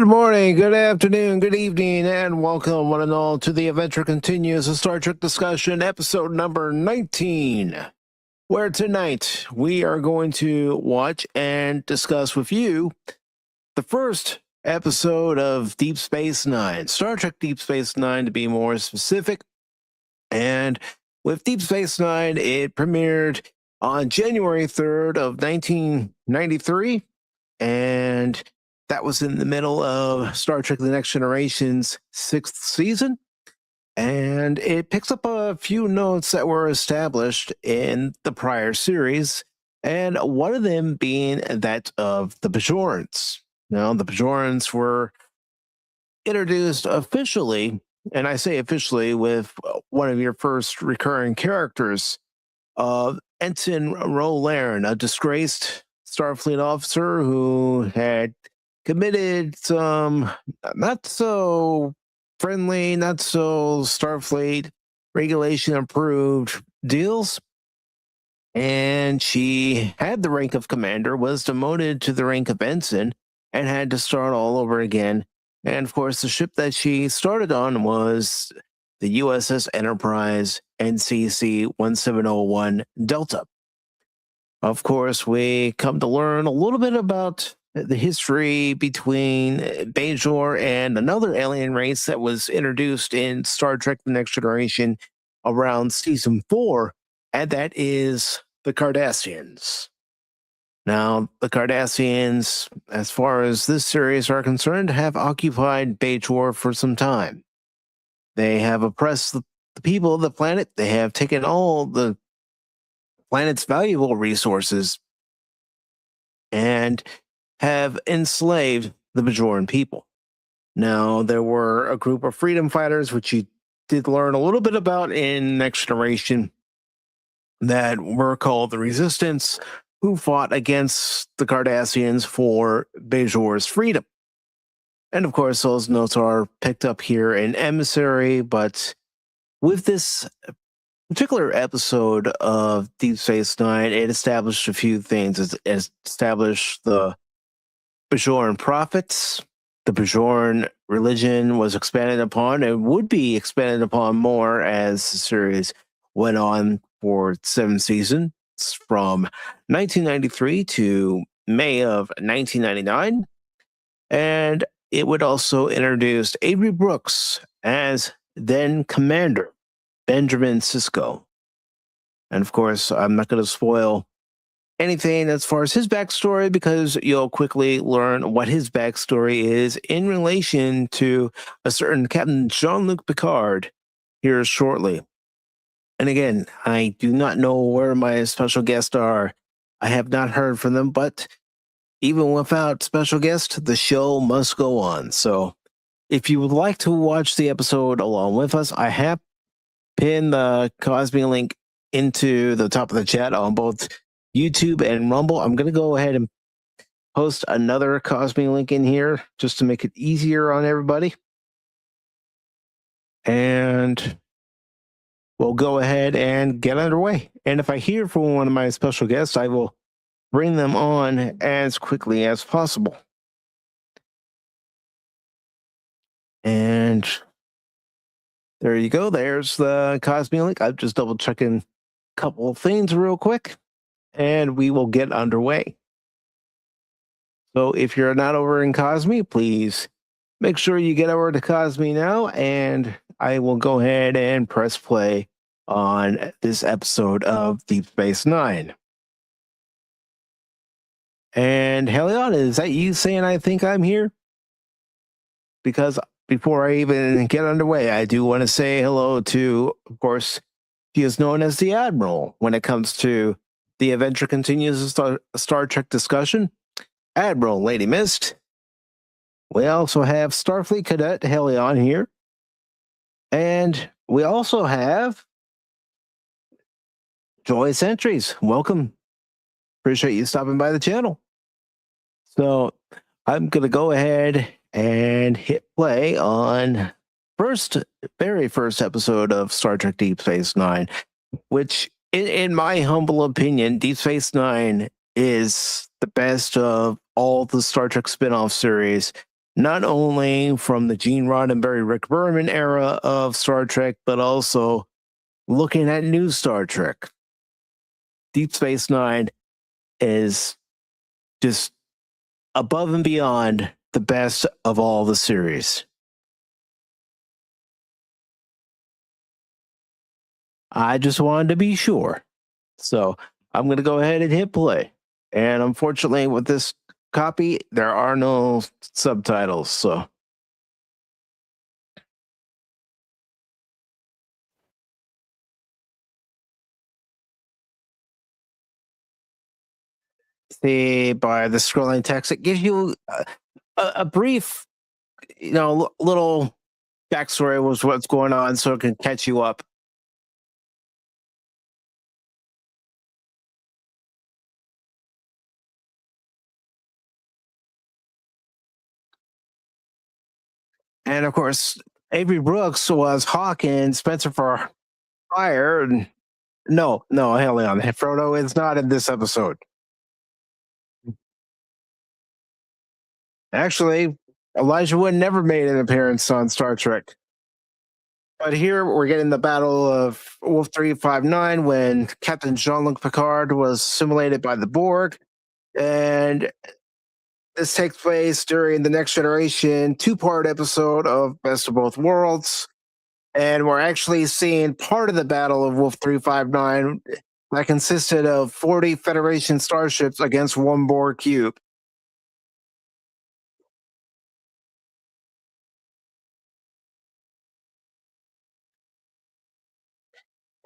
Good morning, good afternoon, good evening, and welcome one and all to the Adventure Continues, a Star Trek discussion, episode number 19, where tonight we are going to watch and discuss with you the first episode of Deep Space Nine, Star Trek Deep Space Nine to be more specific. And with Deep Space Nine, it premiered on January 3rd of 1993, and that was in the middle of Star Trek The Next Generation's 6th season. And it picks up a few notes that were established in the prior series, and one of them being that of the Bajorans. Now, the Bajorans were introduced officially, and I say officially, with one of your first recurring characters, Ensign Rolaren, a disgraced Starfleet officer who had committed some not so friendly, not so Starfleet regulation approved deals. And she had the rank of commander, was demoted to the rank of ensign, and had to start all over again. And of course, the ship that she started on was the USS Enterprise NCC 1701 Delta. Of course, we come to learn a little bit about the history between Bajor and another alien race that was introduced in Star Trek The Next Generation around season 4, and that is the Cardassians. Now, the Cardassians, as far as this series are concerned, have occupied Bajor for some time. They have oppressed the people of the planet. They have taken all the planet's valuable resources and have enslaved the Bajoran people. Now, there were a group of freedom fighters, which you did learn a little bit about in Next Generation, that were called the Resistance, who fought against the Cardassians for Bajor's freedom. And of course, those notes are picked up here in Emissary, but with this particular episode of Deep Space Nine, it established a few things. It established the Bajoran prophets. The Bajoran religion was expanded upon and would be expanded upon more as the series went on for 7 seasons from 1993 to May of 1999. And it would also introduce Avery Brooks as then Commander Benjamin Sisko. And of course, I'm not going to spoil anything as far as his backstory, because you'll quickly learn what his backstory is in relation to a certain Captain Jean-Luc Picard here shortly. And again, I do not know where my special guests are. I have not heard from them, but even without special guests, the show must go on. So if you would like to watch the episode along with us, I have pinned the Cosme link into the top of the chat on both YouTube and Rumble. I'm going to go ahead and post another Cosme link in here just to make it easier on everybody. And we'll go ahead and get underway. And if I hear from one of my special guests, I will bring them on as quickly as possible. And there you go. There's the Cosme link. I'm just double checking a couple of things real quick, and we will get underway. So if you're not over in Cosme, please make sure you get over to Cosme now, and I will go ahead and press play on this episode of Deep Space Nine. And Helion, is that you saying I think I'm here? Because before I even get underway, I do want to say hello to, of course, she is known as the Admiral when it comes to the Adventure Continues Star Trek discussion, Admiral Lady Mist. We also have Starfleet Cadet Helion here. And we also have Joy Sentries. Welcome. Appreciate you stopping by the channel. So I'm going to go ahead and hit play on very first episode of Star Trek Deep Space Nine, which in my humble opinion, Deep Space Nine is the best of all the Star Trek spin-off series not only from the Gene Roddenberry, Rick Berman era of Star Trek, but also looking at new Star Trek. Deep Space Nine is just above and beyond the best of all the series. I just wanted to be sure. So I'm going to go ahead and hit play. And unfortunately, with this copy, there are no subtitles. So see by the scrolling text, it gives you a brief, little backstory was what's going on, so it can catch you up. And of course, Avery Brooks was Hawk and Spencer for Hire. And no, Helion. Frodo is not in this episode. Actually, Elijah Wood never made an appearance on Star Trek. But here we're getting the battle of Wolf 359 when Captain Jean-Luc Picard was simulated by the Borg. And this takes place during the Next Generation two-part episode of Best of Both Worlds. And we're actually seeing part of the Battle of Wolf 359 that consisted of 40 Federation starships against one Borg cube.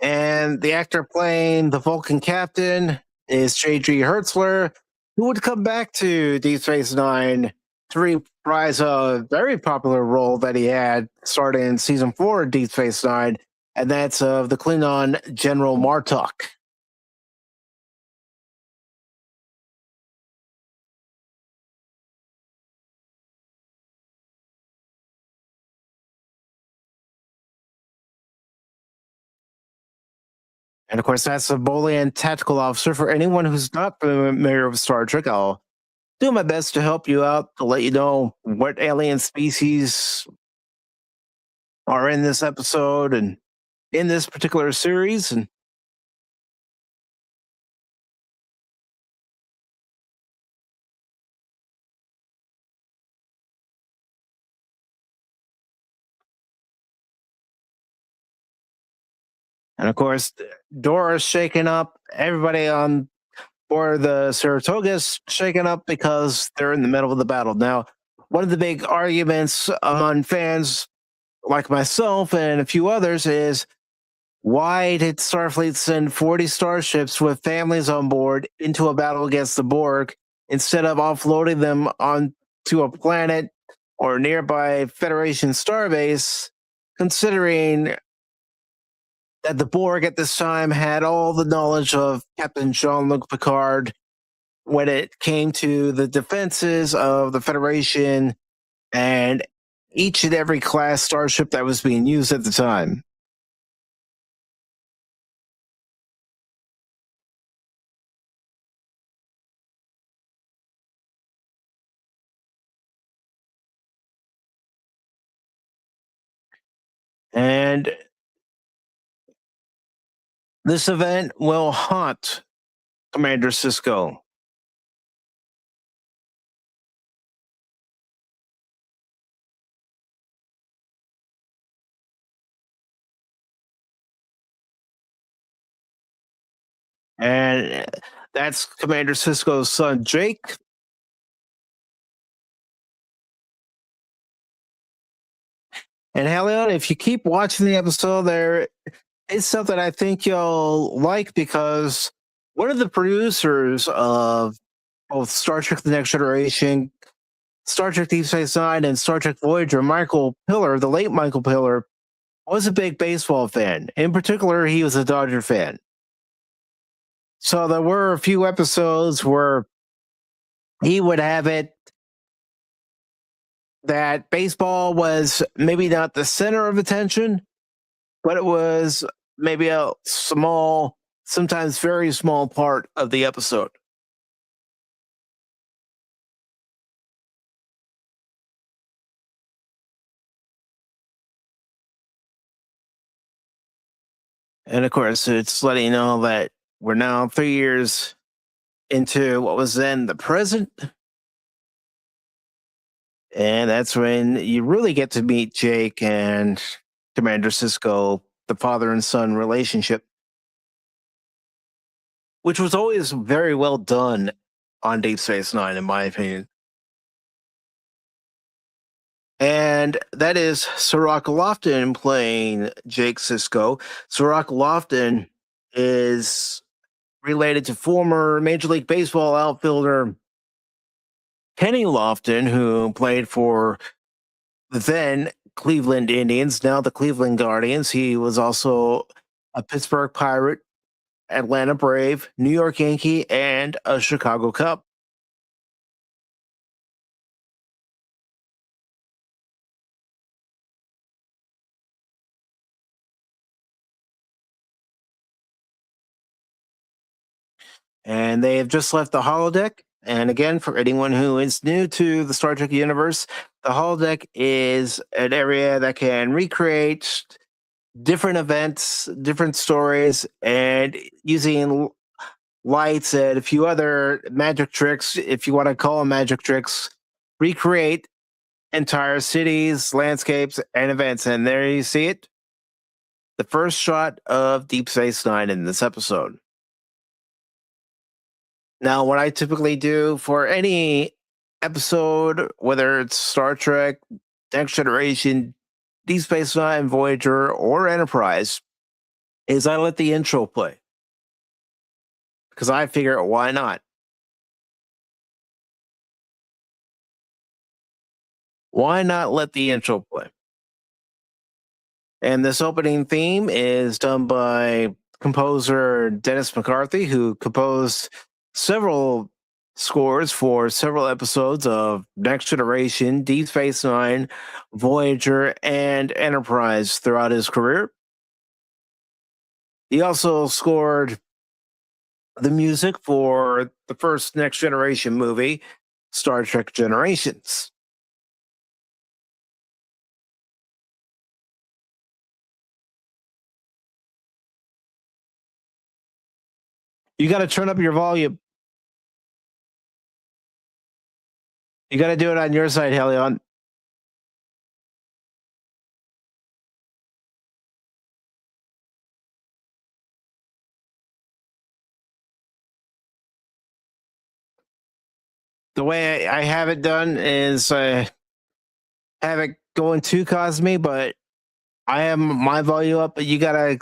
And the actor playing the Vulcan captain is J.G. Hertzler, who would come back to Deep Space Nine to reprise a very popular role that he had starting in season 4 of Deep Space Nine, and that's of the Klingon General Martok. And of course, that's a Bolian tactical officer. For anyone who's not familiar with Star Trek, I'll do my best to help you out to let you know what alien species are in this episode and in this particular series. And of course, Dora's shaken up. Everybody on board the Saratoga's shaken up because they're in the middle of the battle. Now, one of the big arguments among fans like myself and a few others is why did Starfleet send 40 starships with families on board into a battle against the Borg instead of offloading them onto a planet or nearby Federation starbase, considering that the Borg at this time had all the knowledge of Captain Jean-Luc Picard when it came to the defenses of the Federation and each and every class starship that was being used at the time. And this event will haunt Commander Sisko. And that's Commander Sisko's son, Jake. And Helion, if you keep watching the episode, there is something I think you'll like because one of the producers of both Star Trek The Next Generation, Star Trek Deep Space Nine, and Star Trek Voyager, Michael Piller, the late Michael Piller, was a big baseball fan. In particular, he was a Dodger fan. So there were a few episodes where he would have it that baseball was maybe not the center of attention, but it was maybe a small, sometimes very small part of the episode. And of course, it's letting you know that we're now 3 years into what was then the present. And that's when you really get to meet Jake and Commander Cisco, the father and son relationship, which was always very well done on Deep Space Nine, in my opinion. And that is Sirach Lofton playing Jake Cisco. Sirach Lofton is related to former Major League Baseball outfielder Kenny Lofton, who played for the then Cleveland Indians, now the Cleveland Guardians. He was also a Pittsburgh Pirate, Atlanta Brave, New York Yankee, and a Chicago Cub. And they have just left the holodeck. And again, for anyone who is new to the Star Trek universe, the holodeck is an area that can recreate different events, different stories, and using lights and a few other magic tricks, if you want to call them magic tricks, recreate entire cities, landscapes, and events. And there you see it. The first shot of Deep Space Nine in this episode. Now, what I typically do for any episode, whether it's Star Trek, Next Generation, Deep Space Nine, Voyager, or Enterprise, is I let the intro play. Because I figure, why not? Why not let the intro play? And this opening theme is done by composer Dennis McCarthy, who composed several scores for several episodes of Next Generation, Deep Space Nine, Voyager, and Enterprise throughout his career. He also scored the music for the first Next Generation movie, Star Trek Generations. You got to turn up your volume. You got to do it on your side, Helion. The way I have it done is have it going to Cosme, but I have my volume up, but you gotta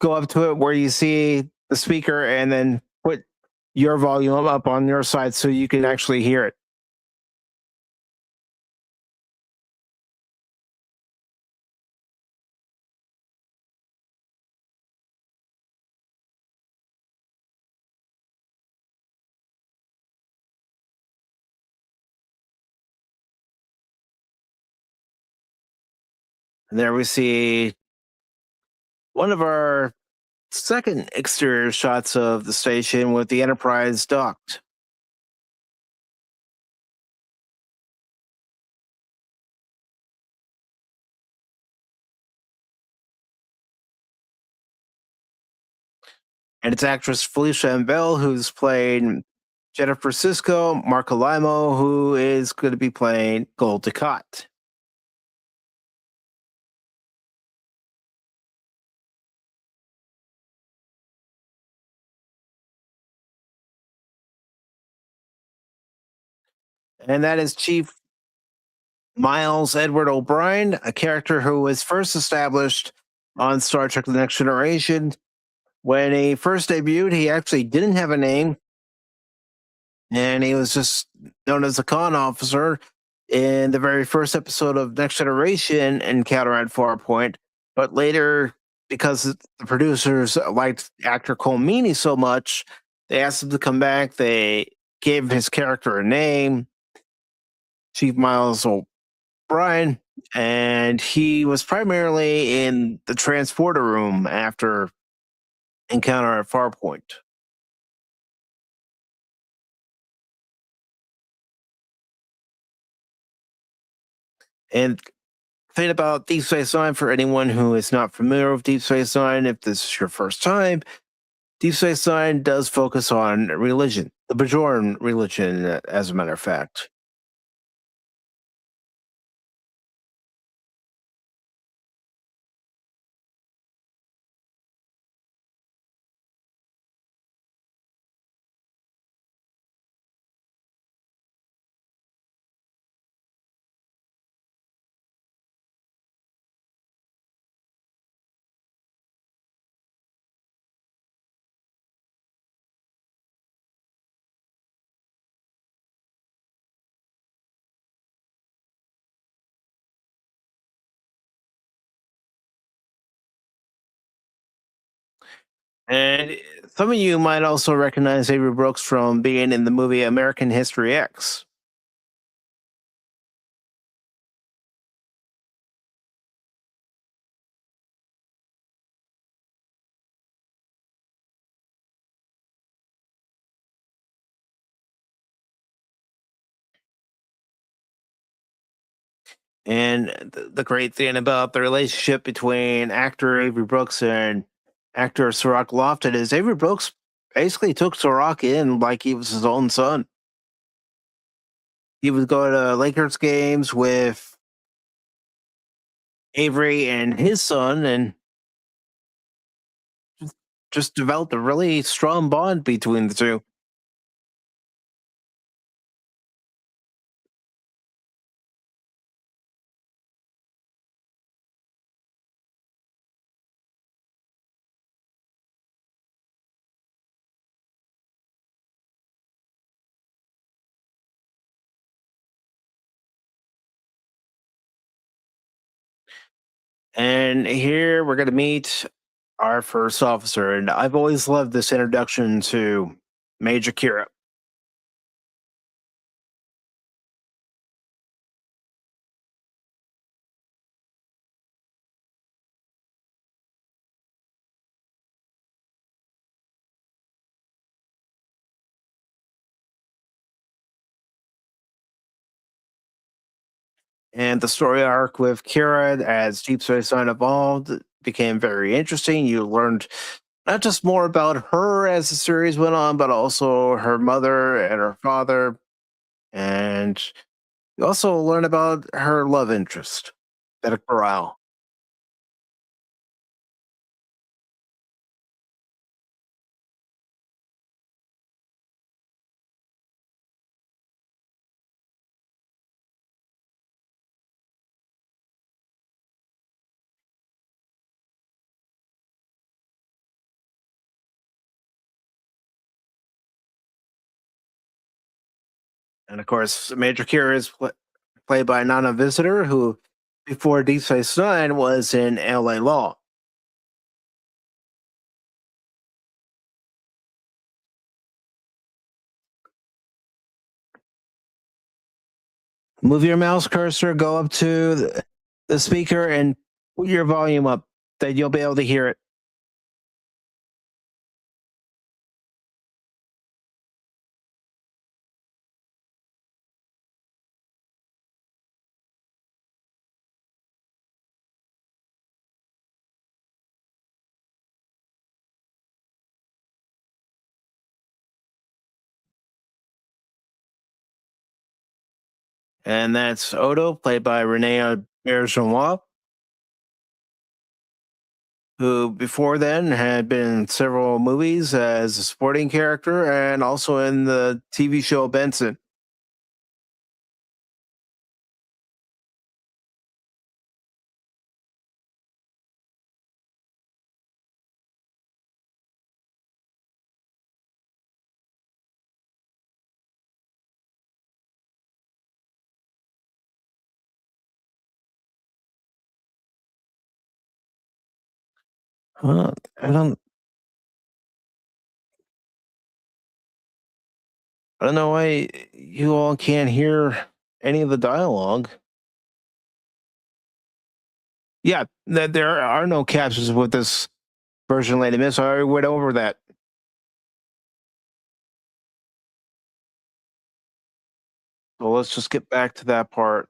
go up to it where you see the speaker and then put your volume up on your side so you can actually hear it. And there we see one of our second exterior shots of the station with the Enterprise docked. And it's actress Felicia Ambell, who's playing Jennifer Cisco, Marco Limo, who is going to be playing Gold Ducat. And that is Chief Miles Edward O'Brien, a character who was first established on Star Trek The Next Generation. When he first debuted, he actually didn't have a name, and he was just known as a con officer in the very first episode of Next Generation, Encounter at Farpoint. But later, because the producers liked actor Cole Meany so much, they asked him to come back. They gave his character a name, Chief Miles O'Brien, and he was primarily in the transporter room after Encounter at Farpoint. And thing about Deep Space Nine, for anyone who is not familiar with Deep Space Nine, if this is your first time, Deep Space Nine does focus on religion, the Bajoran religion, as a matter of fact. And some of you might also recognize Avery Brooks from being in the movie American History X. And the great thing about the relationship between actor Avery Brooks and actor Sirach Lofton is Avery Brooks basically took Sirach in like he was his own son. He would go to Lakers games with Avery and his son and just developed a really strong bond between the two. And here we're going to meet our first officer. And I've always loved this introduction to Major Kira. And the story arc with Kira as Deep Space Nine evolved became very interesting. You learned not just more about her as the series went on, but also her mother and her father. And you also learn about her love interest, Beta Corral. And of course, Major Kira is played by Nana Visitor, who before Deep Space Nine was in LA Law. Move your mouse cursor, go up to the speaker, and put your volume up. Then you'll be able to hear it. And that's Odo, played by Renee Bergenois, who before then had been in several movies as a supporting character and also in the TV show Benson. Huh, I don't, I don't know why you all can't hear any of the dialogue. Yeah, there are no captions with this version, Lady Miss. I already went over that. So let's just get back to that part.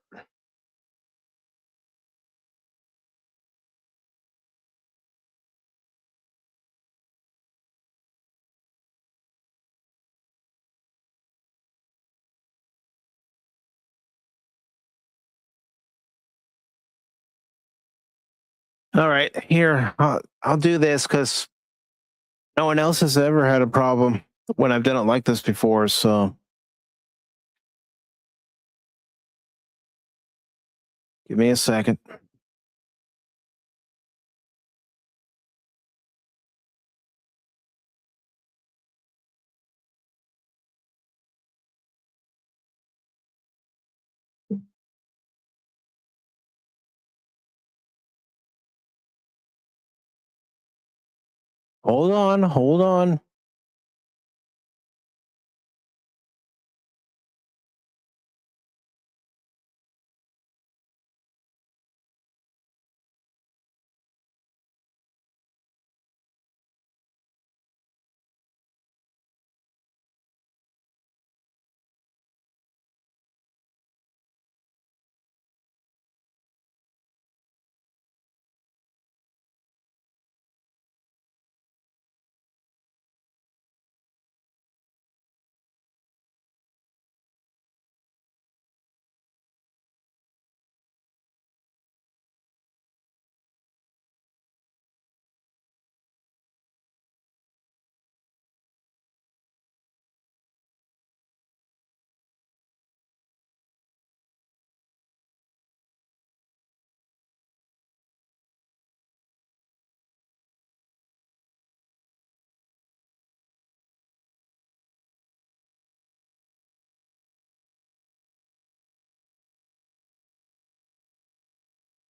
All right, here, I'll do this because no one else has ever had a problem when I've done it like this before. So give me a second. Hold on, hold on.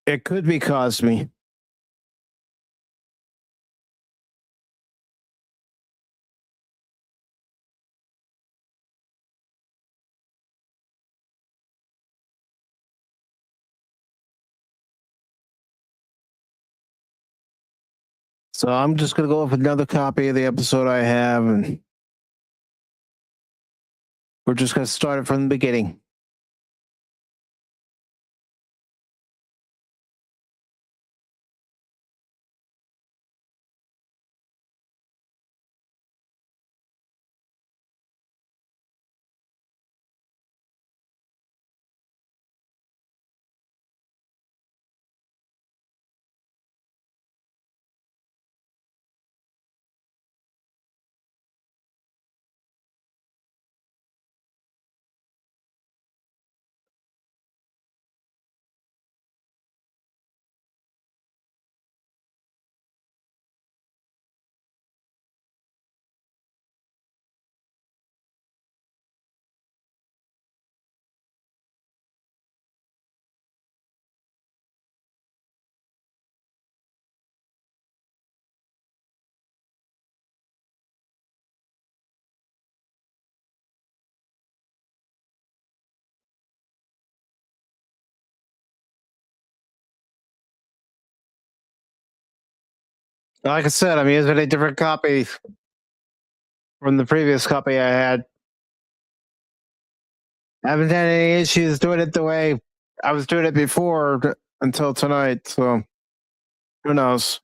It could be Cosme. So I'm just going to go with another copy of the episode I have, and we're just going to start it from the beginning. Like I said, I'm using a different copy from the previous copy I had. I haven't had any issues doing it the way I was doing it before until tonight. So who knows?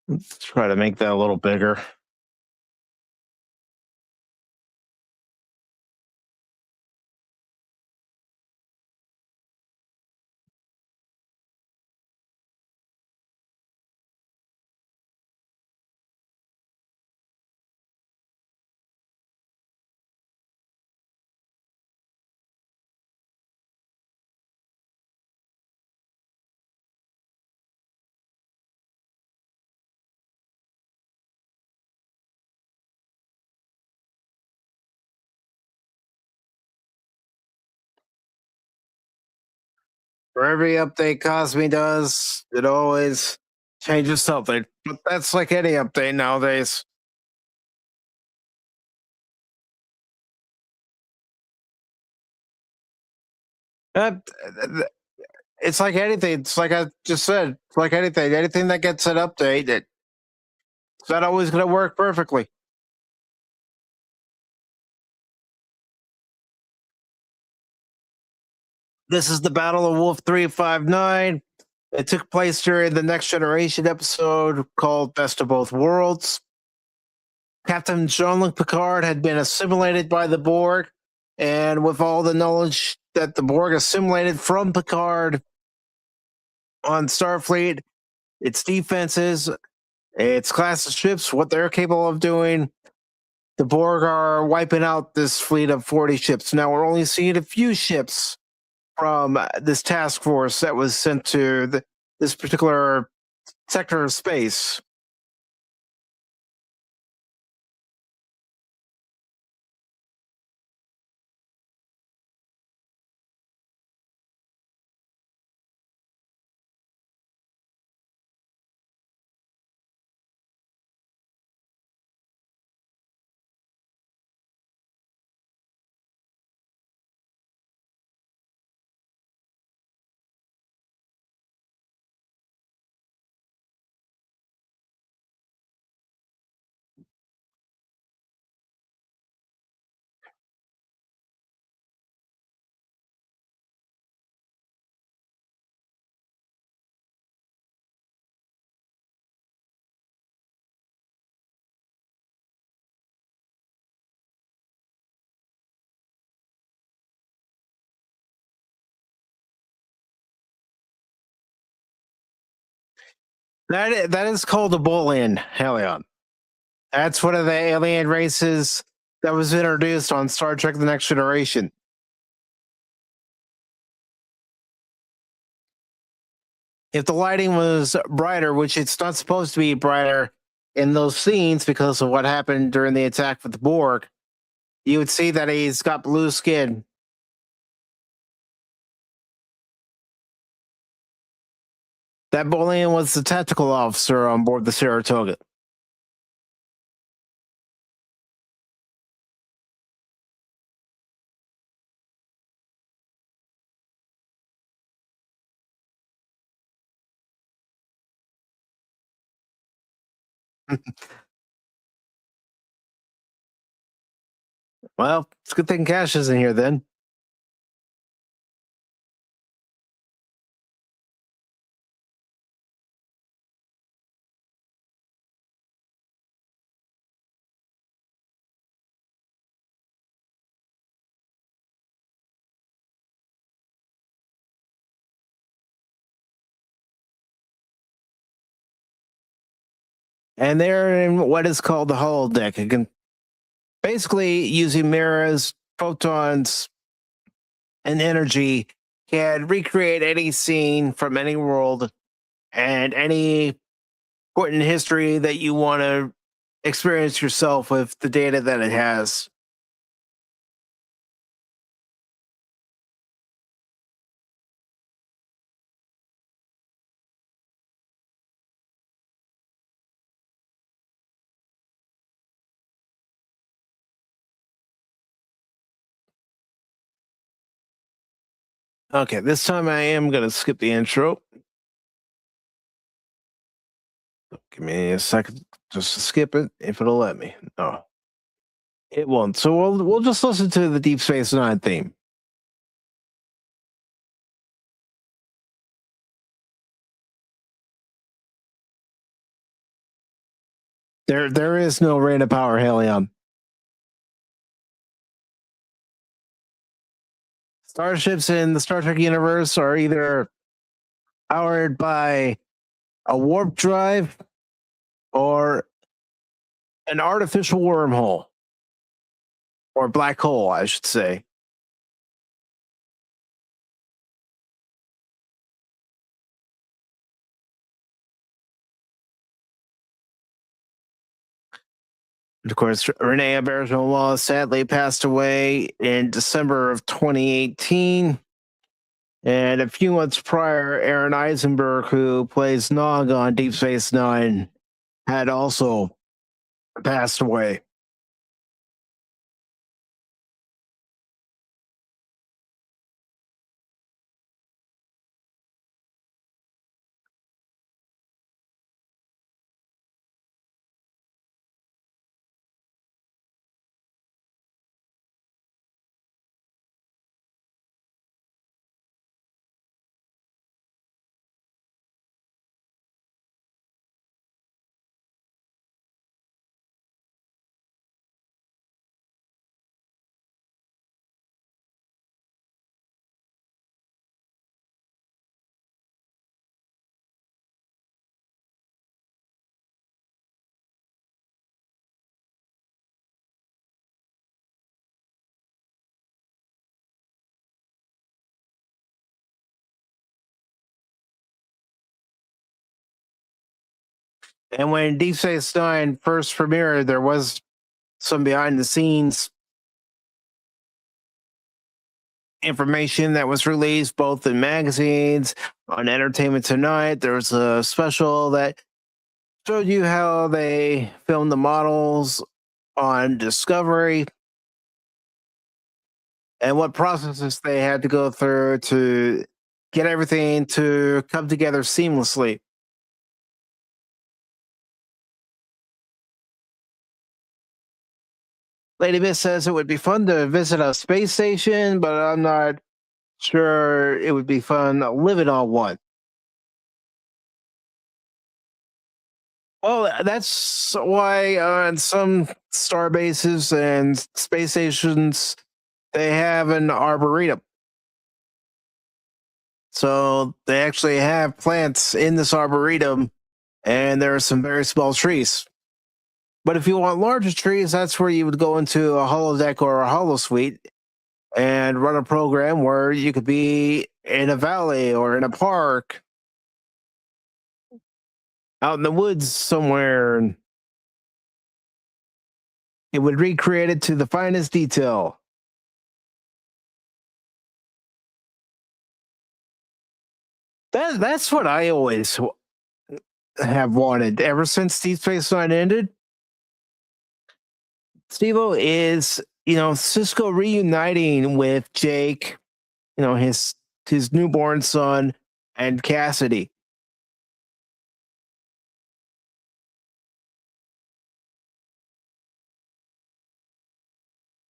Let's try to make that a little bigger. For every update Cosme does, it always changes something. But that's like any update nowadays. Uh, it's like anything. It's like I just said. It's like anything. Anything that gets an update, it's not always going to work perfectly. This is the Battle of Wolf 359. It took place during the Next Generation episode called Best of Both Worlds. Captain Jean-Luc Picard had been assimilated by the Borg, and with all the knowledge that the Borg assimilated from Picard on Starfleet, its defenses, its class of ships, what they're capable of doing, the Borg are wiping out this fleet of 40 ships. Now we're only seeing a few ships from this task force that was sent to this particular sector of space. That is called a Boolean, Helion. That's one of the alien races that was introduced on Star Trek The Next Generation. If the lighting was brighter, which it's not supposed to be brighter in those scenes because of what happened during the attack with the Borg, you would see that he's got blue skin. That Bolian was the tactical officer on board the Saratoga. Well, it's a good thing Cash is in here then. And they're in what is called the holodeck. It can basically using mirrors, photons, and energy can recreate any scene from any world and any point in history that you want to experience yourself with the data that it has. Okay, this time I am going to skip the intro. Give me a second just to skip it, if it'll let me. No, it won't. So we'll just listen to the Deep Space Nine theme. There is no rain of power, Helion. Starships in the Star Trek universe are either powered by a warp drive or an artificial wormhole or black hole, I should say. Of course, Renee Auberjonois sadly passed away in December of 2018. And a few months prior, Aaron Eisenberg, who plays Nog on Deep Space Nine, had also passed away. And when Deep Space Nine first premiered, there was some behind the scenes information that was released both in magazines, on Entertainment Tonight. There was a special that showed you how they filmed the models on Discovery and what processes they had to go through to get everything to come together seamlessly. Lady Miss says it would be fun to visit a space station, but I'm not sure it would be fun living on one. Well, that's why on some star bases and space stations, they have an arboretum. So they actually have plants in this arboretum, and there are some very small trees. But if you want larger trees, that's where you would go into a holodeck or a holosuite and run a program where you could be in a valley or in a park, out in the woods somewhere, and it would recreate it to the finest detail. That's what I always have wanted ever since Deep Space Nine ended. Steve-O is, Cisco reuniting with Jake, his newborn son, and Cassidy.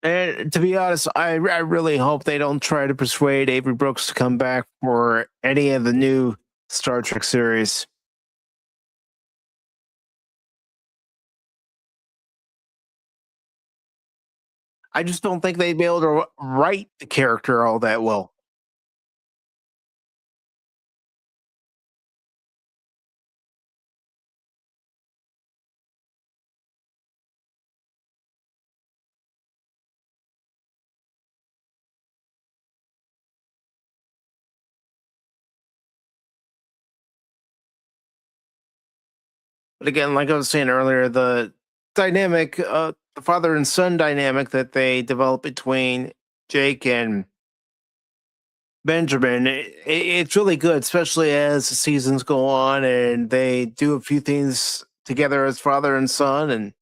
And to be honest, I really hope they don't try to persuade Avery Brooks to come back for any of the new Star Trek series. I just don't think they'd be able to write the character all that well. But again, like I was saying earlier, the dynamic, the father and son dynamic that they develop between Jake and Benjamin, it's really good, especially as the seasons go on and they do a few things together as father and son. And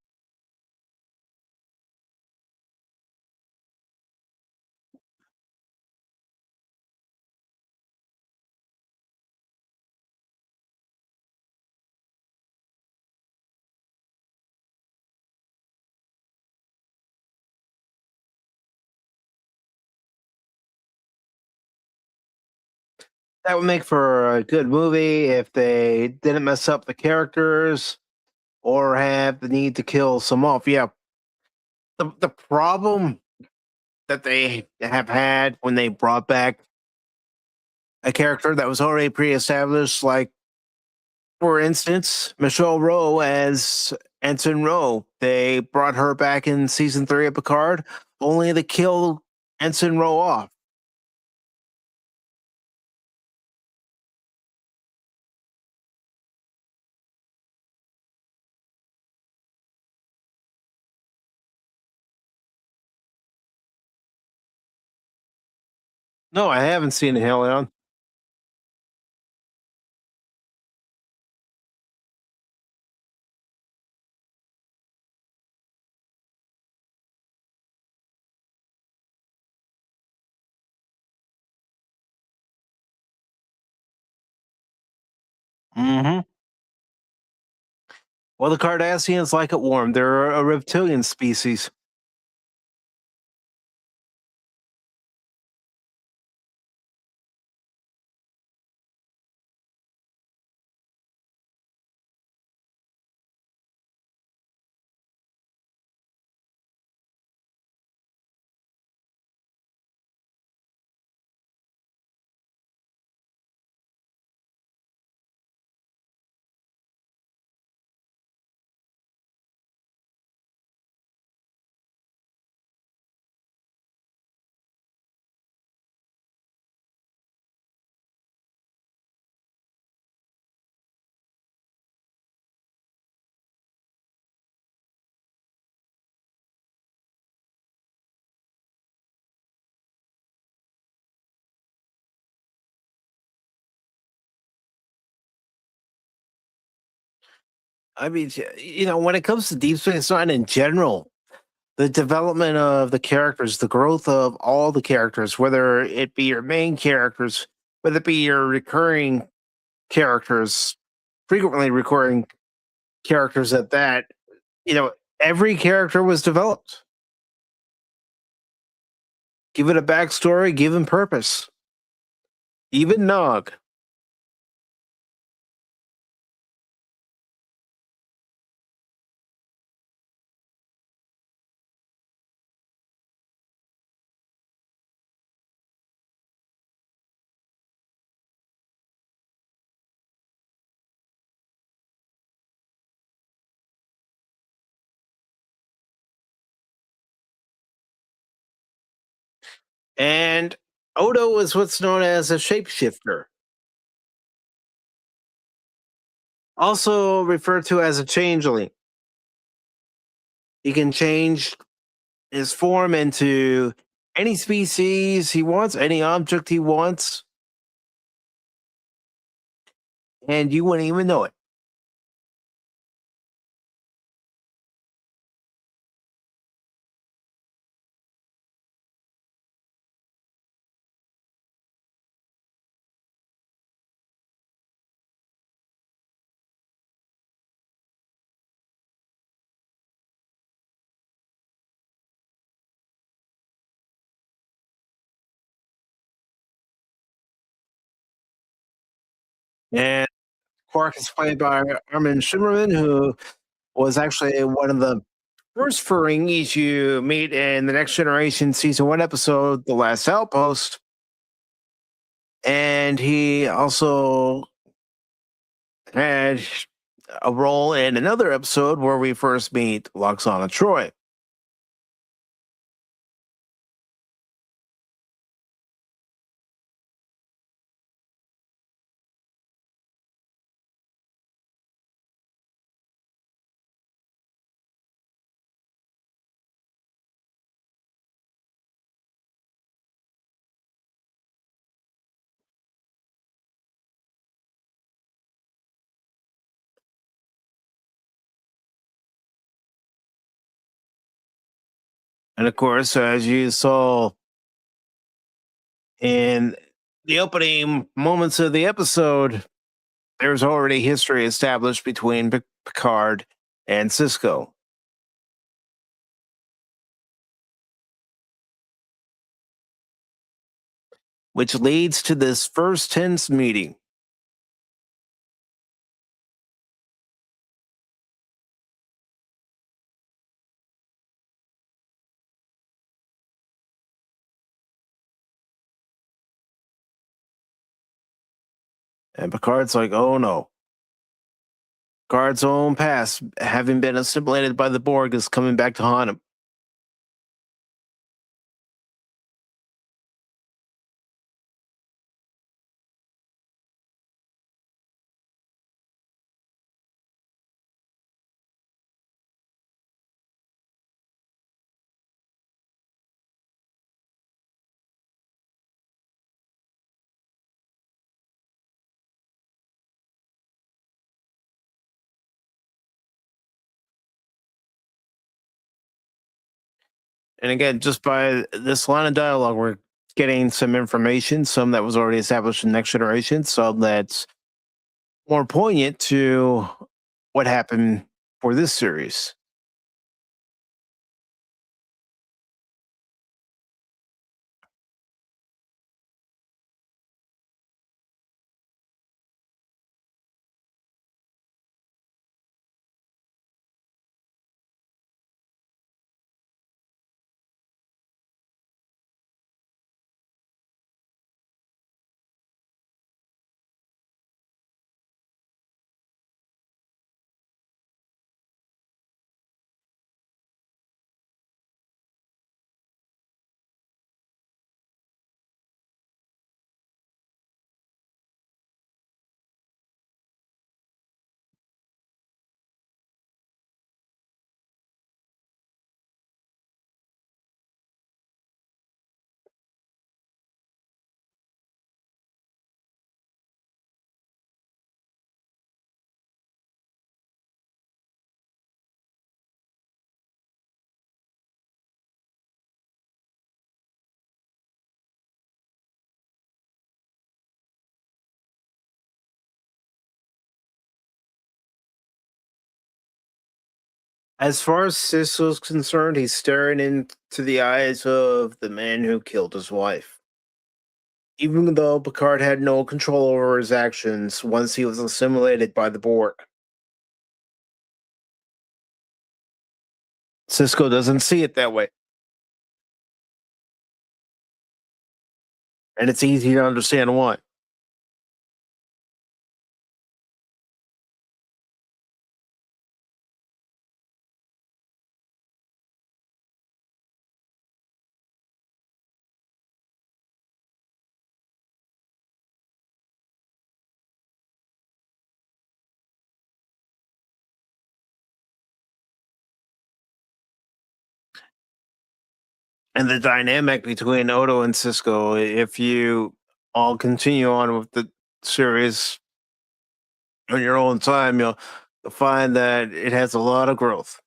that would make for a good movie if they didn't mess up the characters or have the need to kill some off. Yeah, the problem that they have had when they brought back a character that was already pre-established, like for instance, Michelle Rowe as Ensign Rowe. They brought her back in season 3 of Picard, only to kill Ensign Rowe off. No, I haven't seen Helion. Mm-hmm. Well, the Cardassians like it warm. They're a reptilian species. I mean, when it comes to Deep Space Nine in general, the development of the characters, the growth of all the characters, whether it be your main characters, whether it be your recurring characters, frequently recurring characters at that, you know, every character was developed. Give it a backstory, give him purpose. Even Nog. And Odo is what's known as a shapeshifter, also referred to as a changeling. He can change his form into any species he wants, any object he wants, and you wouldn't even know it. And Quark is played by Armin Shimmerman, who was actually one of the first Ferengis you meet in the Next Generation season one episode, The Last Outpost. And he also had a role in another episode where we first meet Loxana Troy. And of course, as you saw in the opening moments of the episode, there's already history established between Picard and Cisco, which leads to this first tense meeting. And Picard's like, oh no. Picard's own past, having been assimilated by the Borg, is coming back to haunt him. And again, just by this line of dialogue, we're getting some information, some that was already established in Next Generation, some that's more poignant to what happened for this series. As far as Cisco's concerned, he's staring into the eyes of the man who killed his wife. Even though Picard had no control over his actions once he was assimilated by the Borg, Cisco doesn't see it that way. And it's easy to understand why. And the dynamic between Odo and Cisco, if you all continue on with the series on your own time, you'll find that it has a lot of growth.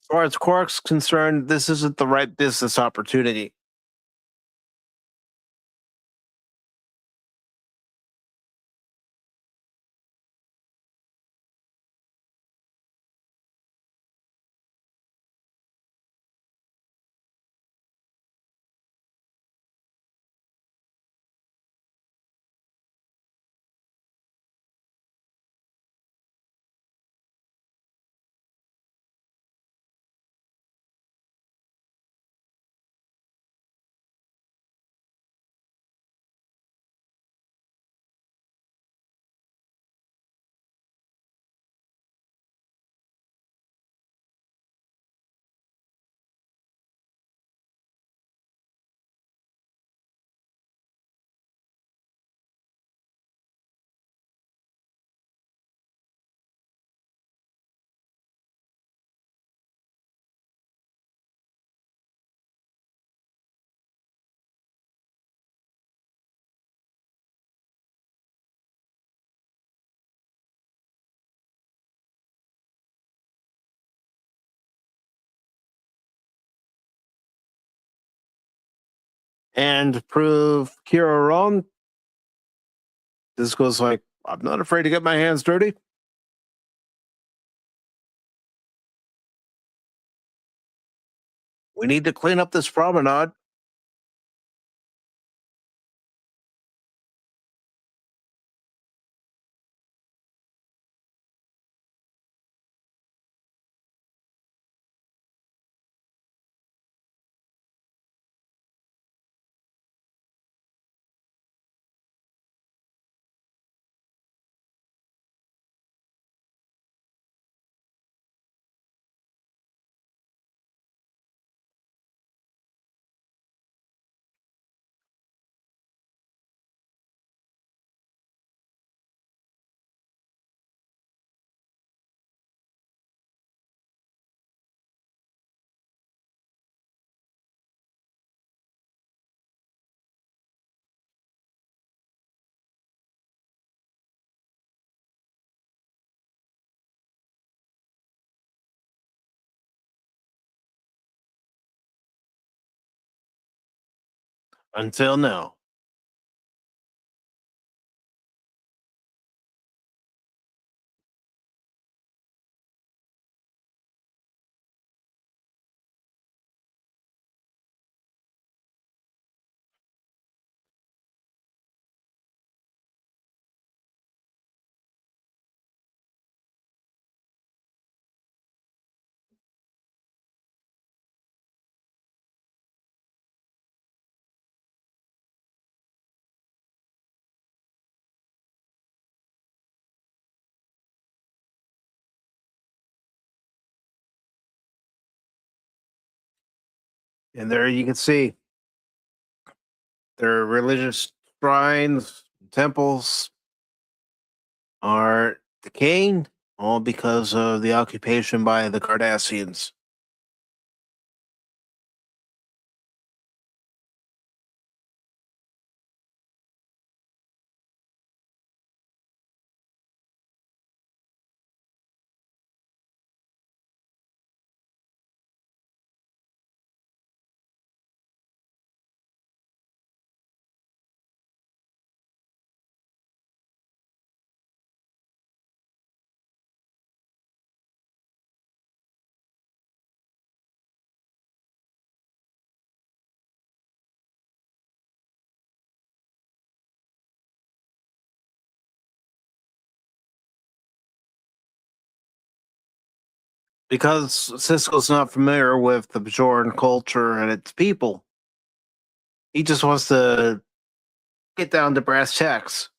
As far as Quark's concerned, this isn't the right business opportunity. And to prove Kira wrong, this goes like, I'm not afraid to get my hands dirty. We need to clean up this promenade. Until now. And there you can see their religious shrines, temples are decaying, all because of the occupation by the Cardassians. Because Cisco's not familiar with the Bajoran culture and its people, he just wants to get down to brass tacks.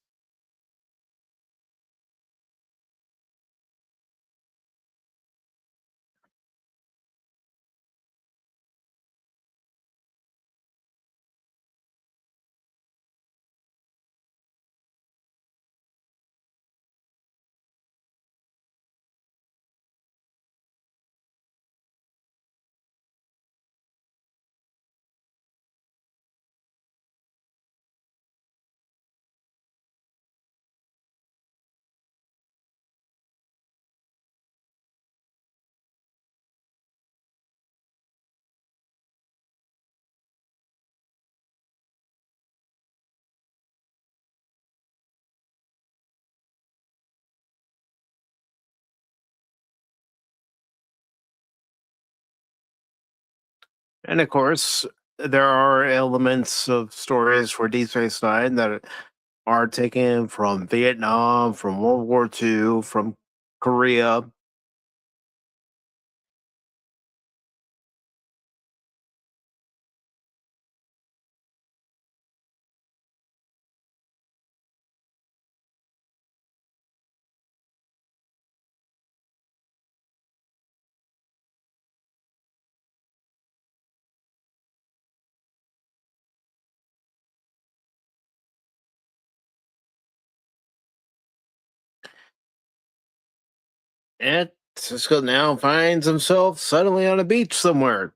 And of course, there are elements of stories for Deep Space Nine that are taken from Vietnam, from World War II, from Korea. And Cisco now finds himself suddenly on a beach somewhere.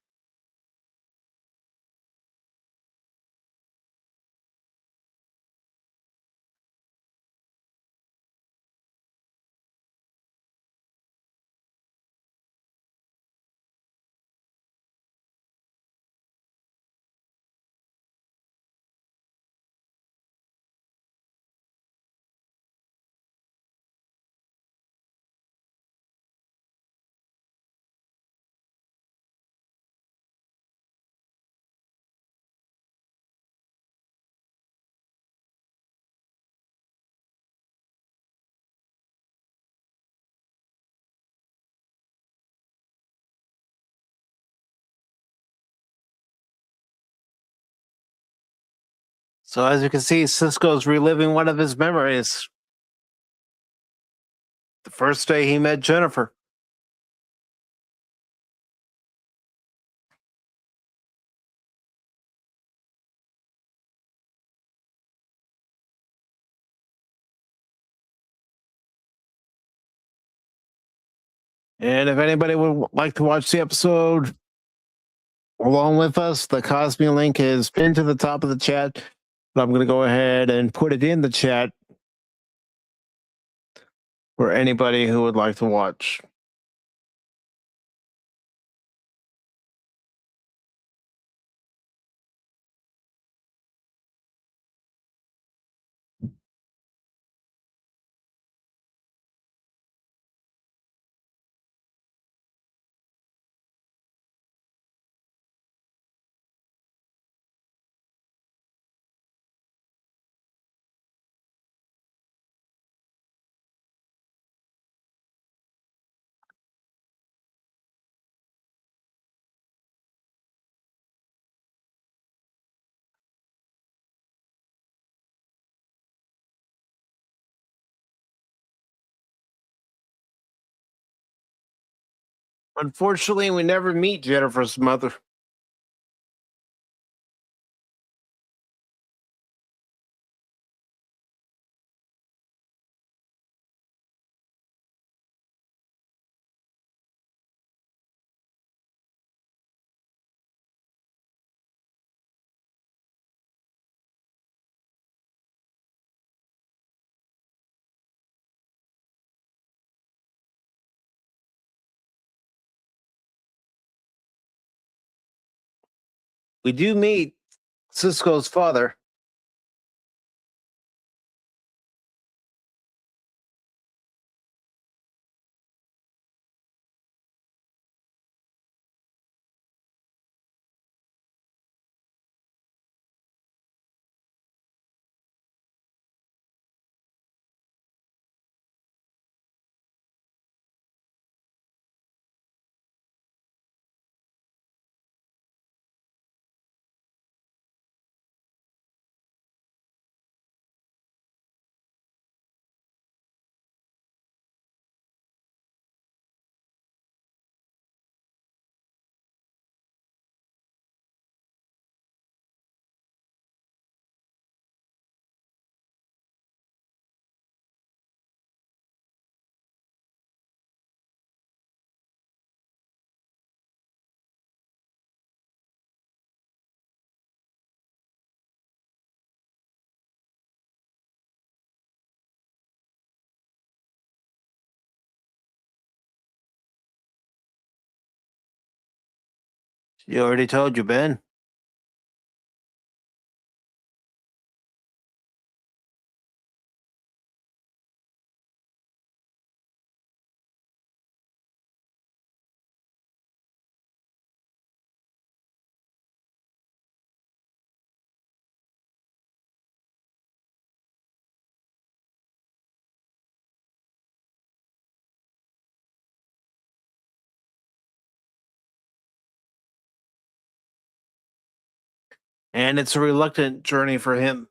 So as you can see, Cisco's reliving one of his memories. The first day he met Jennifer. And if anybody would like to watch the episode along with us, the Cosme link is pinned to the top of the chat. But I'm going to go ahead and put it in the chat for anybody who would like to watch. Unfortunately, we never meet Jennifer's mother. We do meet Cisco's father. She already told you, Ben. And it's a reluctant journey for him.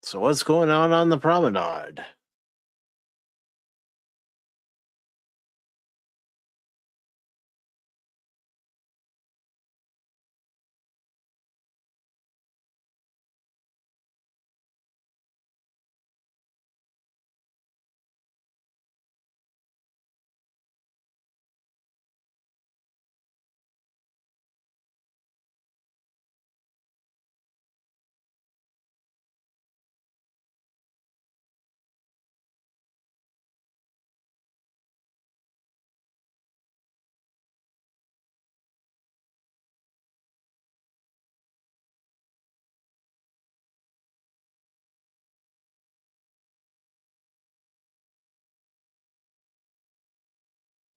So what's going on the promenade?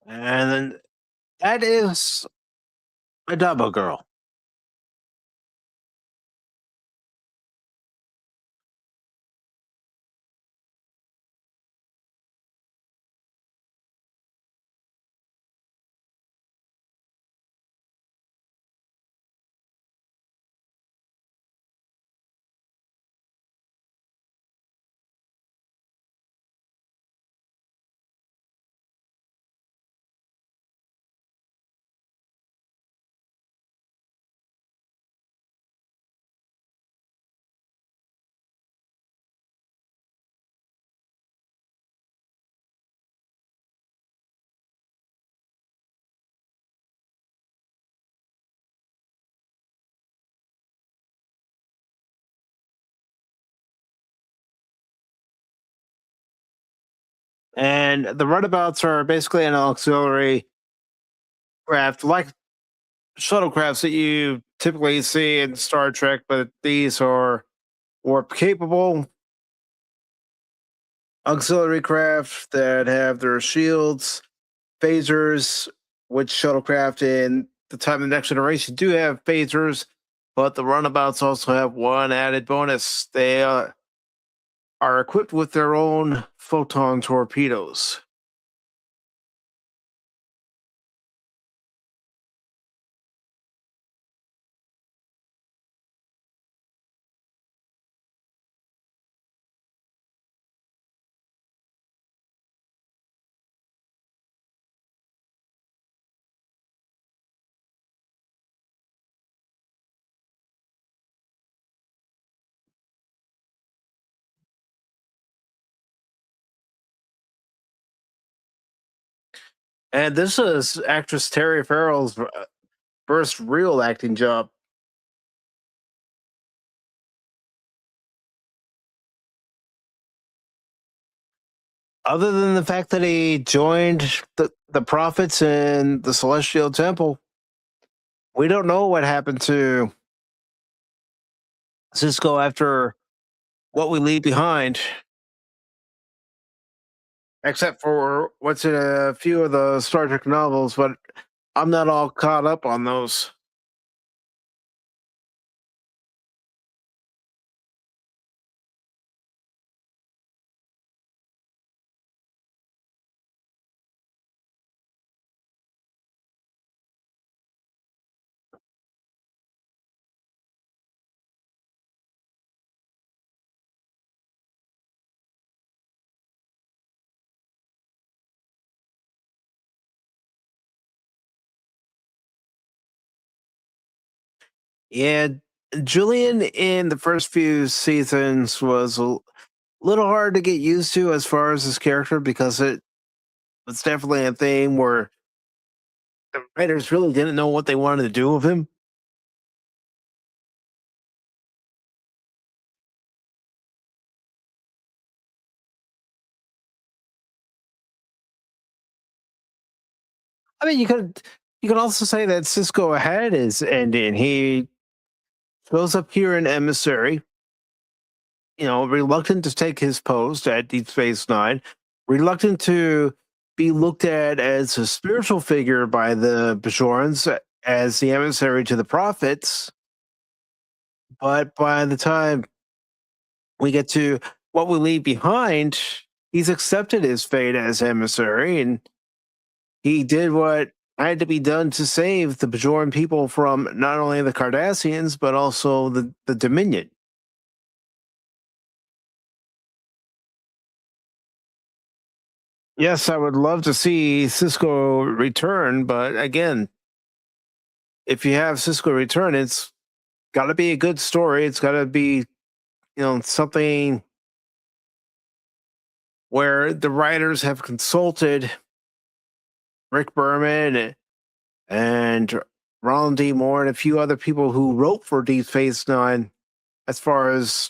And then that is a double girl. And the runabouts are basically an auxiliary craft, like shuttlecrafts that you typically see in Star Trek, but these are warp capable auxiliary craft that have their shields, phasers, which shuttlecraft in the time of the next generation do have phasers, but the runabouts also have one added bonus. They are equipped with their own photon torpedoes. And this is actress Terry Farrell's first real acting job. Other than the fact that he joined the prophets in the Celestial Temple, we don't know what happened to Cisco after what we leave behind, except for what's in a few of the Star Trek novels, but I'm not all caught up on those. And Julian in the first few seasons was a little hard to get used to as far as his character because it was definitely a thing where the writers really didn't know what they wanted to do with him. I mean, you could also say that Cisco Ahead is ending. He shows up here in Emissary, reluctant to take his post at Deep Space Nine, reluctant to be looked at as a spiritual figure by the Bajorans as the emissary to the prophets. But by the time we get to what we leave behind, he's accepted his fate as emissary, and he did what had to be done to save the Bajoran people from not only the Cardassians but also the Dominion. Yes, I would love to see Cisco return, but again, if you have Cisco return, it's got to be a good story. It's got to be, something where the writers have consulted Rick Berman and Ronald D. Moore and a few other people who wrote for Deep Space Nine as far as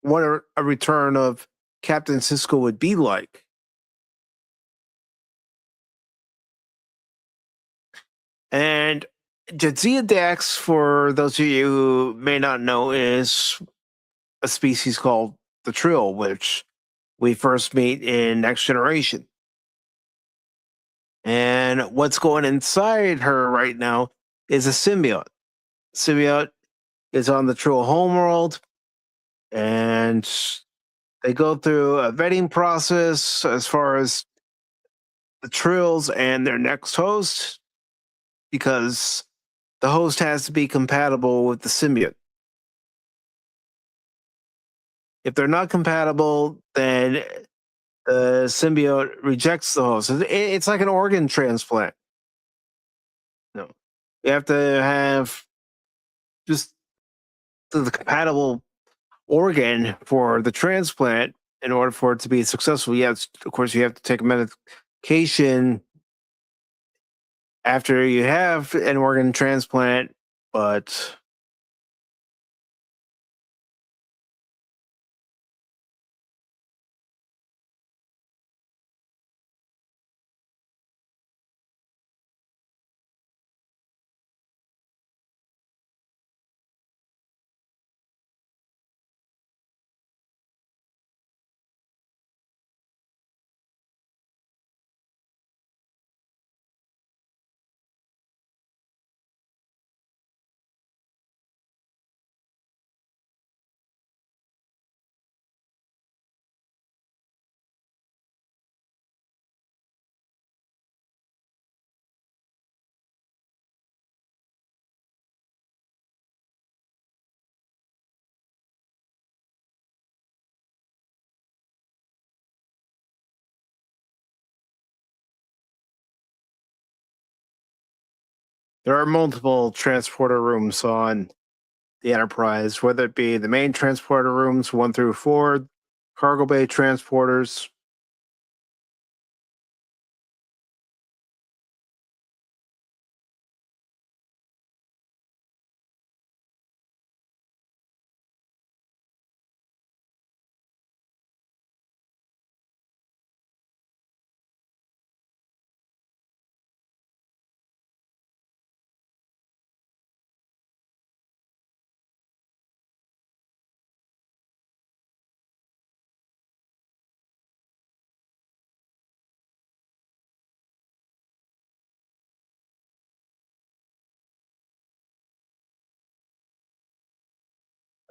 what a return of Captain Cisco would be like. And Jadzia Dax, for those of you who may not know, is a species called the Trill, which we first meet in Next Generation. And what's going inside her right now is a symbiote. Symbiote is on the Trill homeworld, and they go through a vetting process as far as the Trills and their next host, because the host has to be compatible with the symbiote. If they're not compatible, then the symbiote rejects the host. It's like an organ transplant. No, you have to have just the compatible organ for the transplant in order for it to be successful. Yes, of course, you have to take a medication after you have an organ transplant, but there are multiple transporter rooms on the Enterprise, whether it be the main transporter rooms 1 through 4, cargo bay transporters.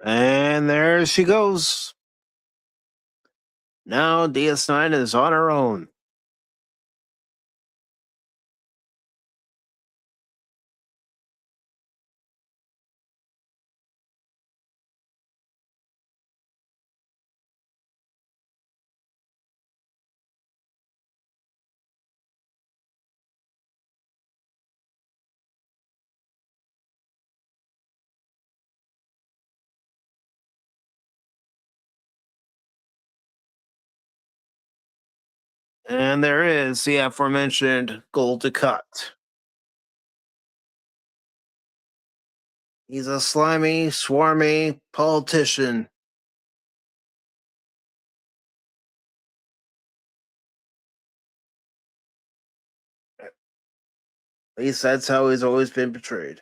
And there she goes. Now DS9 is on her own. And there is the aforementioned Gold Ducat. He's a slimy, swarmy politician. At least that's how he's always been portrayed.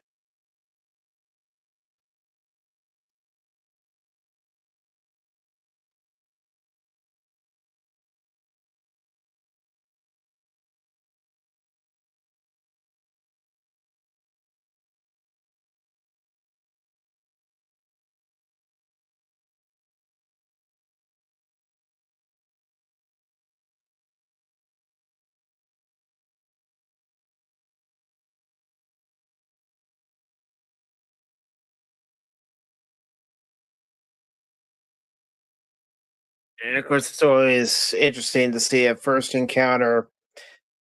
And of course, it's always interesting to see a first encounter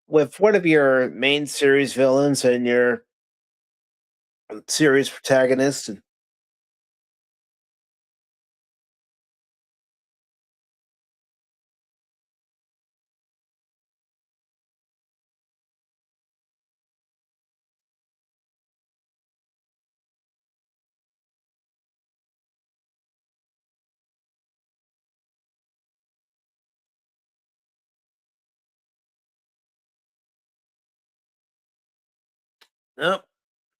with one of your main series villains and your series protagonist. And nope,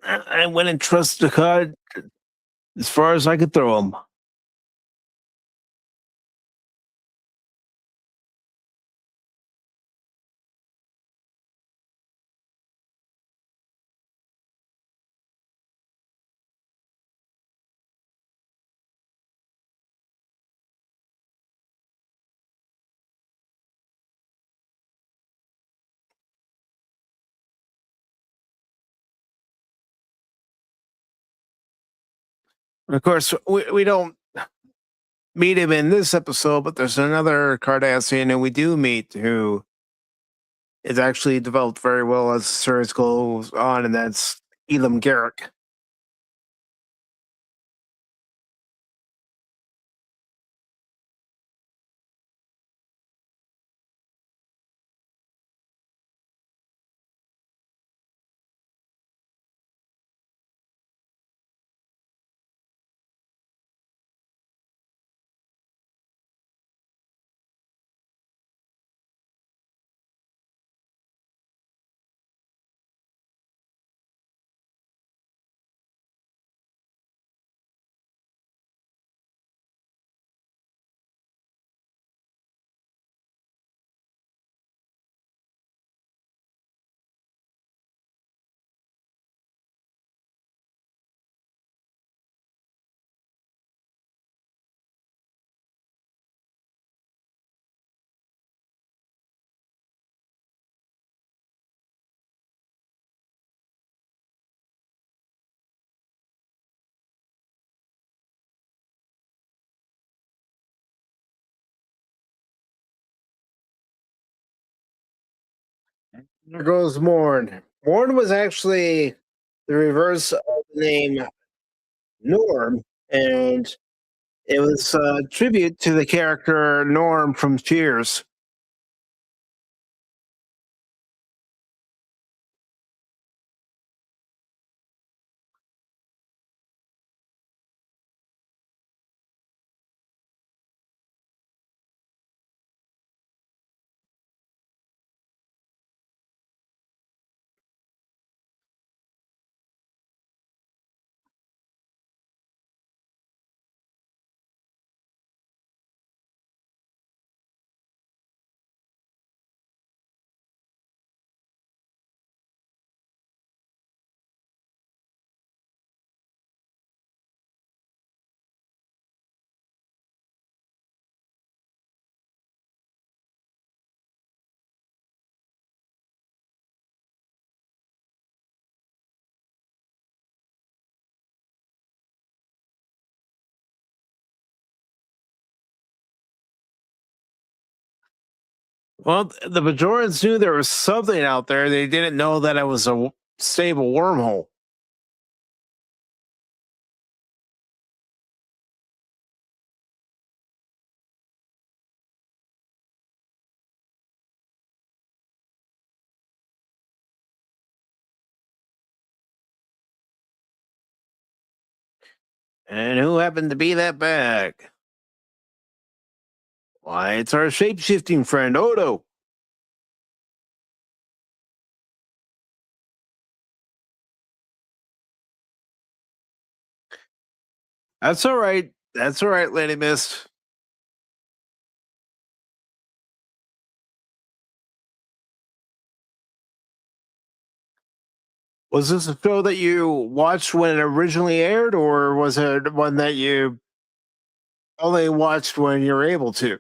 I went and trusted the card as far as I could throw him. Of course, we don't meet him in this episode, but there's another Cardassian who we do meet who is actually developed very well as the series goes on, and that's Elam Garrick. There goes Morn. Morn was actually the reverse of the name Norm, and it was a tribute to the character Norm from Cheers. Well, the Bajorans knew there was something out there. They didn't know that it was a stable wormhole. And who happened to be that bag? Why, it's our shape-shifting friend, Odo. That's all right. That's all right, Lady Mist. Was this a show that you watched when it originally aired, or was it one that you only watched when you're able to?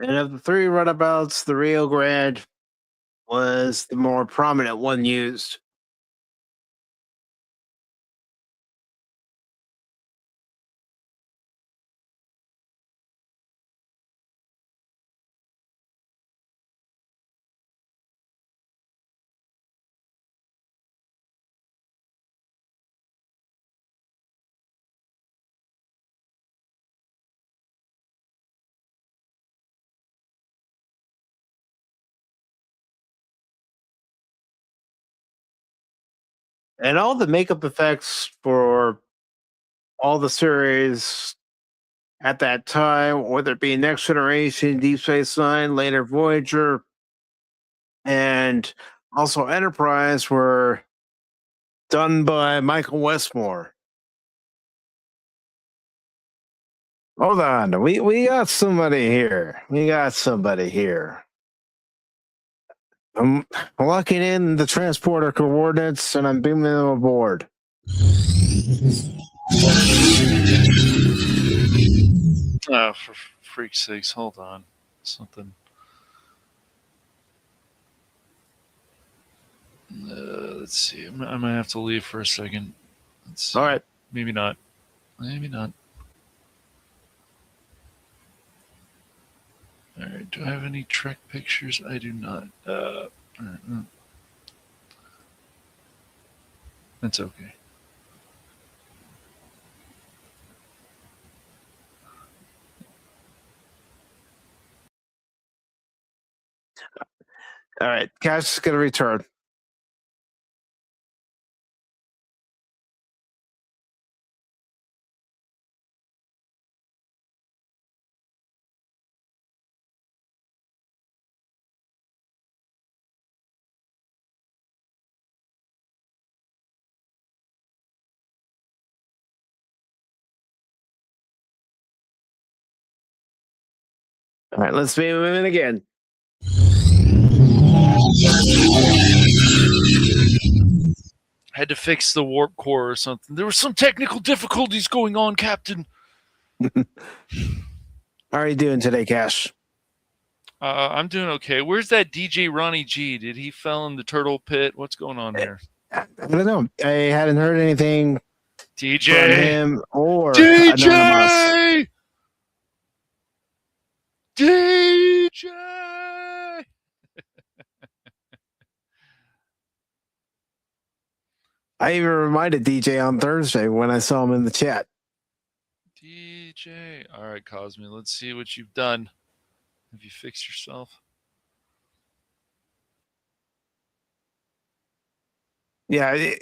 And of the three runabouts, the Rio Grande was the more prominent one used. And all the makeup effects for all the series at that time, whether it be Next Generation, Deep Space Nine, later Voyager, and also Enterprise, were done by Michael Westmore. Hold on, we got somebody here. We got somebody here. I'm locking in the transporter coordinates and I'm beaming them aboard. Oh, for freak's sakes, hold on. Something. Let's see. I might have to leave for a second. All right. Maybe not. Maybe not. All right. Do I have any Trek pictures? I do not. That's okay. All right. Cash is going to return. All right, let's beam him in again. Had to fix the warp core or something. There were some technical difficulties going on, Captain. How are you doing today, Cash? I'm doing okay. Where's that DJ Ronnie G? Did he fell in the turtle pit? What's going on there? I don't know. I hadn't heard anything DJ from him or DJ Anonymous. DJ. I even reminded DJ on Thursday when I saw him in the chat. DJ. DJ. All right, Cosme, let's see what you've done. Have you fixed yourself? Yeah,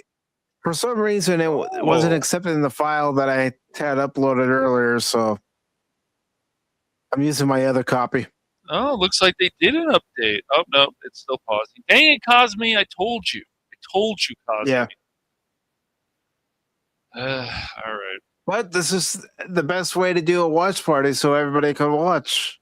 for some reason it wasn't accepting the file that I had uploaded earlier, so I'm using my other copy. Oh, looks like they did an update. Oh, no, it's still pausing. Dang it, Cosme, I told you. I told you, Cosme. Yeah. All right. But this is the best way to do a watch party so everybody can watch.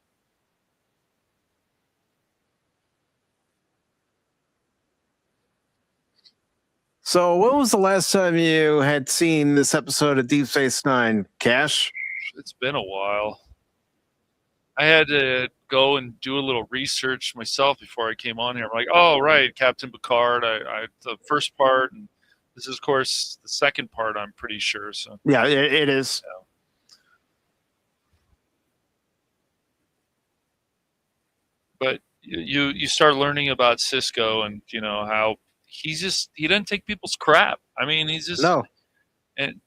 So, when was the last time you had seen this episode of Deep Space Nine, Cash? It's been a while. I had to go and do a little research myself before I came on here. I'm like, oh, right, Captain Picard. I the first part, and this is, of course, the second part, I'm pretty sure. So Yeah, it is. Yeah. But you start learning about Cisco and, how he doesn't take people's crap. I mean, he's just... No. And,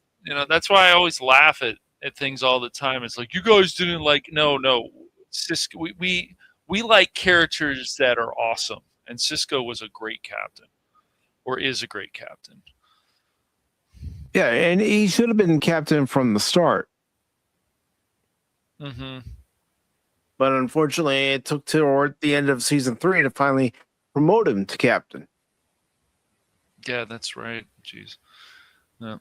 that's why I always laugh at things all the time. It's like, you guys didn't like... No. Cisco, we like characters that are awesome, and Cisco was a great captain, or is a great captain. Yeah, and he should have been captain from the start. Mm-hmm. But unfortunately, it took toward the end of season 3 to finally promote him to captain. Yeah, that's right. Jeez. No.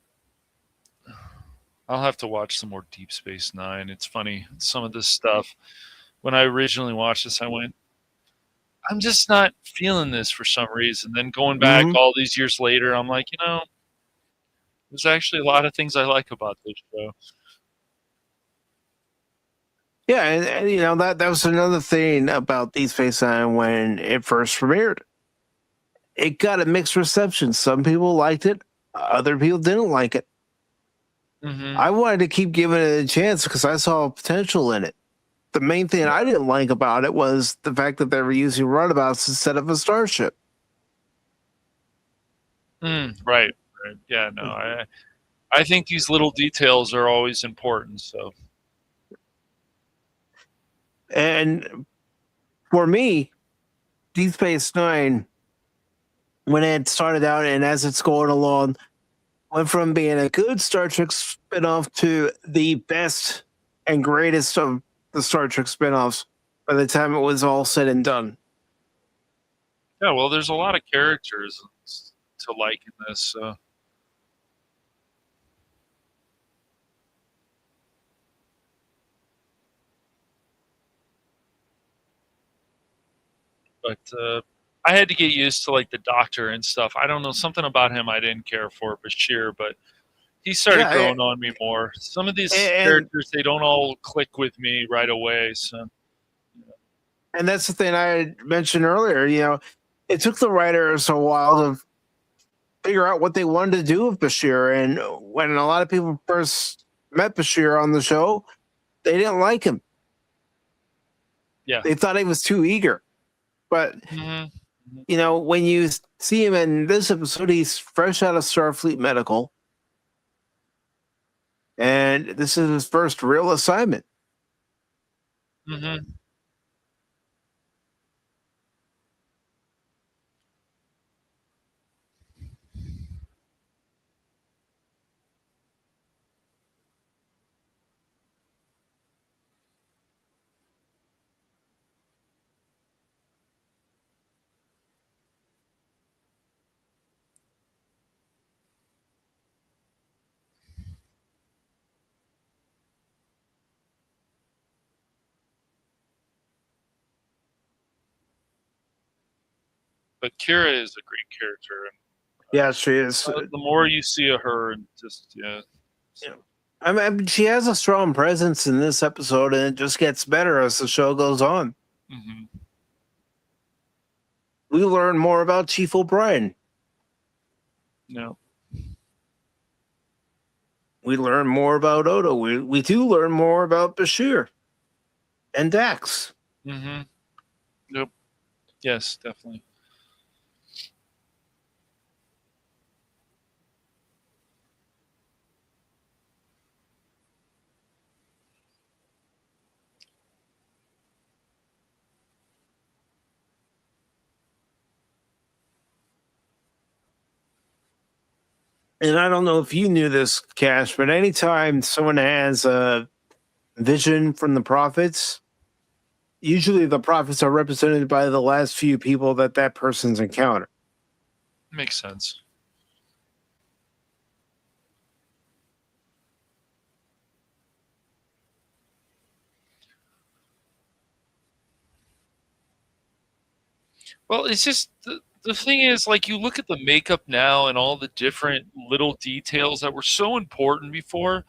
I'll have to watch some more Deep Space Nine. It's funny, some of this stuff. When I originally watched this, I went, I'm just not feeling this for some reason. Then going back all these years later, I'm like, there's actually a lot of things I like about this show. Yeah, and that was another thing about Deep Space Nine when it first premiered. It got a mixed reception. Some people liked it, other people didn't like it. Mm-hmm. I wanted to keep giving it a chance because I saw potential in it. The main thing I didn't like about it was the fact that they were using runabouts instead of a starship. Right. Yeah, no, I think these little details are always important. So, and for me, Deep Space Nine, when it started out and as it's going along, went from being a good Star Trek spinoff to the best and greatest of the Star Trek spinoffs by the time it was all said and done. Yeah, well, there's a lot of characters to like in this. But I had to get used to like the Doctor and stuff. I don't know, something about him I didn't care for, Bashir, but he started growing on me more. Some of these characters, they don't all click with me right away. So, and that's the thing I mentioned earlier. It took the writers a while to figure out what they wanted to do with Bashir. And when a lot of people first met Bashir on the show, they didn't like him. Yeah, they thought he was too eager. But when you see him in this episode, he's fresh out of Starfleet Medical, and this is his first real assignment. Mm-hmm. But Kira is a great character. And, yeah, she is. The more you see of her, and just I mean, she has a strong presence in this episode, and it just gets better as the show goes on. Mm-hmm. We learn more about Chief O'Brien. No. We learn more about Odo. We do learn more about Bashir and Dax. Mm-hmm. Yep. Yes, definitely. And I don't know if you knew this, Cash, but anytime someone has a vision from the prophets, usually the prophets are represented by the last few people that person's encountered. Makes sense. Well, it's just the thing is, like, you look at the makeup now and all the different little details that were so important before,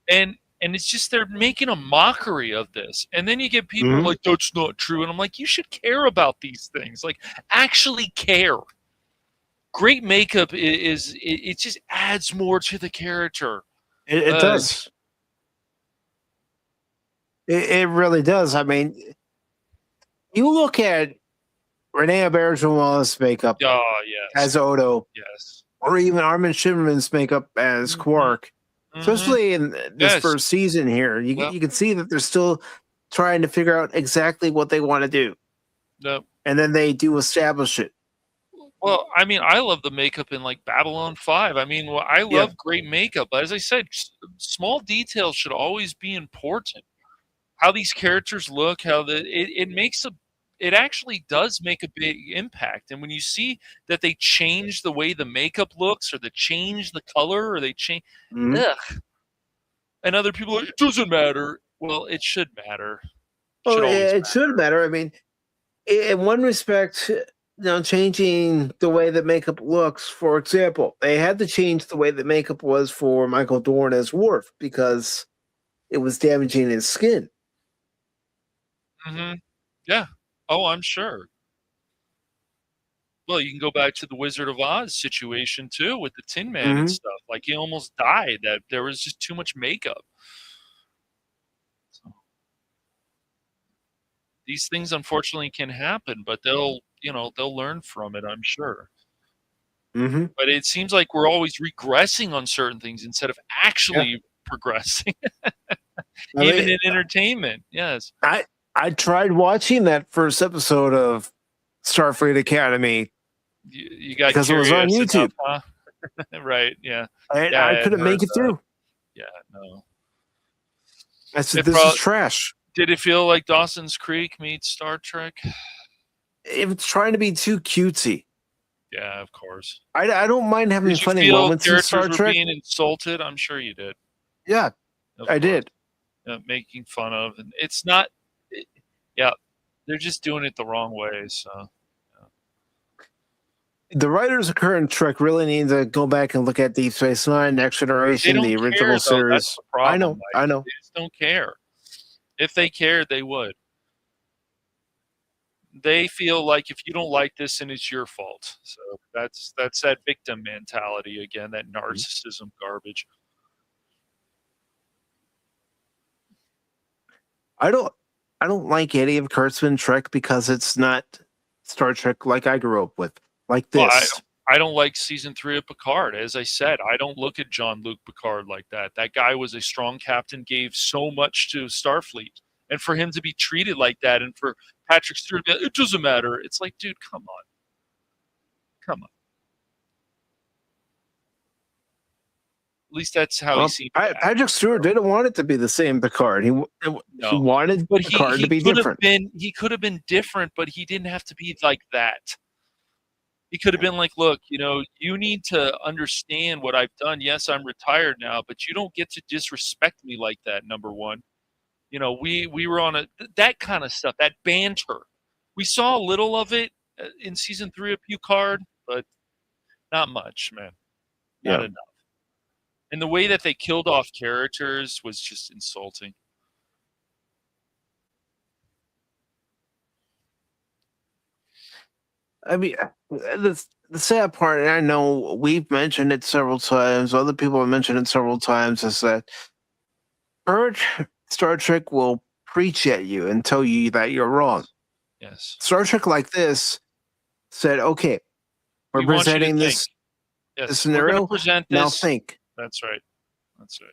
and it's just they're making a mockery of this. And then you get people Mhm. like, that's not true. And I'm like, you should care about these things. Like, actually care. Great makeup it just adds more to the character. It does. It really does. I mean, you look at Renee Auberjonois' makeup Oh, yes. as Odo, Yes. or even Armin Shimmerman's makeup as Mhm. Quark, Mhm. especially in this Yes. first season here, Yep. you can see that they're still trying to figure out exactly what they want to do, Yep. and then they do establish it. Well, I mean, I love the makeup in like Babylon 5. I mean, well, I Yeah. love great makeup, but as I said, small details should always be important. How these characters look, how it makes a it actually does make a big impact. And when you see that they change the way the makeup looks, or they change the color, or they change, Mhm. ugh. And other people are like, it doesn't matter. Well, it should matter. It Well, should always it should matter. matter. I mean, in one respect, changing the way that makeup looks, for example, they had to change the way that makeup was for Michael Dorn as Worf because it was damaging his skin. Hmm. Yeah. Oh, I'm sure. Well, you can go back to the Wizard of Oz situation too with the Tin Man and Hmm. stuff. Like, he almost died. That there was just too much makeup. So these things unfortunately can happen, but they'll learn from it, I'm sure. Hmm. But it seems like we're always regressing on certain things instead of Yeah. actually progressing, I even mean, in entertainment. Yes. I I tried watching that first episode of Starfleet Academy You got because it was on curious enough, YouTube. huh? Right. Yeah. I Yeah, I couldn't heard make it that. through. Yeah, no. I said, It "This is probably trash." did it feel like Dawson's Creek meets Star Trek? It's trying to be too cutesy. Yeah, of course. I don't mind having Did you funny feel moments in characters Star were Trek. being insulted? I'm sure you did. Yeah, Of I course. did. Making fun of, and it's not. It, yeah, they're just doing it the wrong way. So yeah. The writers of current Trek really need to go back and look at Deep Space Nine, Next They Generation, don't the original care though. That's series. the problem, I Mike. know. They just don't care. If they cared, they would. They feel like if you don't like this, then it's your fault. So that's that victim mentality again. That narcissism garbage. I don't. I don't like any of Kurtzman Trek because it's not Star Trek like I grew up with, like Well, this. I don't like season 3 of Picard. As I said, I don't look at Jean-Luc Picard like that. That guy was a strong captain, gave so much to Starfleet. And for him to be treated like that, and for Patrick Stewart to be like, it doesn't matter. It's like, dude, come on. Come on. At least that's how he Well, seemed to act. Patrick Stewart So, didn't want it to be the same Picard. He no. wanted But Picard to he be could have different. been different, but he didn't have to be like that. He could have been like, look, you need to understand what I've done. Yes, I'm retired now, but you don't get to disrespect me like that, number one. We were on that kind of stuff, that banter. We saw a little of it in season 3 of Picard, but not much, man. Not Yeah. enough. And the way that they killed off characters was just insulting. I mean, the sad part, and I know we've mentioned it several times, other people have mentioned it several times, is that current Star Trek will preach at you and tell you that you're wrong. Yes. Star Trek like this said, okay, we're We want you to presenting think. this Yes, we're going to scenario. present Now this. think. That's right. That's right.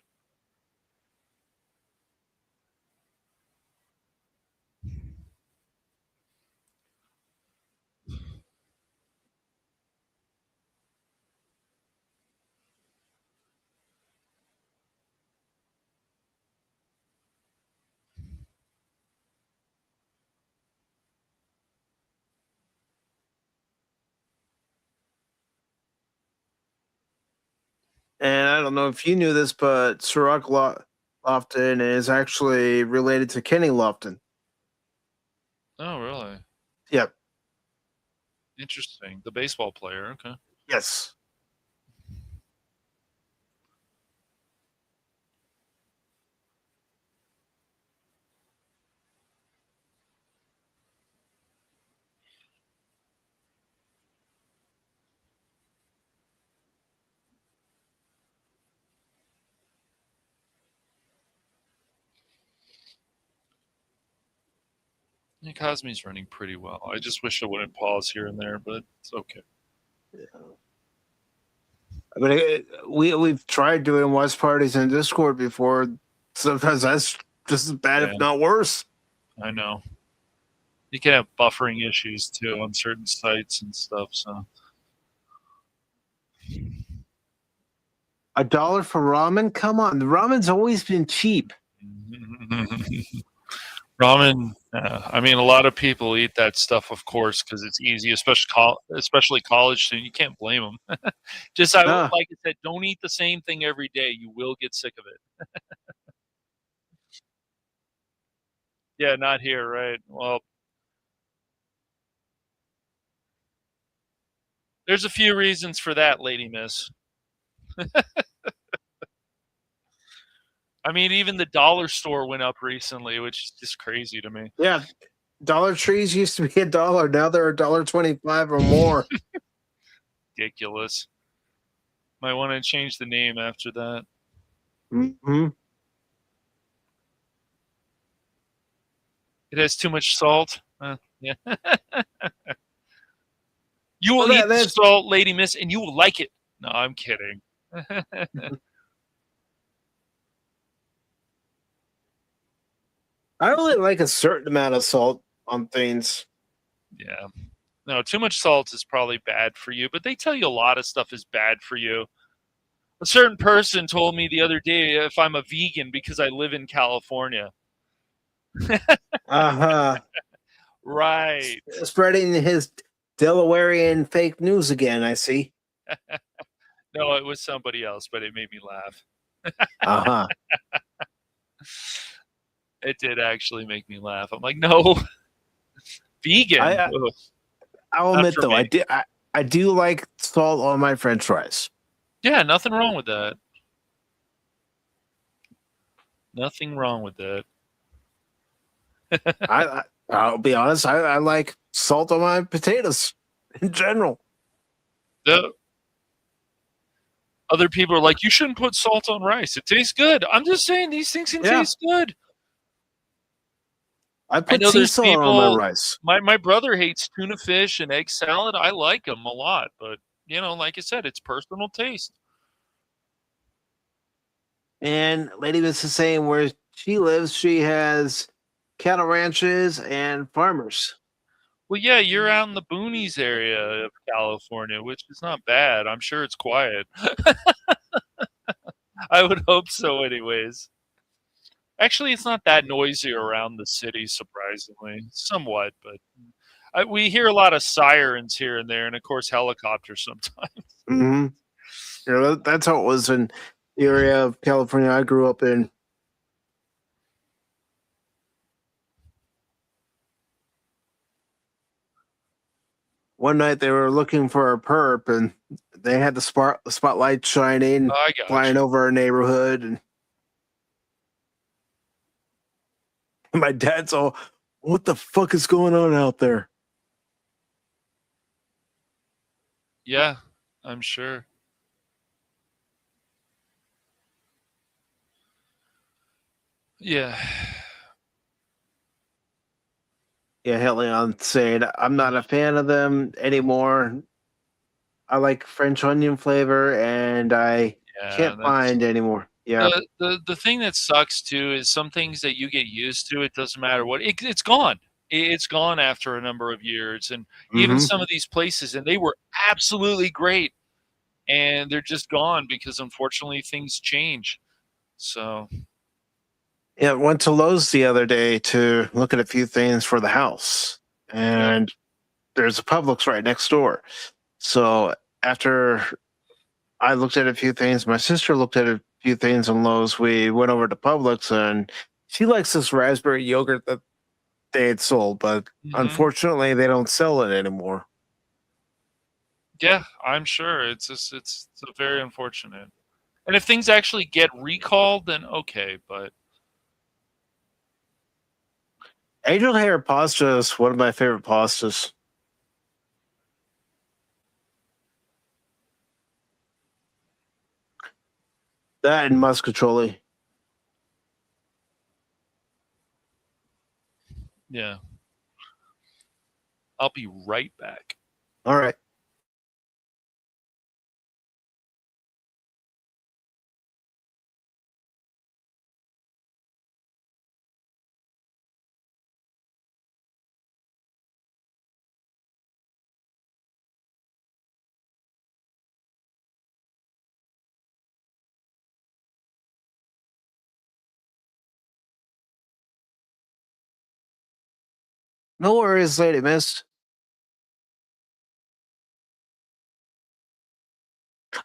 And I don't know if you knew this, but Cirroc Lofton is actually related to Kenny Lofton. Oh, really? Yep. Interesting. The baseball player. Okay. Yes. Yeah, Cosme's running pretty well. I just wish I wouldn't pause here and there, but it's okay. I mean, we've tried doing watch parties in Discord before. Sometimes that's just as bad, Yeah. if not worse. I know. You can have buffering issues too on certain sites and stuff. So $1 for ramen? Come on, the ramen's always been cheap. ramen. I mean, a lot of people eat that stuff, of course, because it's easy, especially college students. You can't blame them. Just like I said, don't eat the same thing every day. You will get sick of it. Yeah, not here, right? Well, there's a few reasons for that, Lady Miss. I mean, even the dollar store went up recently, which is just crazy to me. Yeah, Dollar Trees used to be $1. Now they're $1.25 or more. Ridiculous. Might want to change the name after that. Mm-hmm. It has too much salt. Yeah. You will eat the salt, Lady Miss, and you will like it. No, I'm kidding. I only like a certain amount of salt on things. Yeah. No, too much salt is probably bad for you, but they tell you a lot of stuff is bad for you. A certain person told me the other day if I'm a vegan because I live in California. Uh-huh. Right. Spreading his Delawarean fake news again, I see. No, it was somebody else, but it made me laugh. Uh-huh. It did actually make me laugh. I'm like, no. Vegan. I'll admit though, I do like salt on my French fries. Yeah, nothing wrong with that. Nothing wrong with that. I'll be honest, I like salt on my potatoes in general. Other people are like, you shouldn't put salt on rice. It tastes good. I'm just saying these things can taste good. I put sea salt on my rice. My brother hates tuna fish and egg salad. I like them a lot, but you know, like I said, it's personal taste. And Lady Miss is saying where she lives, she has cattle ranches and farmers. Well, yeah, you're out in the boonies area of California, which is not bad. I'm sure it's quiet. I would hope so anyways. Actually, it's not that noisy around the city, surprisingly. Somewhat, but we hear a lot of sirens here and there, and of course, helicopters sometimes. Mm-hmm. Yeah, that's how it was in the area of California I grew up in. One night they were looking for a perp, and they had the spotlight shining, flying over our neighborhood, and my dad's all, "What the fuck is going on out there?" Yeah, I'm sure. Yeah. Yeah, Helion saying, I'm not a fan of them anymore. I like French onion flavor, and I can't find anymore. Yeah. The thing that sucks too is some things that you get used to, it doesn't matter what, it's gone. It's gone after a number of years. And even some of these places, and they were absolutely great, and they're just gone because unfortunately things change. So yeah, went to Lowe's the other day to look at a few things for the house, and there's a Publix right next door. So after I looked at a few things. My sister looked at a few things on Lowe's. We went over to Publix, and she likes this raspberry yogurt that they had sold, but Hmm. unfortunately, they don't sell it anymore. Yeah, I'm sure. It's a very unfortunate. And if things actually get recalled, then okay. But Angel hair pasta is one of my favorite pastas. That and muscatoli. yeah, I'll be right back. All right. No worries, Lady Miss.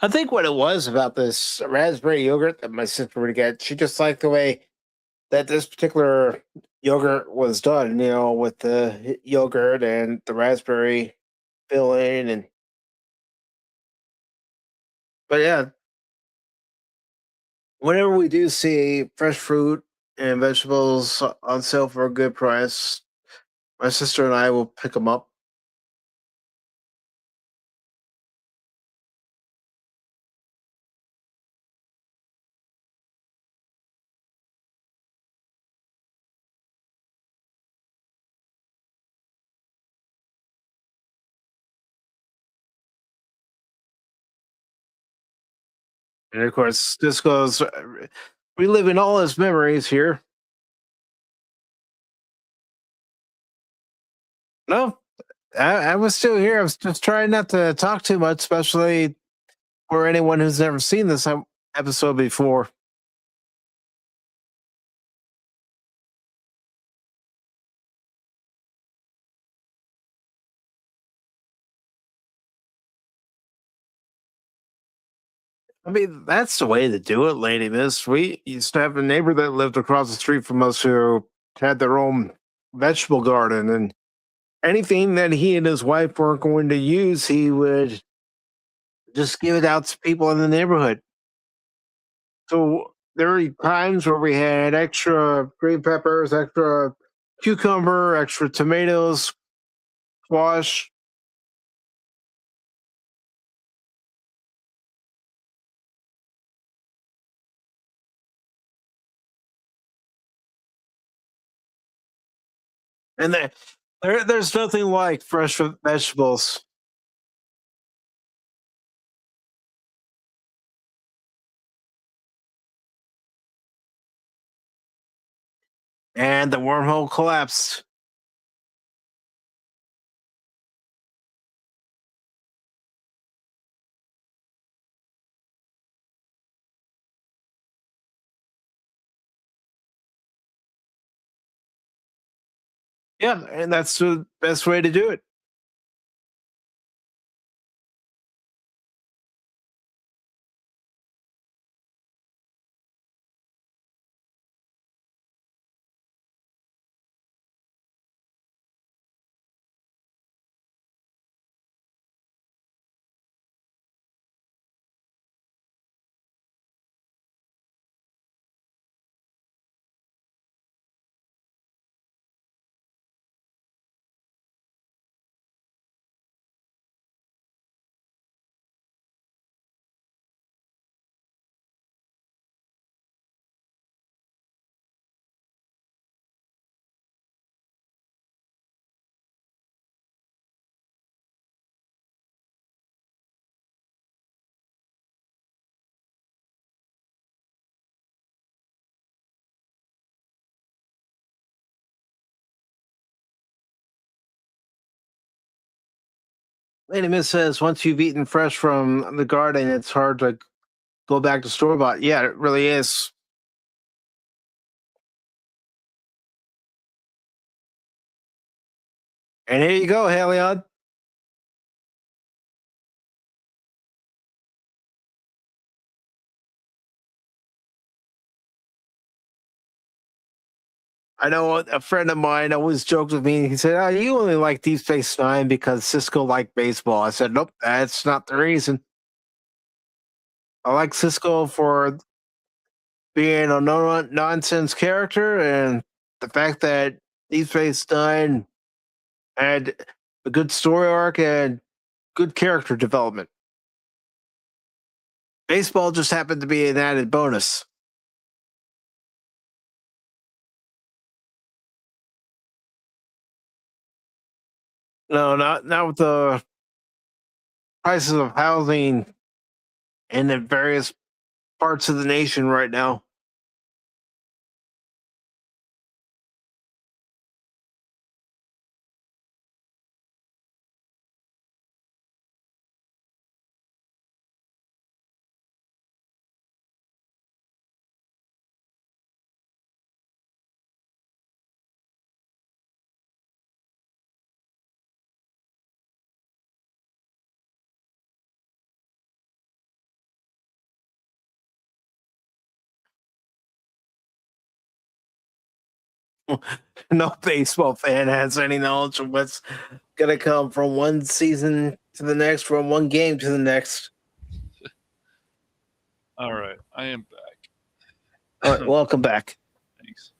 I think what it was about this raspberry yogurt that my sister would get, she just liked the way that this particular yogurt was done, with the yogurt and the raspberry filling. And but yeah, whenever we do see fresh fruit and vegetables on sale for a good price, my sister and I will pick them up. And of course, this goes reliving all his memories here. No, I was still here. I was just trying not to talk too much, especially for anyone who's never seen this episode before. I mean, that's the way to do it, Lady Miss. We used to have a neighbor that lived across the street from us who had their own vegetable garden, and anything that he and his wife weren't going to use, he would just give it out to people in the neighborhood. So there were times where we had extra green peppers, extra cucumber, extra tomatoes, squash, and there's nothing like fresh vegetables. And the wormhole collapsed. Yeah, and that's the best way to do it. Lady Miss says once you've eaten fresh from the garden, it's hard to go back to store bought. Yeah, it really is. And here you go, Helion. I know a friend of mine always joked with me. He said, "Oh, you only like Deep Space Nine because Cisco liked baseball." I said, "Nope, that's not the reason. I like Cisco for being a no nonsense character and the fact that Deep Space Nine had a good story arc and good character development. Baseball just happened to be an added bonus." No, not with the prices of housing in the various parts of the nation right now. No baseball fan has any knowledge of what's going to come from one season to the next, from one game to the next. All right, I am back. All right, welcome back. Thanks.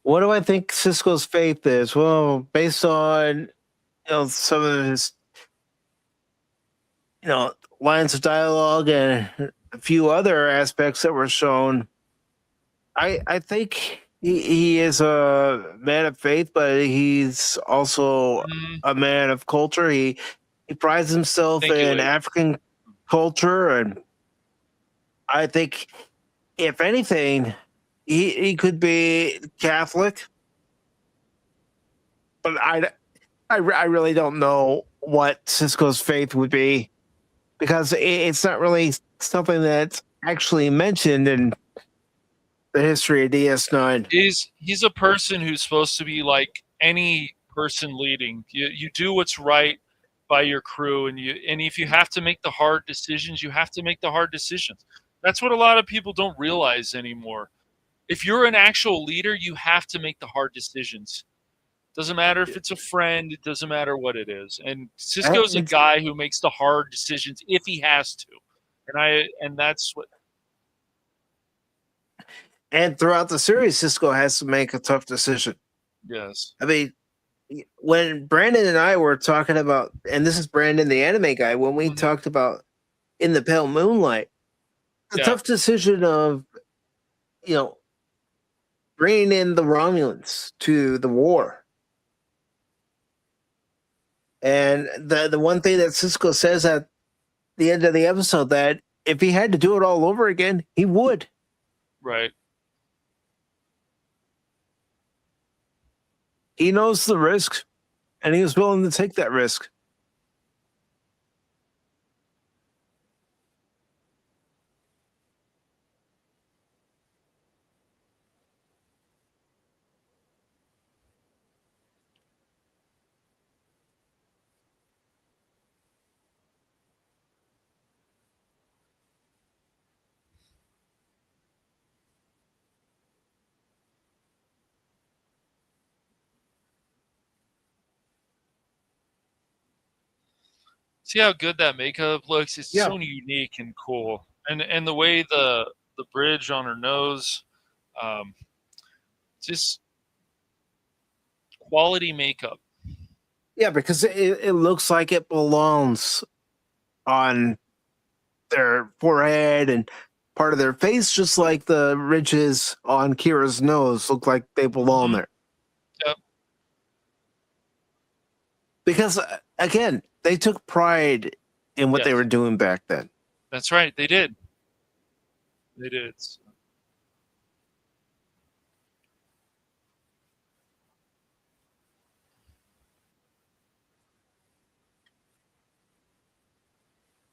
What do I think Cisco's faith is? Well, based on some of his lines of dialogue and a few other aspects that were shown, I think he is a man of faith, but he's also a man of culture. He prides himself Thank you, in lady. African culture, and I think, if anything, he could be Catholic, but I really don't know what Cisco's faith would be because it's not really something that's actually mentioned in the history of DS9. He's a person who's supposed to be like any person leading. You do what's right by your crew, and if you have to make the hard decisions, you have to make the hard decisions. That's what a lot of people don't realize anymore. If you're an actual leader, you have to make the hard decisions. Doesn't matter if it's a friend, it doesn't matter what it is. And Cisco's a guy who makes the hard decisions if he has to. And that's what. And throughout the series, Cisco has to make a tough decision. Yes. I mean, when Brandon and I were talking about, and this is Brandon, the anime guy, when we talked about In the Pale Moonlight, the tough decision of, bringing in the Romulans to the war. And the one thing that Cisco says at the end of the episode, that if he had to do it all over again, he would. Right. He knows the risk, and he was willing to take that risk. See how good that makeup looks? It's so unique and cool. And the way the bridge on her nose, just quality makeup. Yeah, because it looks like it belongs on their forehead and part of their face, just like the ridges on Kira's nose look like they belong there. Yep. Because, again, they took pride in what they were doing back then. That's right. They did. They did.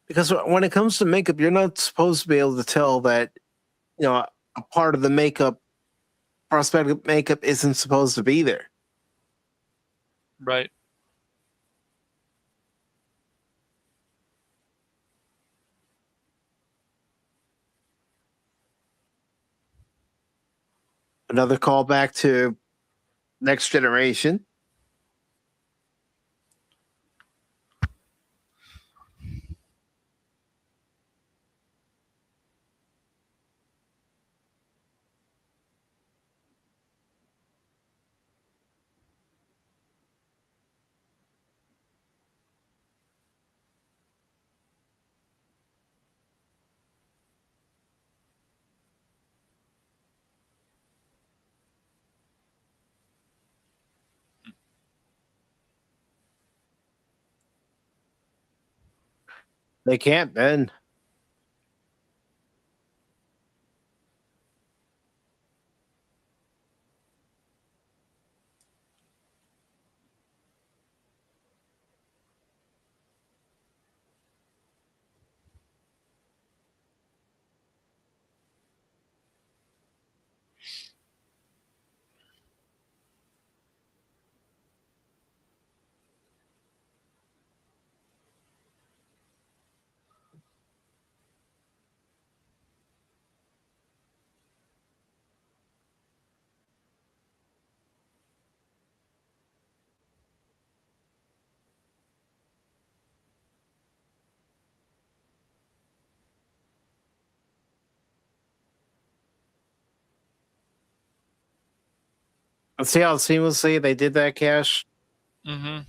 Because when it comes to makeup, you're not supposed to be able to tell that, a part of the makeup prosthetic makeup isn't supposed to be there. Right. Another callback to Next Generation. They can't, Ben. Let's see how seamlessly they did that, Cash. Mm-hmm.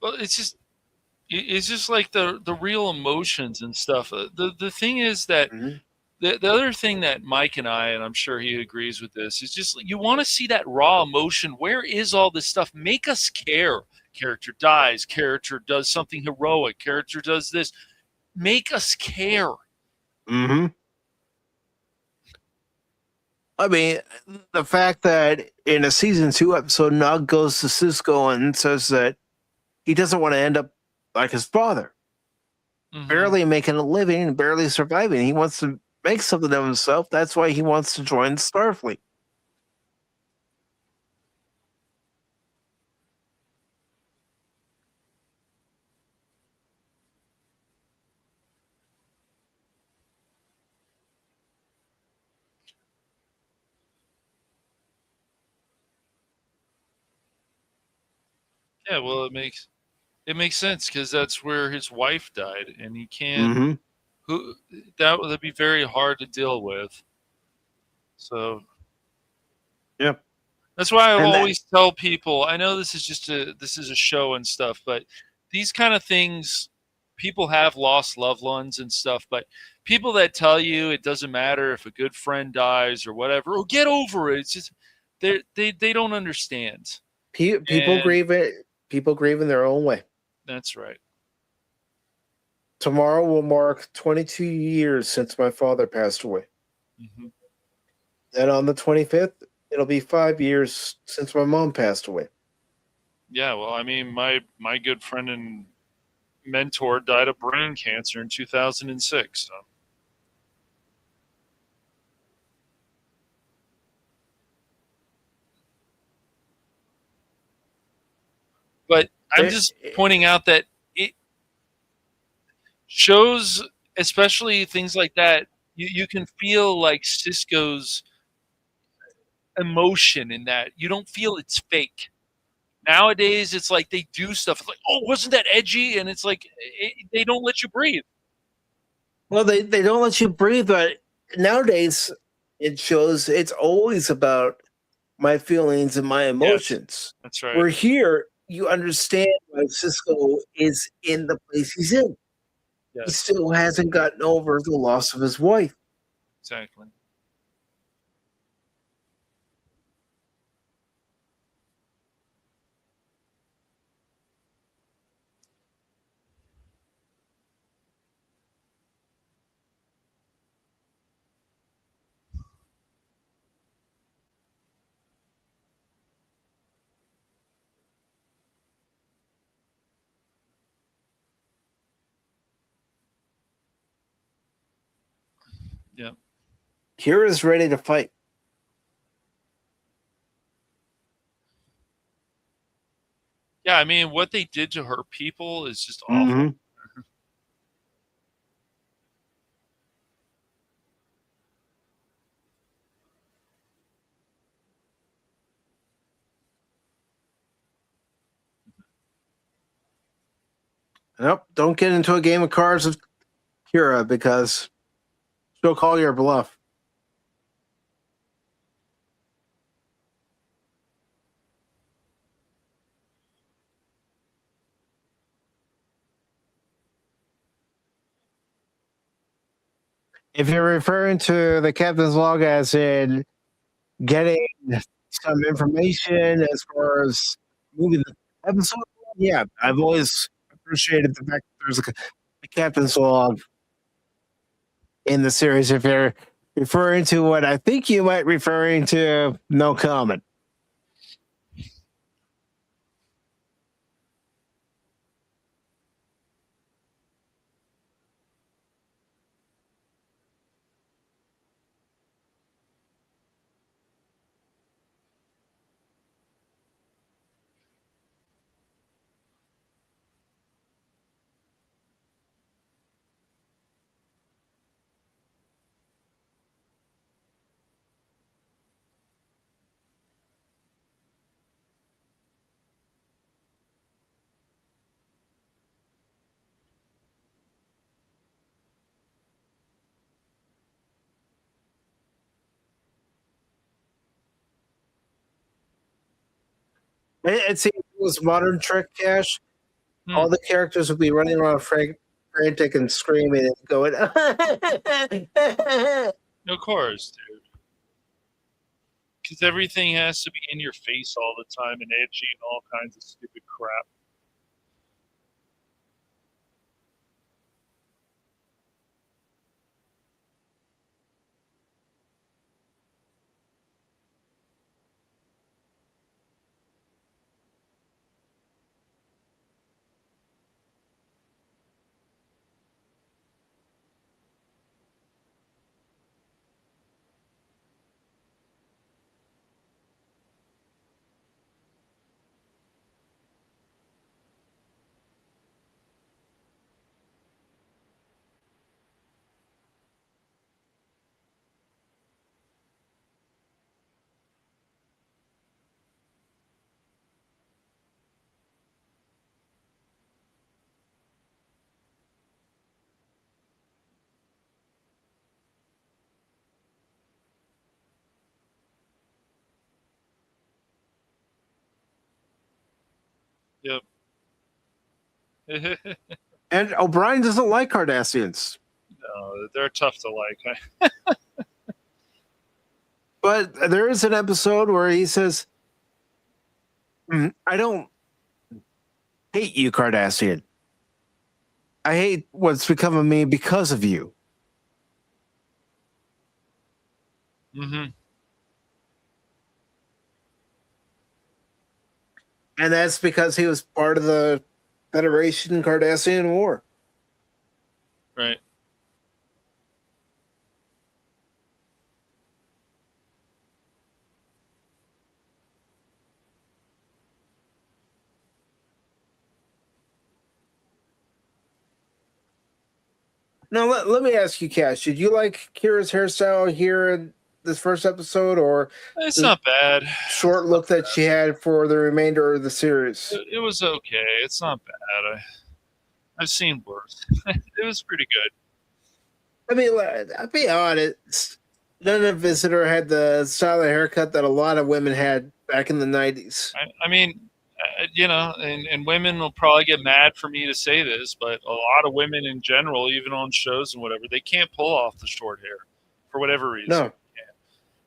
Well, it's just like the real emotions and stuff. The thing is that Mm-hmm. the other thing that Mike and I, and I'm sure he agrees with this, is just you want to see that raw emotion. Where is all this stuff? Make us care. Character dies. Character does something heroic. Character does this. Make us care. Mm-hmm. I mean, the fact that in a season 2 episode, Nog goes to Cisco and says that he doesn't want to end up like his father, Mm-hmm. barely making a living and barely surviving. He wants to make something of himself. That's why he wants to join Starfleet. Yeah, well, it makes sense because that's where his wife died, and he can't. Mm-hmm. That would be very hard to deal with. So Yep. that's why I And that, always tell people. I know this is a show and stuff, but these kind of things, people have lost loved ones and stuff. But people that tell you it doesn't matter if a good friend dies or whatever, or get over it. It's just they don't understand. people And grieve it. People grieve in their own way. that's right. Tomorrow will mark 22 years since my father passed away. Hmm. Then on the 25th, it'll be 5 years since my mom passed away. Yeah, well, I mean, my good friend and mentor died of brain cancer in 2006. So. But I'm just pointing out that it shows, especially things like that, you can feel like Cisco's emotion in that. You don't feel it's fake. Nowadays, it's like they do stuff. It's like, oh, wasn't that edgy? And it's like they don't let you breathe. Well, they don't let you breathe, but nowadays it shows it's always about my feelings and my Yes, emotions. that's right. Where here, you understand why Cisco is in the place he's in. He Yes, still hasn't gotten over the loss of his wife. exactly. Yeah. Kira's ready to fight. Yeah, I mean, what they did to her people is just awful. Mm-hmm. Nope, don't get into a game of cards with Kira because she'll call your bluff. If you're referring to the captain's log as in getting some information as far as moving the episode, yeah, I've always appreciated the fact that there's a captain's log in the series. If you're referring to what I think you might referring to, no comment. It seems it was modern trick cash. All the characters would be running around frantic and screaming and going. Of course, dude. Because everything has to be in your face all the time and edgy and all kinds of stupid crap. Yep. And O'Brien doesn't like Cardassians. No, they're tough to like. But there is an episode where he says, I don't hate you, Cardassian. I hate what's become of me because of you. Mm-hmm. And that's because he was part of the Federation Cardassian War. Right. Now, let me ask you, Cash, did you like Kira's hairstyle here in this first episode, or It's not bad. short look that she had for the remainder of the series? It was okay. It's not bad. I've seen worse. It was pretty good. I mean, I'll be honest. None of Visitor had the style of haircut that a lot of women had back in the 90s. I mean, you know, and women will probably get mad for me to say this, but a lot of women in general, even on shows and whatever, they can't pull off the short hair for whatever reason. No.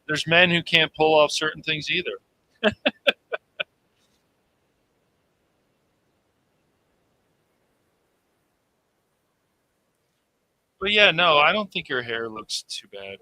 There's men who can't pull off certain things either. But yeah, no, I don't think your hair looks too bad.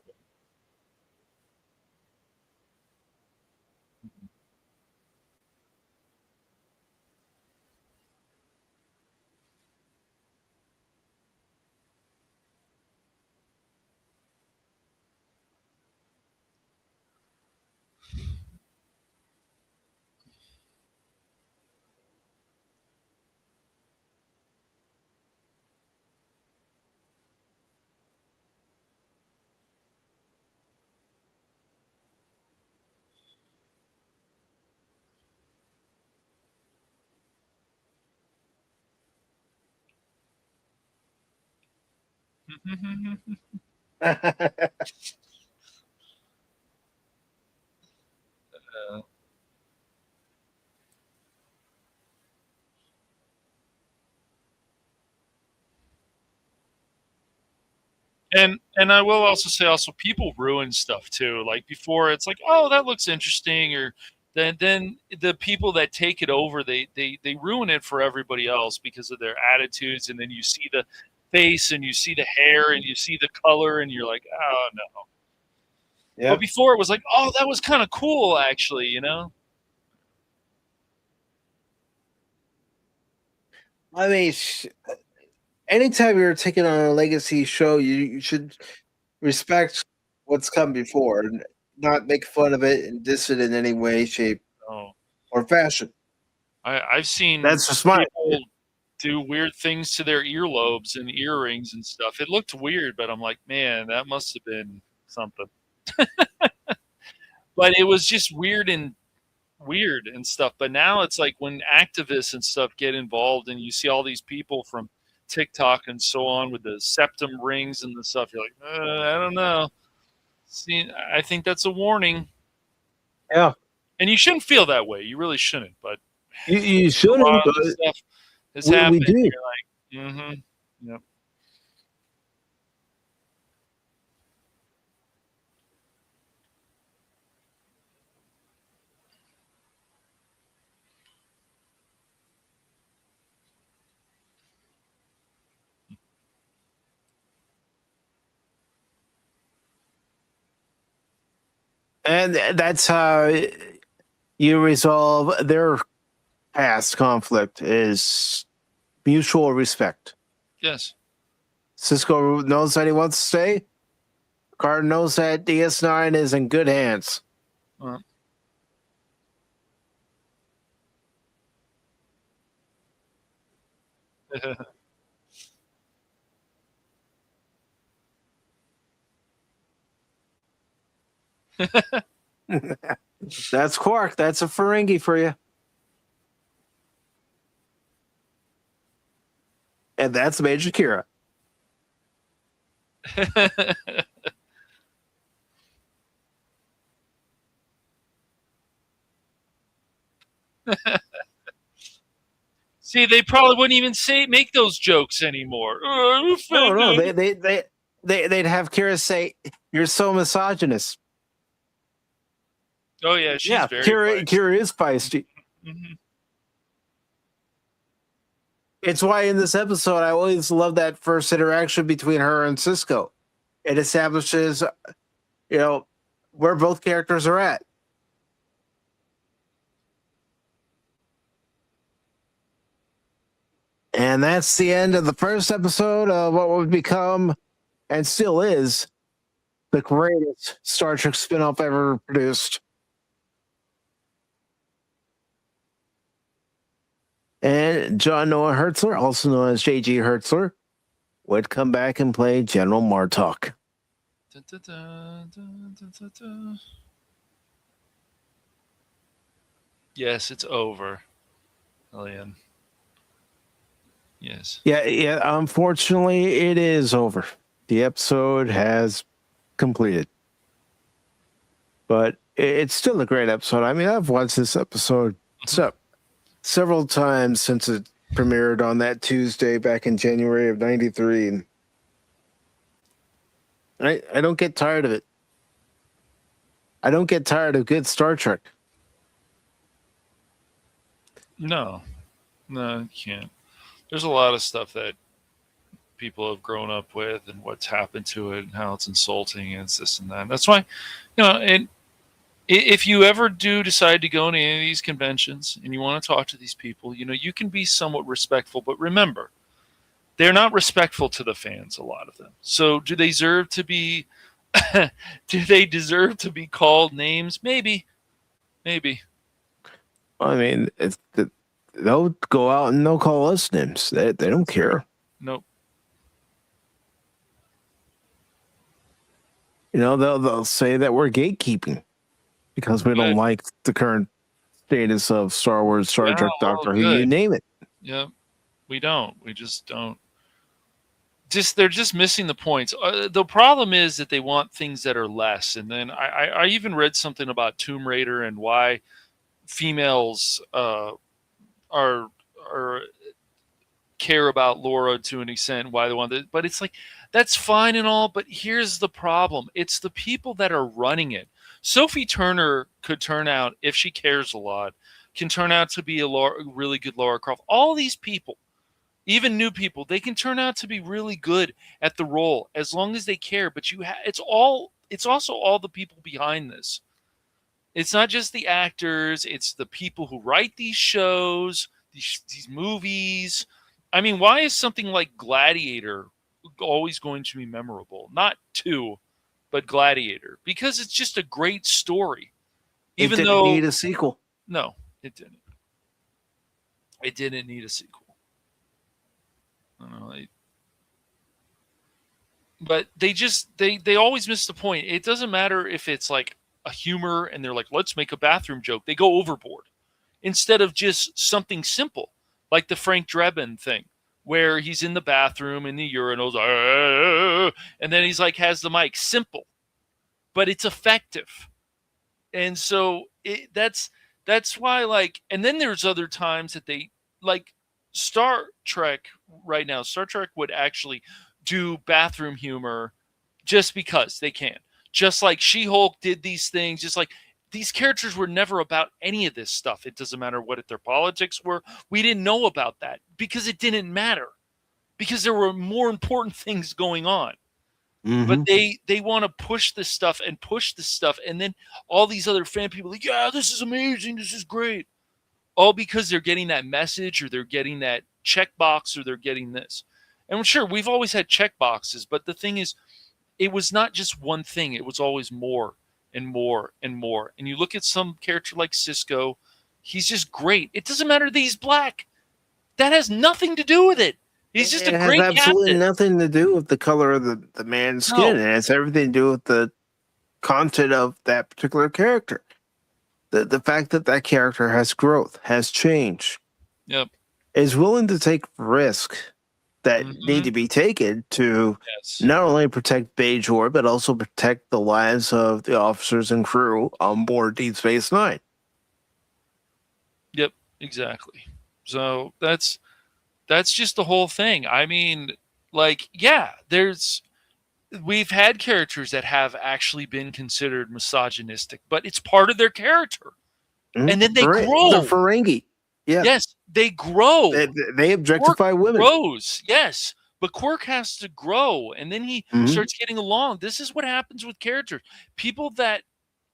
And I will also say people ruin stuff too. Like before, it's like, oh, that looks interesting, or then the people that take it over, they ruin it for everybody else because of their attitudes. And then you see the face, and you see the hair, and you see the color, and you're like, oh no. Yeah. But before it was like, oh, that was kind of cool, actually, you know. I mean, anytime you're taking on a legacy show, you should respect what's come before and not make fun of it and diss it in any way, shape, or fashion. I've seen That's just my people do weird things to their earlobes and earrings and stuff. It looked weird, but I'm like, man, that must have been something. But it was just weird and stuff. But now it's like when activists and stuff get involved, and you see all these people from TikTok and so on with the septum rings and the stuff, you're like, I don't know. See, I think that's a warning. Yeah. And you shouldn't feel that way. You really shouldn't. But you shouldn't. But stuff is happening. We do. You're like, yep. And that's how you resolve their past conflict is mutual respect. Yes. Cisco knows that he wants to stay. Carter knows that DS9 is in good hands. That's Quark. That's a Ferengi for you. And that's Major Kira. See, they probably wouldn't even make those jokes anymore. No, they'd have Kira say, "You're so misogynist." Oh yeah, she's very Kira. feisty. Kira is feisty. Mm-hmm. It's why in this episode I always love that first interaction between her and Cisco. It establishes, where both characters are at. And that's the end of the first episode of what would become, and still is, the greatest Star Trek spinoff ever produced. And John Noah Hertzler, also known as J.G. Hertzler, would come back and play General Martok. Yes, it's over. Elian. Yes. Yeah. Unfortunately, it is over. The episode has completed. But it's still a great episode. I mean, I've watched this episode several times since it premiered on that Tuesday back in January of '93. And I don't get tired of it. I don't get tired of good Star Trek. No, you can't. There's a lot of stuff that people have grown up with and what's happened to it and how it's insulting and it's this and that. That's why, if you ever do decide to go to any of these conventions and you want to talk to these people, you can be somewhat respectful, but remember, they're not respectful to the fans, a lot of them. So do they deserve to be called names? Maybe. I mean, they'll go out and they'll call us names. They don't care. Nope. They'll say that we're gatekeeping because we don't like the current status of Star Wars, Star Trek, Doctor Who, you name it. Yep. We don't. We just don't. they're just missing the points. The problem is that they want things that are less. And then I even read something about Tomb Raider and why females are care about Laura to an extent, why they want it. But it's like, that's fine and all, but here's the problem. It's the people that are running it. Sophie Turner could turn out, if she cares a lot, can turn out to be a really good Lara Croft. All these people, even new people, they can turn out to be really good at the role as long as they care. But it's also all the people behind this. It's not just the actors, it's the people who write these shows, these movies. I mean, why is something like Gladiator always going to be memorable? Not 2, but Gladiator, because it's just a great story. Even though it didn't need a sequel. No, it didn't. It didn't need a sequel. I don't know, but they always miss the point. It doesn't matter if it's like a humor and they're like, let's make a bathroom joke. They go overboard instead of just something simple, like the Frank Drebin thing, where he's in the bathroom in the urinals, and then he's like, has the mic. Simple, but it's effective. And so that's why, like, and then there's other times that they, like, Star Trek right now, Star Trek would actually do bathroom humor just because they can. Just like She-Hulk did these things, just like these characters were never about any of this stuff. It doesn't matter what their politics were. We didn't know about that because it didn't matter, because there were more important things going on. Mm-hmm. But they want to push this stuff, and then all these other fan people are like, yeah, this is amazing, this is great. All because they're getting that message, or they're getting that checkbox, or they're getting this. And sure, we've always had checkboxes, but the thing is, it was not just one thing. It was always more and more and more. And you look at some character like Cisco, he's just great. It doesn't matter that he's black. That has nothing to do with it. He's just a great captain. It has absolutely nothing to do with the color of the man's skin. No. It has everything to do with the content of that particular character. The fact that character has growth, has change. Yep. Is willing to take risk that need to be taken to not only protect Bajor, but also protect the lives of the officers and crew on board Deep Space Nine. Yep, exactly. So that's just the whole thing. I mean, like, yeah, we've had characters that have actually been considered misogynistic, but it's part of their character. Mm-hmm. And then they grow. The Ferengi. Yeah. Yes, they grow. They objectify women. Grows, yes. But Quark has to grow, and then he starts getting along. This is what happens with characters. People that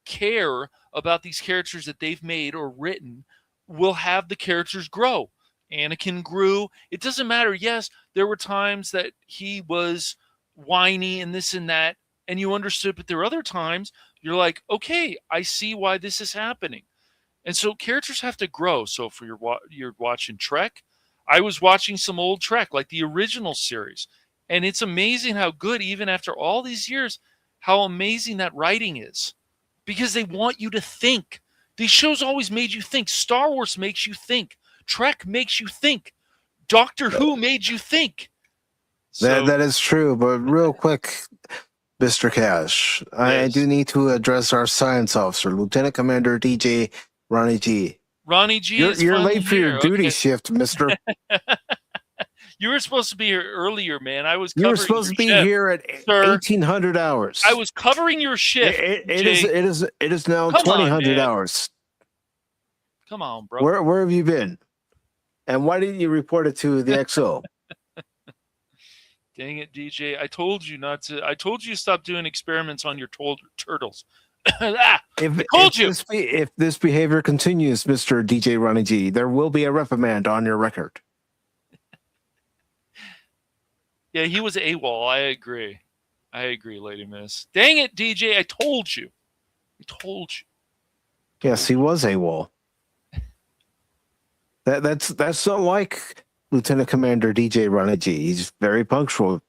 care about these characters that they've made or written will have the characters grow. Anakin grew. It doesn't matter. Yes, there were times that he was whiny and this and that, and you understood, but there are other times you're like, okay, I see why this is happening. And so characters have to grow. So for you're watching Trek, I was watching some old Trek, like the original series, and it's amazing how good, even after all these years, how amazing that writing is, because they want you to think. These shows always made you think. Star Wars makes you think. Trek makes you think. Doctor Who made you think. So, that is true, but real quick, Mr. Cash, yes. I do need to address our science officer, Lieutenant Commander DJ Ronnie G. Ronnie G, you're late for your duty shift, mister. You were supposed to be here earlier, man. You were supposed to be here at 1800 hours. I was covering your shift. It is now 2000 hours. Come on, bro. Where have you been? And why didn't you report it to the XO? Dang it, DJ. I told you not to. I told you to stop doing experiments on your turtles. If this behavior continues, Mr. DJ Ronnie G, there will be a reprimand on your record. Yeah, he was AWOL. I agree, Lady Miss. Dang it, DJ. I told you. Yes, he was AWOL. That's not like Lieutenant Commander DJ Ronnie G. He's very punctual.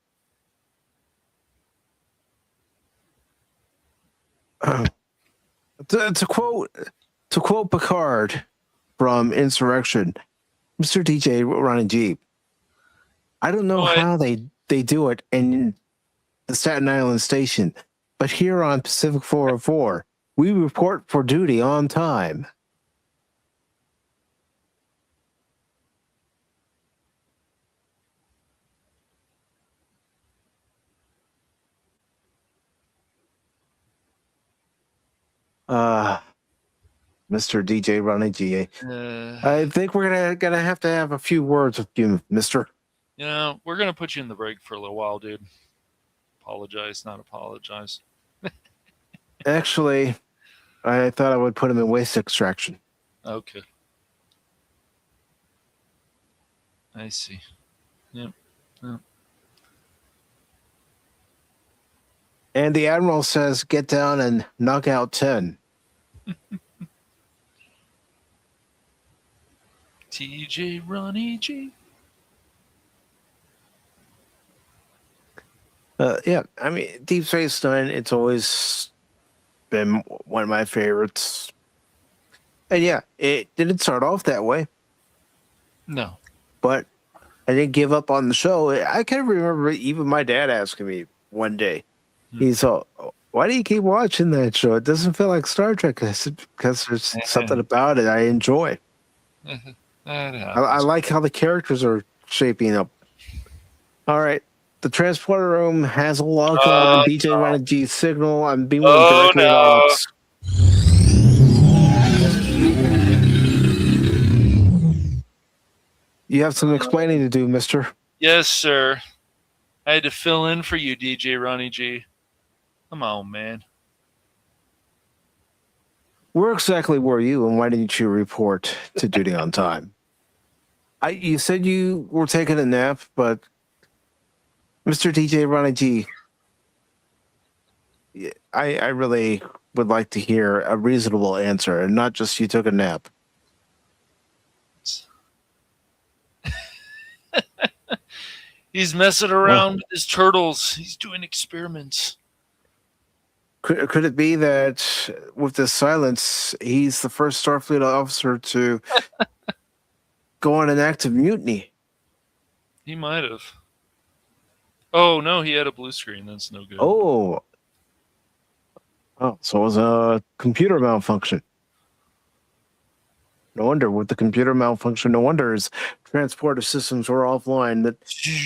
To quote Picard from Insurrection, Mr. DJ Ronnie G, I don't know how they they do it in the Staten Island station. But here on Pacific 404, we report for duty on time. Mr. DJ Ronnie G. I think we're gonna have to have a few words with you, Mister. You know, we're gonna put you in the break for a little while, dude. Apologize, not apologize. Actually, I thought I would put him in waste extraction. Okay. I see. Yep. And the Admiral says, get down and knock out 10. TJ Ronnie G. Yeah, I mean, Deep Space Nine, it's always been one of my favorites. And yeah, it didn't start off that way. No. But I didn't give up on the show. I can remember even my dad asking me one day, he's all, why do you keep watching that show? It doesn't feel like Star Trek. I said, because there's something about it I enjoy. I like how the characters are shaping up. All right. The transporter room has a lock on the DJ Ronnie G signal. I'm being directly ops. You have some explaining to do, mister. Yes, sir. I had to fill in for you, DJ Ronnie G. Come on, man. Where exactly were you, and why didn't you report to duty on time? You said you were taking a nap, but Mr. DJ Ronnie G, I really would like to hear a reasonable answer, and not just you took a nap. He's messing around with his turtles. He's doing experiments. Could it be that with this silence, he's the first Starfleet officer to go on an active mutiny? He might have. Oh, no, he had a blue screen. That's no good. Oh, so it was a computer malfunction. No wonder with the computer malfunction, no wonder his transporter systems were offline. That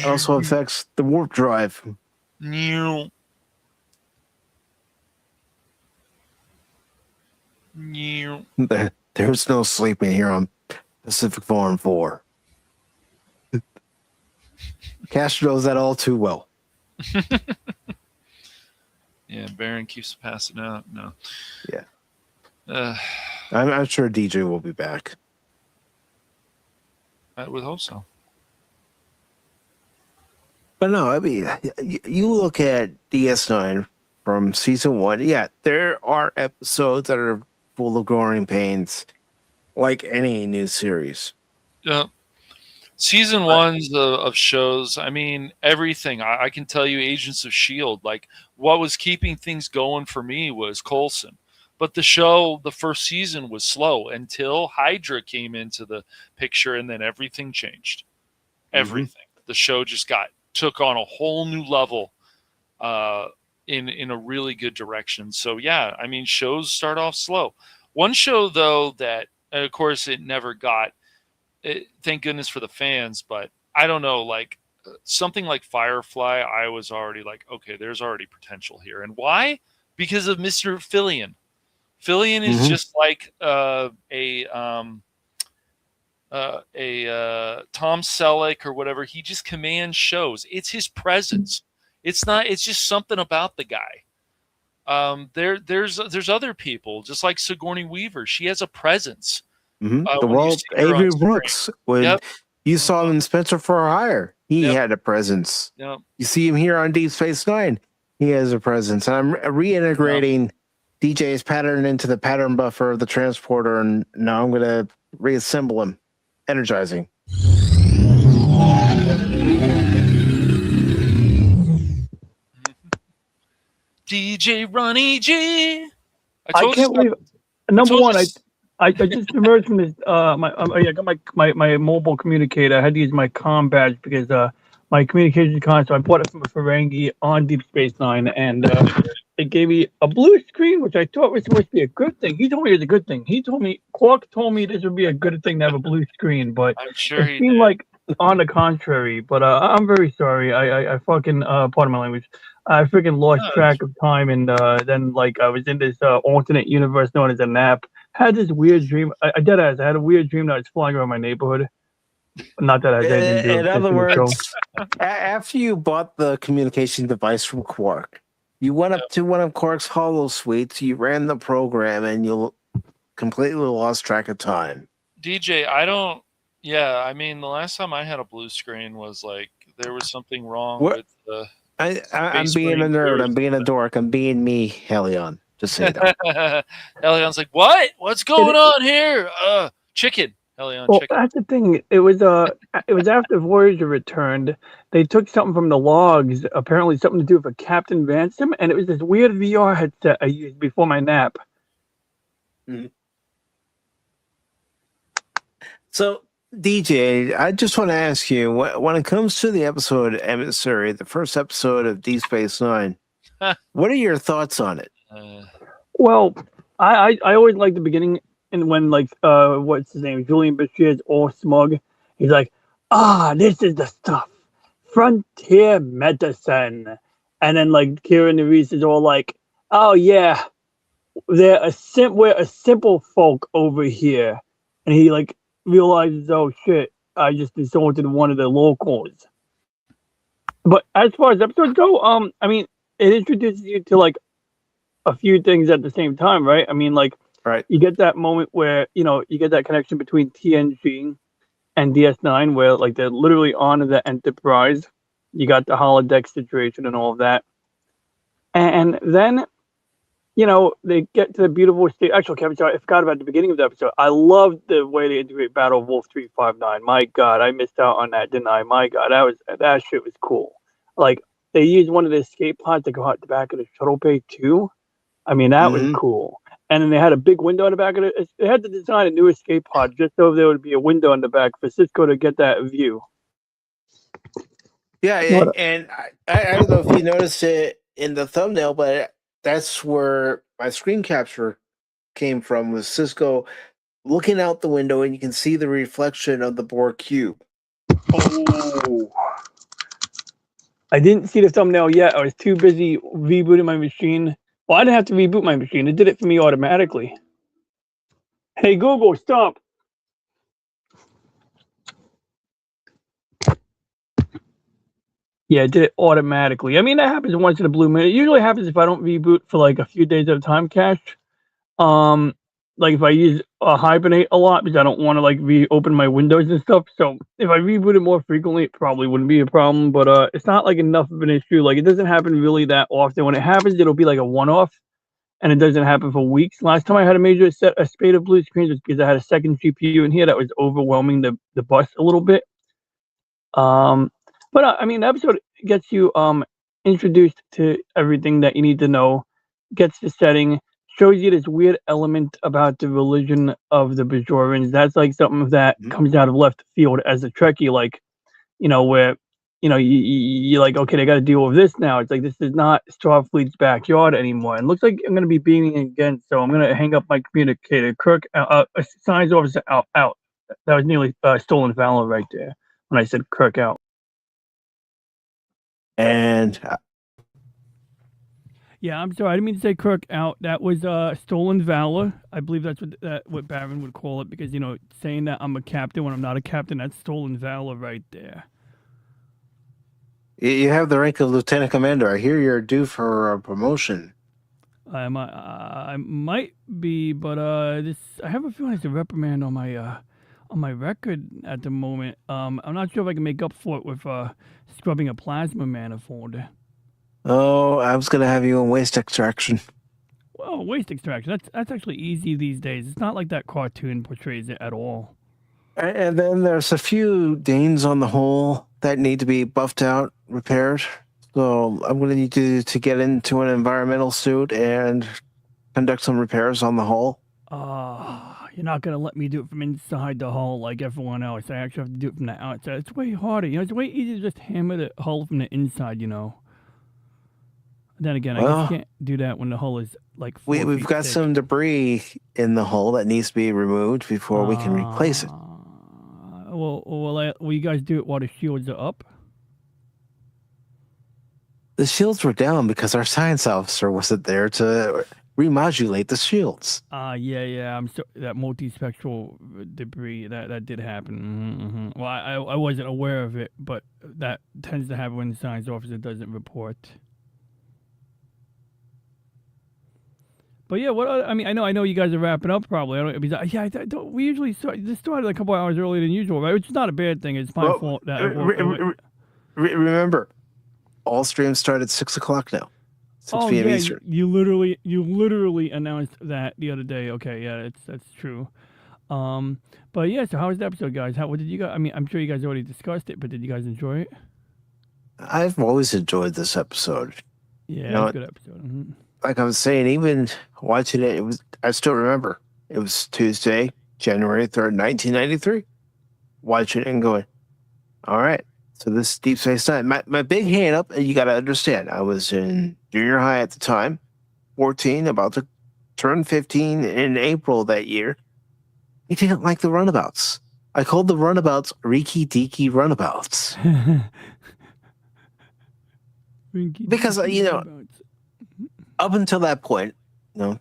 also affects the warp drive. There's no sleeping here on Pacific 404. Cash knows that all too well. Yeah, Baron keeps passing out. No. Yeah. I'm sure DJ will be back. I would hope so. But no, I mean, you look at DS9 from season 1. Yeah, there are episodes that are full of growing pains, like any new series. Yeah. Season ones of shows, I mean, everything. I can tell you Agents of S.H.I.E.L.D., like, what was keeping things going for me was Coulson. But the show, the first season was slow until Hydra came into the picture, and then everything changed. Everything. The show just took on a whole new level in a really good direction. So, yeah, I mean, shows start off slow. One show, though, that, of course, it never got, thank goodness for the fans, but I don't know, like something like Firefly, I was already like, okay, there's already potential here. And why? Because of Mr. Fillion. Fillion is just like a Tom Selleck or whatever. He just commands shows. It's his presence. It's just something about the guy. There's other people, just like Sigourney Weaver. She has a presence. The world, Avery Brooks, when you saw him in Spencer for Hire, he had a presence. Yep. You see him here on Deep Space Nine, he has a presence. And I'm reintegrating DJ's pattern into the pattern buffer of the transporter, and now I'm going to reassemble him. Energizing. DJ Ronnie G. I can't believe. Number one, I just emerged from this. I got my mobile communicator. I had to use my comm badge because my communication console. I bought it from a Ferengi on Deep Space Nine, and it gave me a blue screen, which I thought was supposed to be a good thing. He told me it was a good thing. Quark told me this would be a good thing to have a blue screen, but I'm sure it he seemed did. like on the contrary. But I'm very sorry. I fucking pardon my language. I freaking lost track of time, and then like I was in this alternate universe known as a nap. Had this weird dream. I had a weird dream that I was flying around my neighborhood. Not that I had anything to do with In other the show. words, after you bought the communication device from Quark, you went up to one of Quark's hollow suites, you ran the program, and you completely lost track of time. DJ, I mean, the last time I had a blue screen was like there was something wrong with the. I'm being a nerd. I'm being a dork. I'm being me, Helion. Just say that. Helion's like, what? What's going on here? Chicken. Helion Well, chicken. that's the thing. It was after Voyager returned. They took something from the logs, apparently something to do with a Captain Ransom, and it was this weird VR headset I used before my nap. Mm-hmm. So, DJ, I just want to ask you, when it comes to the episode Emissary, the first episode of Deep Space Nine, what are your thoughts on it? Well, I always liked the beginning, and when like what's his name, Julian Bashir's all smug, he's like, this is the stuff, frontier medicine, and then like Kieran Reese is all like, oh yeah, we're a simple folk over here, and he like realizes, oh shit, I just insulted one of the locals. But as far as episodes go, I mean, it introduces you to like a few things at the same time, right? I mean, like, right, you get that moment where you get that connection between TNG and DS9, where like they're literally on the Enterprise. You got the holodeck situation and all of that, and then they get to the beautiful state. Actually, Kevin, sorry, I forgot about the beginning of the episode. I loved the way they integrate Battle of Wolf 359. My God, I missed out on that, didn't I? My God, that shit was cool. Like they used one of the escape pods to go out the back of the shuttle bay too. I mean, that was cool. And then they had a big window in the back of it. They had to design a new escape pod just so there would be a window in the back for Cisco to get that view. Yeah, and I don't know if you noticed it in the thumbnail, but that's where my screen capture came from, was Cisco looking out the window, and you can see the reflection of the Borg cube. Oh. I didn't see the thumbnail yet. I was too busy rebooting my machine. Well, I didn't have to reboot my machine. It did it for me automatically. Hey, Google, stop. Yeah, it did it automatically. I mean, that happens once in a blue moon. It usually happens if I don't reboot for like a few days at a time, Cash. Like if I use Hibernate a lot because I don't want to like reopen my windows and stuff. So if I reboot it more frequently, it probably wouldn't be a problem. But it's not like enough of an issue. Like it doesn't happen really that often. When it happens, it'll be like a one-off, and it doesn't happen for weeks. Last time I had a spate of blue screens was because I had a second GPU in here that was overwhelming the bus a little bit. But I mean, the episode gets you introduced to everything that you need to know, gets the setting, shows you this weird element about the religion of the Bajorans. That's like something that comes out of left field as a Trekkie, like, where, you're like, okay, they got to deal with this now. It's like, this is not Starfleet's backyard anymore. And it looks like I'm going to be beaming again, so I'm going to hang up my communicator. Kirk, science officer out. That was nearly stolen valor right there when I said Kirk out. And yeah, I'm sorry, I didn't mean to say Kirk out. That was stolen valor. I believe that's what Barron would call it, because saying that I'm a captain when I'm not a captain, that's stolen valor right there. You have the rank of lieutenant commander. I hear you're due for a promotion. I might be, but I have a feeling it's a reprimand on my record at the moment. I'm not sure if I can make up for it with scrubbing a plasma manifold. Oh, I was going to have you in waste extraction. Well, waste extraction, that's actually easy these days. It's not like that cartoon portrays it at all. And then there's a few dings on the hull that need to be buffed out, repaired. So I'm going to need you to get into an environmental suit and conduct some repairs on the hull. You're not gonna let me do it from inside the hull like everyone else. I actually have to do it from the outside. It's way harder. It's way easier to just hammer the hull from the inside. Then again, I guess you can't do that when the hull is like 4 we've feet got thick. some debris in the hull that needs to be removed before we can replace it. Will you guys do it while the shields are up? The shields were down because our science officer wasn't there to remodulate the shields. Yeah. I'm so that multispectral debris that did happen. Well, I wasn't aware of it, but that tends to happen when the science officer doesn't report. But yeah, I know you guys are wrapping up probably. We usually this started a couple hours earlier than usual, right? Which is not a bad thing. It's my fault that remember, all streams start at 6 o'clock now. 6 p.m. Eastern. You literally announced that the other day. Okay, yeah, that's true. But yeah, so how was the episode, guys? What did you guys? I mean, I'm sure you guys already discussed it, but did you guys enjoy it? I've always enjoyed this episode. Yeah, it was a good episode. Mm-hmm. Like I was saying, even watching it, I still remember. It was Tuesday, January 3rd, 1993. Watching it and going, all right, so this is Deep Space Nine. My big hand up, and you got to understand, I was in junior high at the time, 14, about to turn 15 in April that year. I didn't like the runabouts. I called the runabouts Riki Tiki runabouts. Because, up until that point,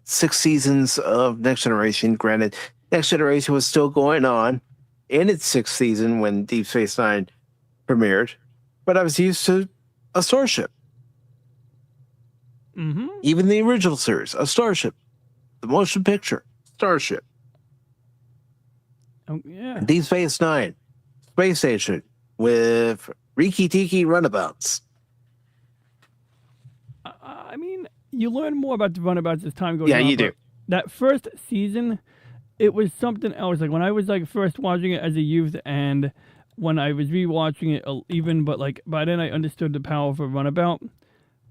6 seasons of Next Generation. Granted, Next Generation was still going on in its 6th season when Deep Space Nine premiered, but I was used to a starship. Mm-hmm. Even the original series, a starship. The motion picture, starship. Oh, yeah. Deep Space Nine, space station with Riki Tiki runabouts. I mean, you learn more about the runabouts as time goes on. Yeah, you do. That first season, it was something else. Like when I was first watching it as a youth, and when I was rewatching it, but by then I understood the power of a runabout.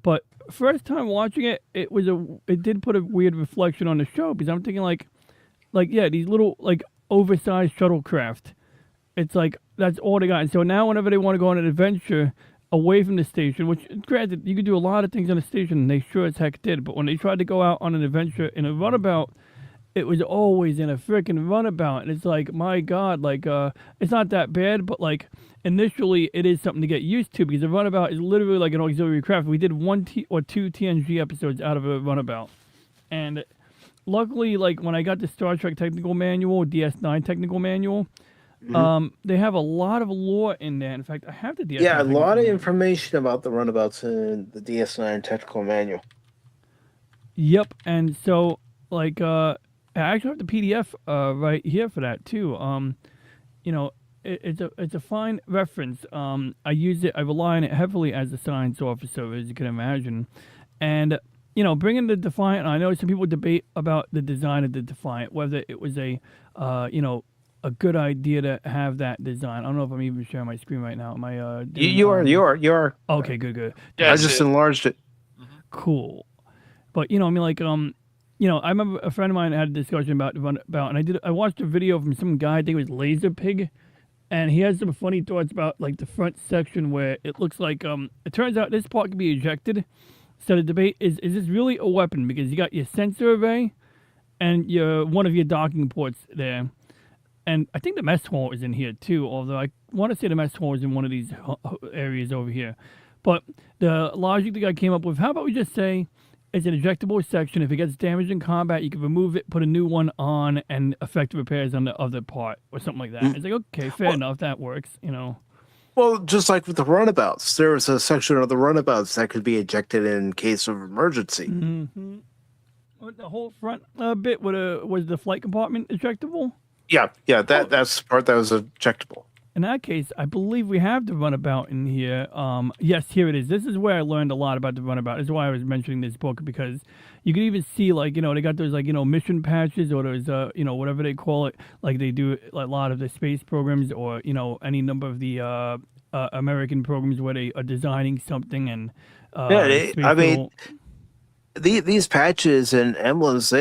But first time watching it, it did put a weird reflection on the show because I'm thinking these little oversized shuttlecraft. It's that's all they got. And so now whenever they want to go on an adventure away from the station, which granted you could do a lot of things on the station, and they sure as heck did, but when they tried to go out on an adventure in a runabout, it was always in a freaking runabout, and it's my God, it's not that bad, but initially it is something to get used to because a runabout is literally an auxiliary craft. We did 1 or 2 TNG episodes out of a runabout, and luckily, when I got the Star Trek technical manual, DS9 technical manual, they have a lot of lore in there. In fact, I have the DS9. Yeah, a lot of information about the runabouts in the DS9 technical manual. Yep, and so I actually have the PDF right here for that too. It's a fine reference. I use it. I rely on it heavily as a science officer, as you can imagine, and bringing the Defiant. I know some people debate about the design of the Defiant, whether it was a good idea to have that design. I don't know if I'm even sharing my screen right now. Am I? You are. Okay, good. Yeah, I just enlarged it. Cool, but I remember a friend of mine had a discussion about, and I watched a video from some guy, I think it was Laser Pig, and he has some funny thoughts about the front section where it looks like it turns out this part can be ejected. So the debate is this really a weapon? Because you got your sensor array and one of your docking ports there. And I think the mess hall is in here too, although I want to say the mess hall is in one of these areas over here. But the logic the guy came up with, how about we just say it's an ejectable section. If it gets damaged in combat, you can remove it, put a new one on, and effect repairs on the other part or something like that. It's okay, fair enough, that works, Well, just like with the runabouts, there was a section of the runabouts that could be ejected in case of emergency. Mm-hmm. The whole front bit was the flight compartment ejectable? Yeah, that's the part that was ejectable. In that case, I believe we have the runabout in here. Yes, here it is. This is where I learned a lot about the runabout. This is why I was mentioning this book, because you can even see, they got those, mission patches or those, whatever they call it, like they do a lot of the space programs or, any number of the American programs where they are designing something and... these patches and emblems,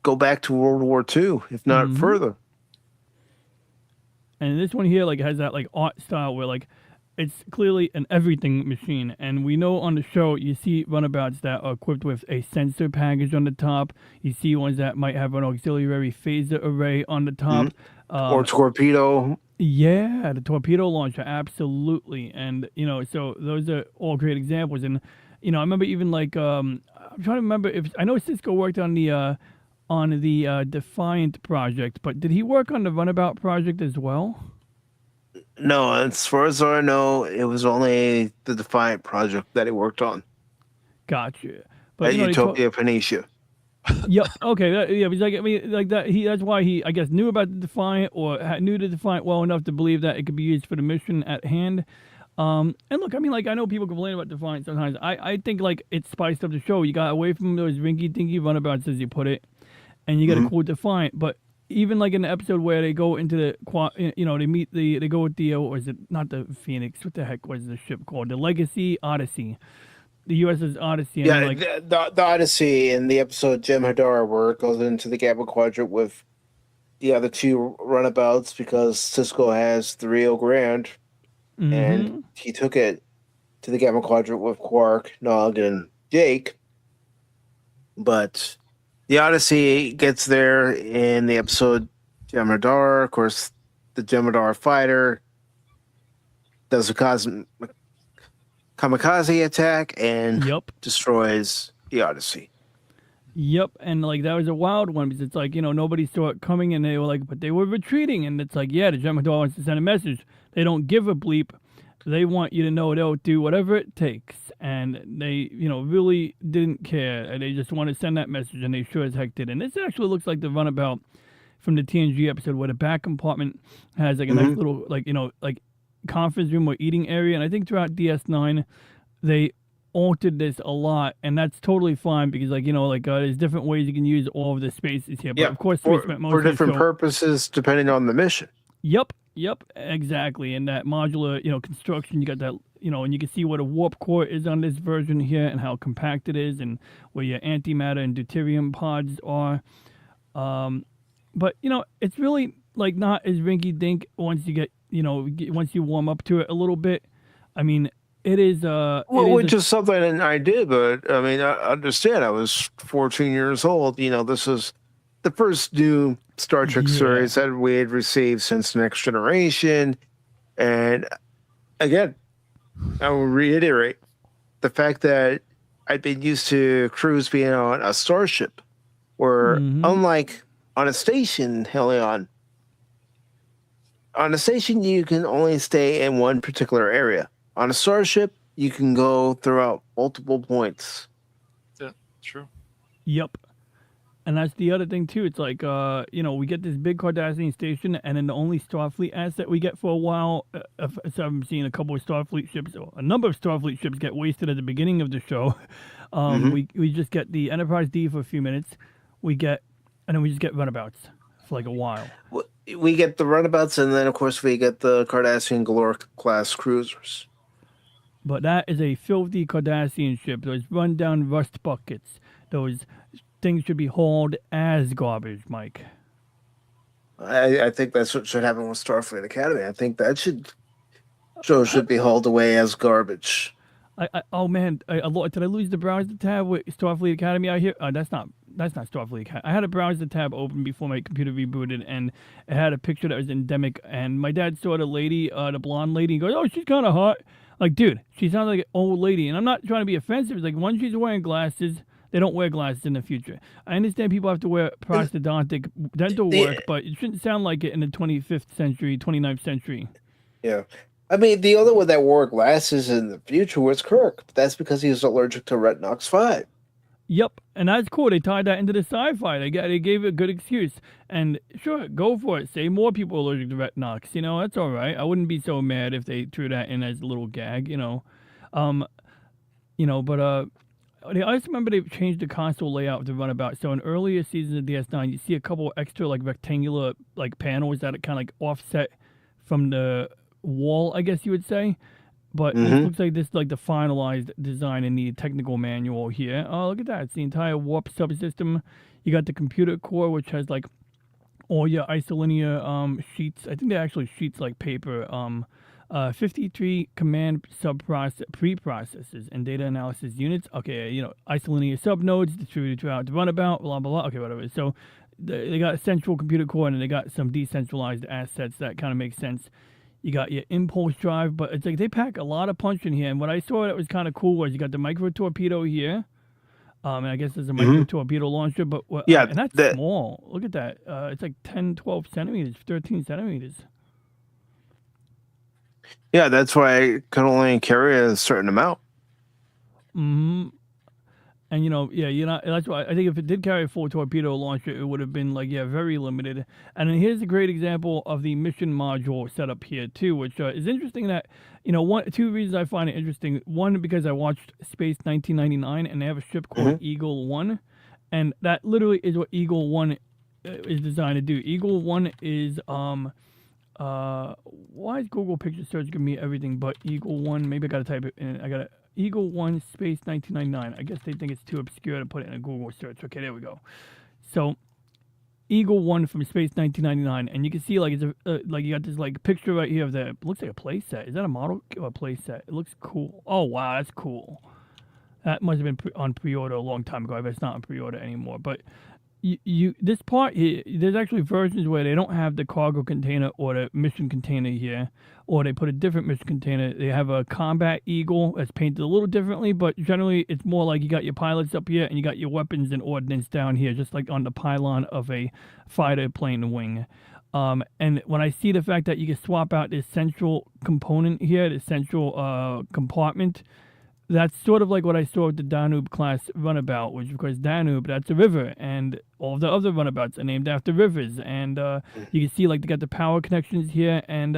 go back to World War II, if not further. And this one here like has that like art style where like it's clearly an everything machine. And we know on the show you see runabouts that are equipped with a sensor package on the top. You see ones that might have an auxiliary phaser array on the top. Or torpedo. Yeah, the torpedo launcher, absolutely. And so those are all great examples. And I remember even like I'm trying to remember if I know Cisco worked on the Defiant project, but did he work on the Runabout project as well? No, as far as I know, it was only the Defiant project that he worked on. Gotcha. But at Utopia Phoenicia. Yep. Okay. He's like, I mean, like that. That's why he, I guess, knew about the Defiant or knew the Defiant well enough to believe that it could be used for the mission at hand. And look, I mean, like I know people complain about Defiant sometimes. I think like it spiced up the show. You got away from those rinky-dinky runabouts, as you put it, and you got a cool Defiant. But even like in the episode where they go into the, they meet they go with the, or is it not the Phoenix? What the heck was the ship called? The Legacy Odyssey. The USS Odyssey. Yeah, like, the Odyssey in the episode Jim Hadar, where it goes into the Gamma Quadrant with the other two runabouts because Cisco has the Rio Grande, and he took it to the Gamma Quadrant with Quark, Nog, and Jake. But the Odyssey gets there in the episode Jim Hadar. Of course, the Jim Hadar fighter does a kamikaze attack and destroys the Odyssey. Yep, and like that was a wild one because it's like nobody saw it coming, and they were like, but they were retreating, and it's like, yeah, the Gemini wants to send a message. They don't give a bleep. They want you to know they'll do whatever it takes, and they really didn't care, and they just want to send that message, and they sure as heck did. And this actually looks like the runabout from the TNG episode where the back compartment has like a nice little like conference room or eating area, and I think throughout DS9 they altered this a lot, and that's totally fine because there's different ways you can use all of the spaces here. But of course, we spent most for of the different show... purposes depending on the mission. Yep, exactly. And that modular construction, you got that and you can see what a warp core is on this version here and how compact it is, and where your antimatter and deuterium pods are. But it's really like not as rinky dink once you get once you warm up to it a little bit. I mean, it is which is something I did, but I mean, I understand. I was 14 years old. This is the first new Star Trek series that we had received since Next Generation, and again, I will reiterate the fact that I'd been used to crews being on a starship, where unlike on a station, Helion. On a station, you can only stay in one particular area. On a starship, you can go throughout multiple points. Yeah, true. Yep. And that's the other thing, too. It's like, we get this big Cardassian station, and then the only Starfleet asset we get for a while, so I'm seeing a couple of Starfleet ships, or a number of Starfleet ships get wasted at the beginning of the show. We just get the Enterprise D for a few minutes. And then we just get runabouts for like a while. We get the runabouts, and then, of course, we get the Cardassian Galore class cruisers. But that is a filthy Cardassian ship. Those run-down rust buckets. Those things should be hauled as garbage, Mike. I think that's what should happen with Starfleet Academy. I think that should be hauled away as garbage. Oh man, did I lose the browser tab with Starfleet Academy? I hear that's not Starfleet Academy. I had a browser tab open before my computer rebooted, and it had a picture that was endemic. And my dad saw the lady, the blonde lady, and goes, "Oh, she's kind of hot." Like, dude, she sounds like an old lady. And I'm not trying to be offensive. It's like, once she's wearing glasses, they don't wear glasses in the future. I understand people have to wear prosthodontic dental work, but it shouldn't sound like it in the 25th century, 29th century. Yeah. I mean, the other one that wore glasses in the future was Kirk. But that's because he was allergic to Retinox 5. Yep, and that's cool. They tied that into the sci-fi. They gave it a good excuse. And sure, go for it. Say more people are allergic to Retinox. That's all right. I wouldn't be so mad if they threw that in as a little gag, But I also remember they changed the console layout of the runabout. So in earlier seasons of DS9, you see a couple extra like rectangular like panels that are kind of like offset from the wall, I guess you would say. But this Mm-hmm. looks like this is like the finalized design in the technical manual here. Oh, look at that. It's the entire warp subsystem. You got the computer core, which has like all your isolinear sheets. I think they're actually sheets like paper. 53 command preprocessors and data analysis units. Okay, isolinear subnodes distributed throughout the runabout, blah, blah, blah. Okay, whatever. So they got a central computer core and they got some decentralized assets that kind of make sense. You got your impulse drive, but it's like they pack a lot of punch in here. And what I saw that was kind of cool was you got the micro torpedo here. And I guess there's a micro torpedo launcher, but Yeah, and that's that small. Look at that. It's like 10, 12 centimeters, 13 centimeters. yeah, that's why it can only carry a certain amount. Mm-hmm. And you're not. That's why I think if it did carry a full torpedo launcher, it would have been like very limited. And then here's a great example of the mission module setup here too, which is interesting. That two reasons I find it interesting. One, because I watched Space 1999, and they have a ship called Eagle 1, and that literally is what Eagle 1 is designed to do. Eagle 1 is why is Google Picture Search giving me everything but Eagle 1? Maybe I gotta type it in. I gotta Eagle 1 Space 1999. I guess they think it's too obscure to put it in a Google search. Okay, there we go. So Eagle 1 from Space 1999, and you can see like it's like you got this like picture right here of the looks like a play set. Is that a model or a play set? It looks cool. Oh wow, that's cool. That must have been on pre-order a long time ago. I bet it's not on pre-order anymore. But this part here, there's actually versions where they don't have the cargo container or the mission container here, or they put a different mission container. They have a combat eagle that's painted a little differently, but generally it's more like you got your pilots up here and you got your weapons and ordnance down here, just like on the pylon of a fighter plane wing. And when I see the fact that you can swap out this central component here, this central compartment, that's sort of like what I saw with the Danube class runabout, which of course Danube, that's a river, and all the other runabouts are named after rivers. And you can see like they got the power connections here, and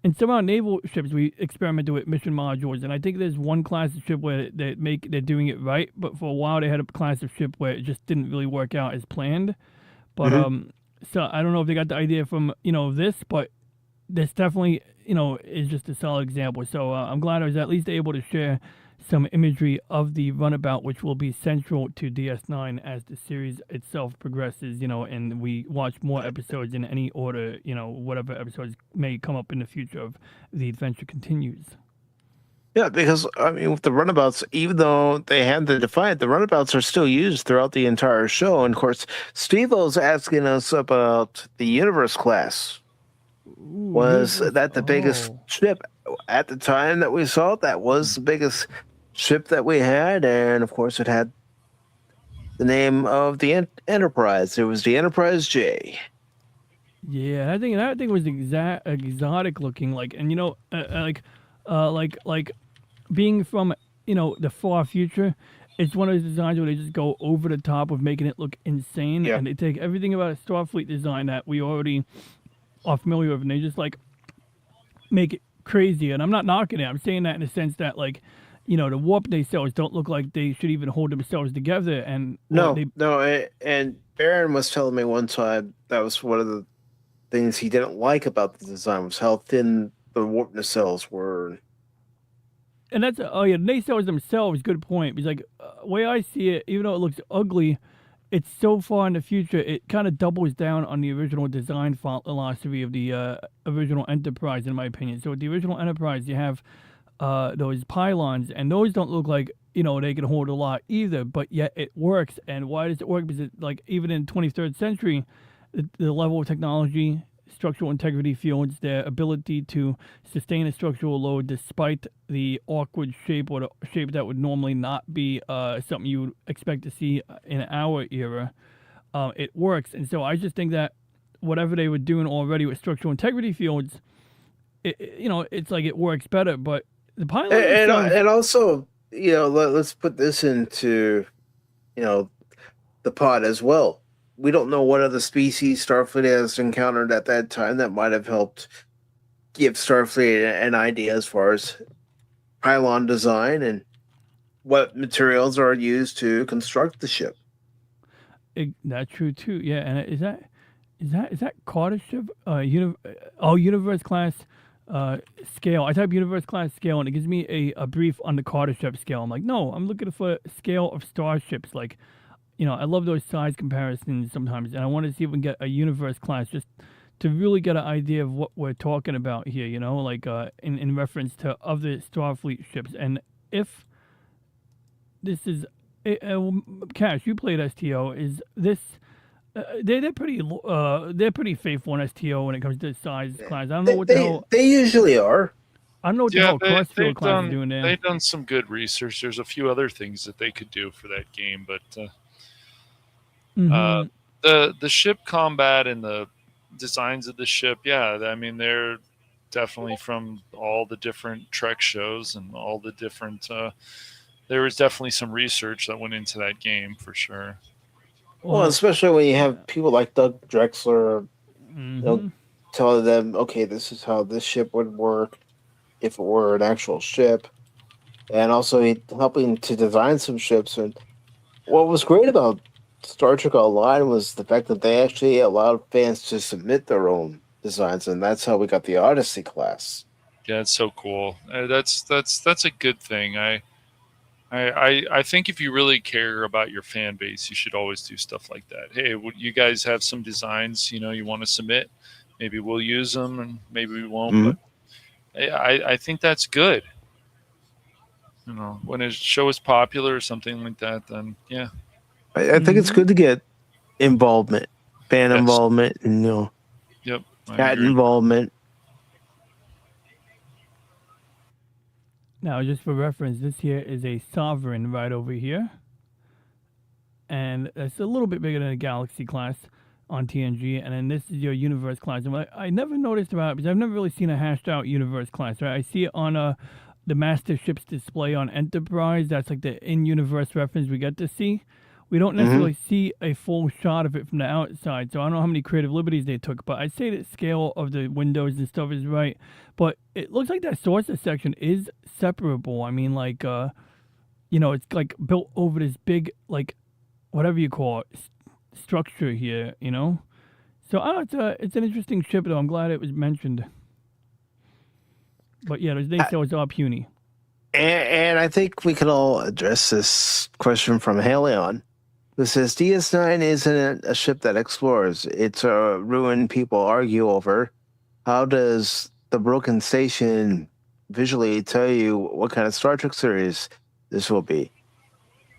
in some of our naval ships we experimented with mission modules, and I think there's one class of ship where they're doing it right, but for a while they had a class of ship where it just didn't really work out as planned. But so I don't know if they got the idea from this, but this definitely is just a solid example. So I'm glad I was at least able to share some imagery of the runabout, which will be central to DS9 as the series itself progresses, and we watch more episodes in any order, whatever episodes may come up in the future of the adventure continues. Yeah, because I mean, with the runabouts, even though they had the Defiant, the runabouts are still used throughout the entire show. And of course, Steve-O's asking us about the Universe class. Was that the biggest ship at the time that we saw it? That was the biggest ship that we had, and of course it had the name of the Enterprise. It was the Enterprise J. Yeah, I think that thing was exotic looking, like, and like being from the far future. It's one of those designs where they just go over the top of making it look insane, and they take everything about a Starfleet design that we already are familiar with, and they just like make it crazy. And I'm not knocking it. I'm saying that in the sense that like, the warp nacelles don't look like they should even hold themselves together. And and Baron was telling me one time that was one of the things he didn't like about the design was how thin the warp nacelles were. And that's nacelles themselves. Good point. Because like way I see it, even though it looks ugly, it's so far in the future, it kind of doubles down on the original design philosophy of the original Enterprise, in my opinion. So with the original Enterprise, you have those pylons, and those don't look like, they can hold a lot either, but yet it works. And why does it work? Because like even in 23rd century, the level of technology, structural integrity fields, their ability to sustain a structural load despite the awkward shape or the shape that would normally not be something you would expect to see in our era, it works. And so I just think that whatever they were doing already with structural integrity fields, it's like it works better. But the pilot and also, let's put this into, the pod as well. We don't know what other species Starfleet has encountered at that time that might have helped give Starfleet an idea as far as pylon design and what materials are used to construct the ship. That's true too. Yeah, and is that Carter ship? Universe class scale. I type universe class scale, and it gives me a brief on the Carter ship scale. I'm like, no, I'm looking for scale of starships. Like, I love those size comparisons sometimes, and I want to see if we can get a universe class just to really get an idea of what we're talking about here. Like in reference to other Starfleet ships, and if this is Cash, you played STO. Is this? They're pretty faithful in STO when it comes to size class. I don't know what the hell. They usually are. I don't know what the hell Crossfield class is doing there. They've done some good research. There's a few other things that they could do for that game, but the ship combat and the designs of the ship, yeah, I mean they're definitely from all the different Trek shows and all the different. There was definitely some research that went into that game for sure. Well, especially when you have people like Doug Drexler, telling them, okay, this is how this ship would work if it were an actual ship, and also helping to design some ships. And what was great about Star Trek Online was the fact that they actually allowed fans to submit their own designs, and that's how we got the Odyssey class. Yeah, it's so cool. That's a good thing. I think if you really care about your fan base, you should always do stuff like that. Hey, you guys have some designs, you want to submit? Maybe we'll use them, and maybe we won't. But I think that's good. When a show is popular or something like that, then yeah. I think it's good to get involvement, fan involvement, and Yep. cat involvement. Now, just for reference, this here is a Sovereign right over here. And it's a little bit bigger than a Galaxy class on TNG. And then this is your Universe class. And what I never noticed about it, because I've never really seen a hashed out Universe class, right? I see it on the Master Ship's display on Enterprise. That's like the in-universe reference we get to see. We don't necessarily see a full shot of it from the outside, so I don't know how many creative liberties they took, but I'd say the scale of the windows and stuff is right. But it looks like that sources section is separable. I mean, like, it's like built over this big, like, whatever you call it, structure here, So I don't know, it's an interesting ship, though. I'm glad it was mentioned. But yeah, they say it's all puny. And I think we can all address this question from Halion. Who says DS9 isn't a ship that explores. It's a ruin people argue over. How does the broken station visually tell you what kind of Star Trek series this will be?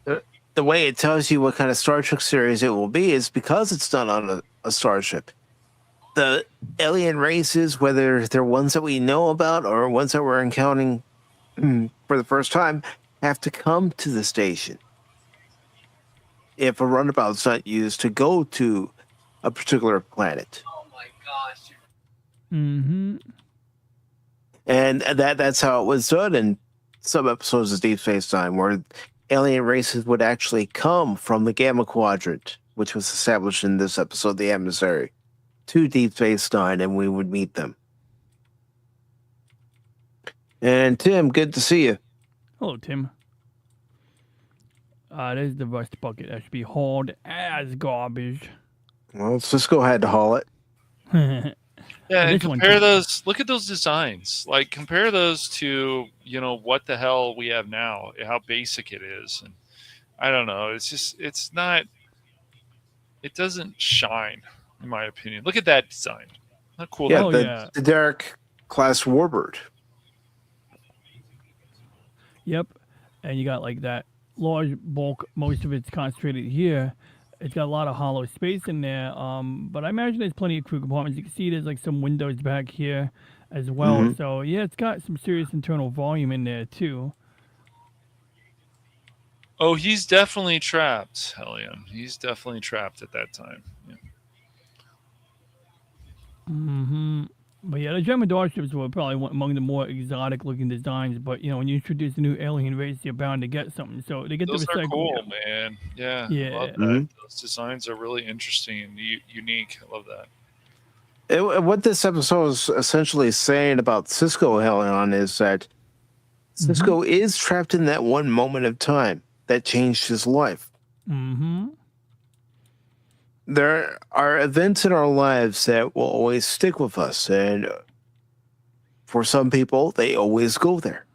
The way it tells you what kind of Star Trek series it will be is because it's done on a starship. The alien races, whether they're ones that we know about or ones that we're encountering for the first time, have to come to the station. If a runabout's not used to go to a particular planet. Oh my gosh. And that's how it was done in some episodes of Deep Space Nine, where alien races would actually come from the Gamma Quadrant, which was established in this episode, the Emissary, to Deep Space Nine, and we would meet them. And Tim, good to see you. Hello, Tim. There's the rust bucket. That should be hauled as garbage. Well, Cisco had to haul it. Yeah, and compare those. Look at those designs. Like, compare those to, what the hell we have now, how basic it is. And I don't know. It's not, it doesn't shine, in my opinion. Look at that design. How cool. Yeah, the Derek class Warbird. Yep. And you got like that large bulk, most of it's concentrated here. It's got a lot of hollow space in there, but I imagine there's plenty of crew compartments. You can see there's like some windows back here as well. So yeah, it's got some serious internal volume in there too. Oh, he's definitely trapped, Helion. He's definitely trapped at that time. Yeah. But yeah, the German starships were probably among the more exotic looking designs. But when you introduce a new alien race, you're bound to get something. So they get those the recycle. Are cool, man. Yeah. Love that. Those designs are really interesting and unique. I love that. What this episode is essentially saying about Cisco, Helion, is that Cisco is trapped in that one moment of time that changed his life. There are events in our lives that will always stick with us, and for some people, they always go there.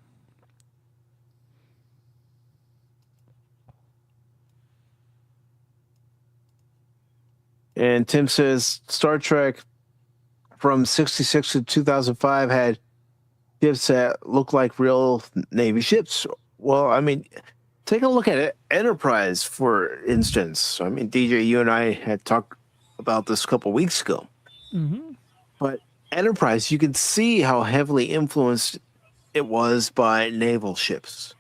And Tim says Star Trek from 66 to 2005 had ships that looked like real Navy ships. Well, I mean, take a look at it. Enterprise, for instance. I mean, DJ, you and I had talked about this a couple weeks ago. Mm-hmm. But Enterprise, you can see how heavily influenced it was by naval ships,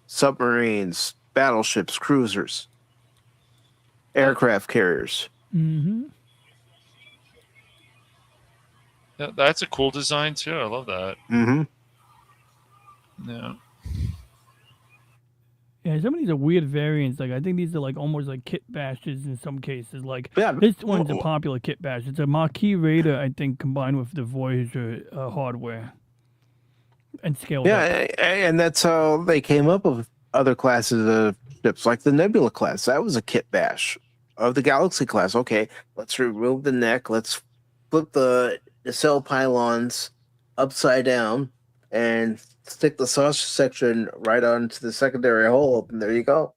submarines, battleships, cruisers, aircraft carriers. Mm-hmm. Yeah, that's a cool design too. I love that. Mm-hmm. Yeah. Yeah, some of these are weird variants. Like I think these are like almost like kit bashes in some cases. Like Yeah. this one's a popular kit bash. It's a Maquis Raider, I think, combined with the Voyager hardware and scaled Yeah, up. and that's how they came up with other classes of ships, like the Nebula class. That was a kit bash of the Galaxy class. Okay, let's remove the neck. Let's flip the nacelle pylons upside down and stick the saucer section right onto the secondary hull, and there you go.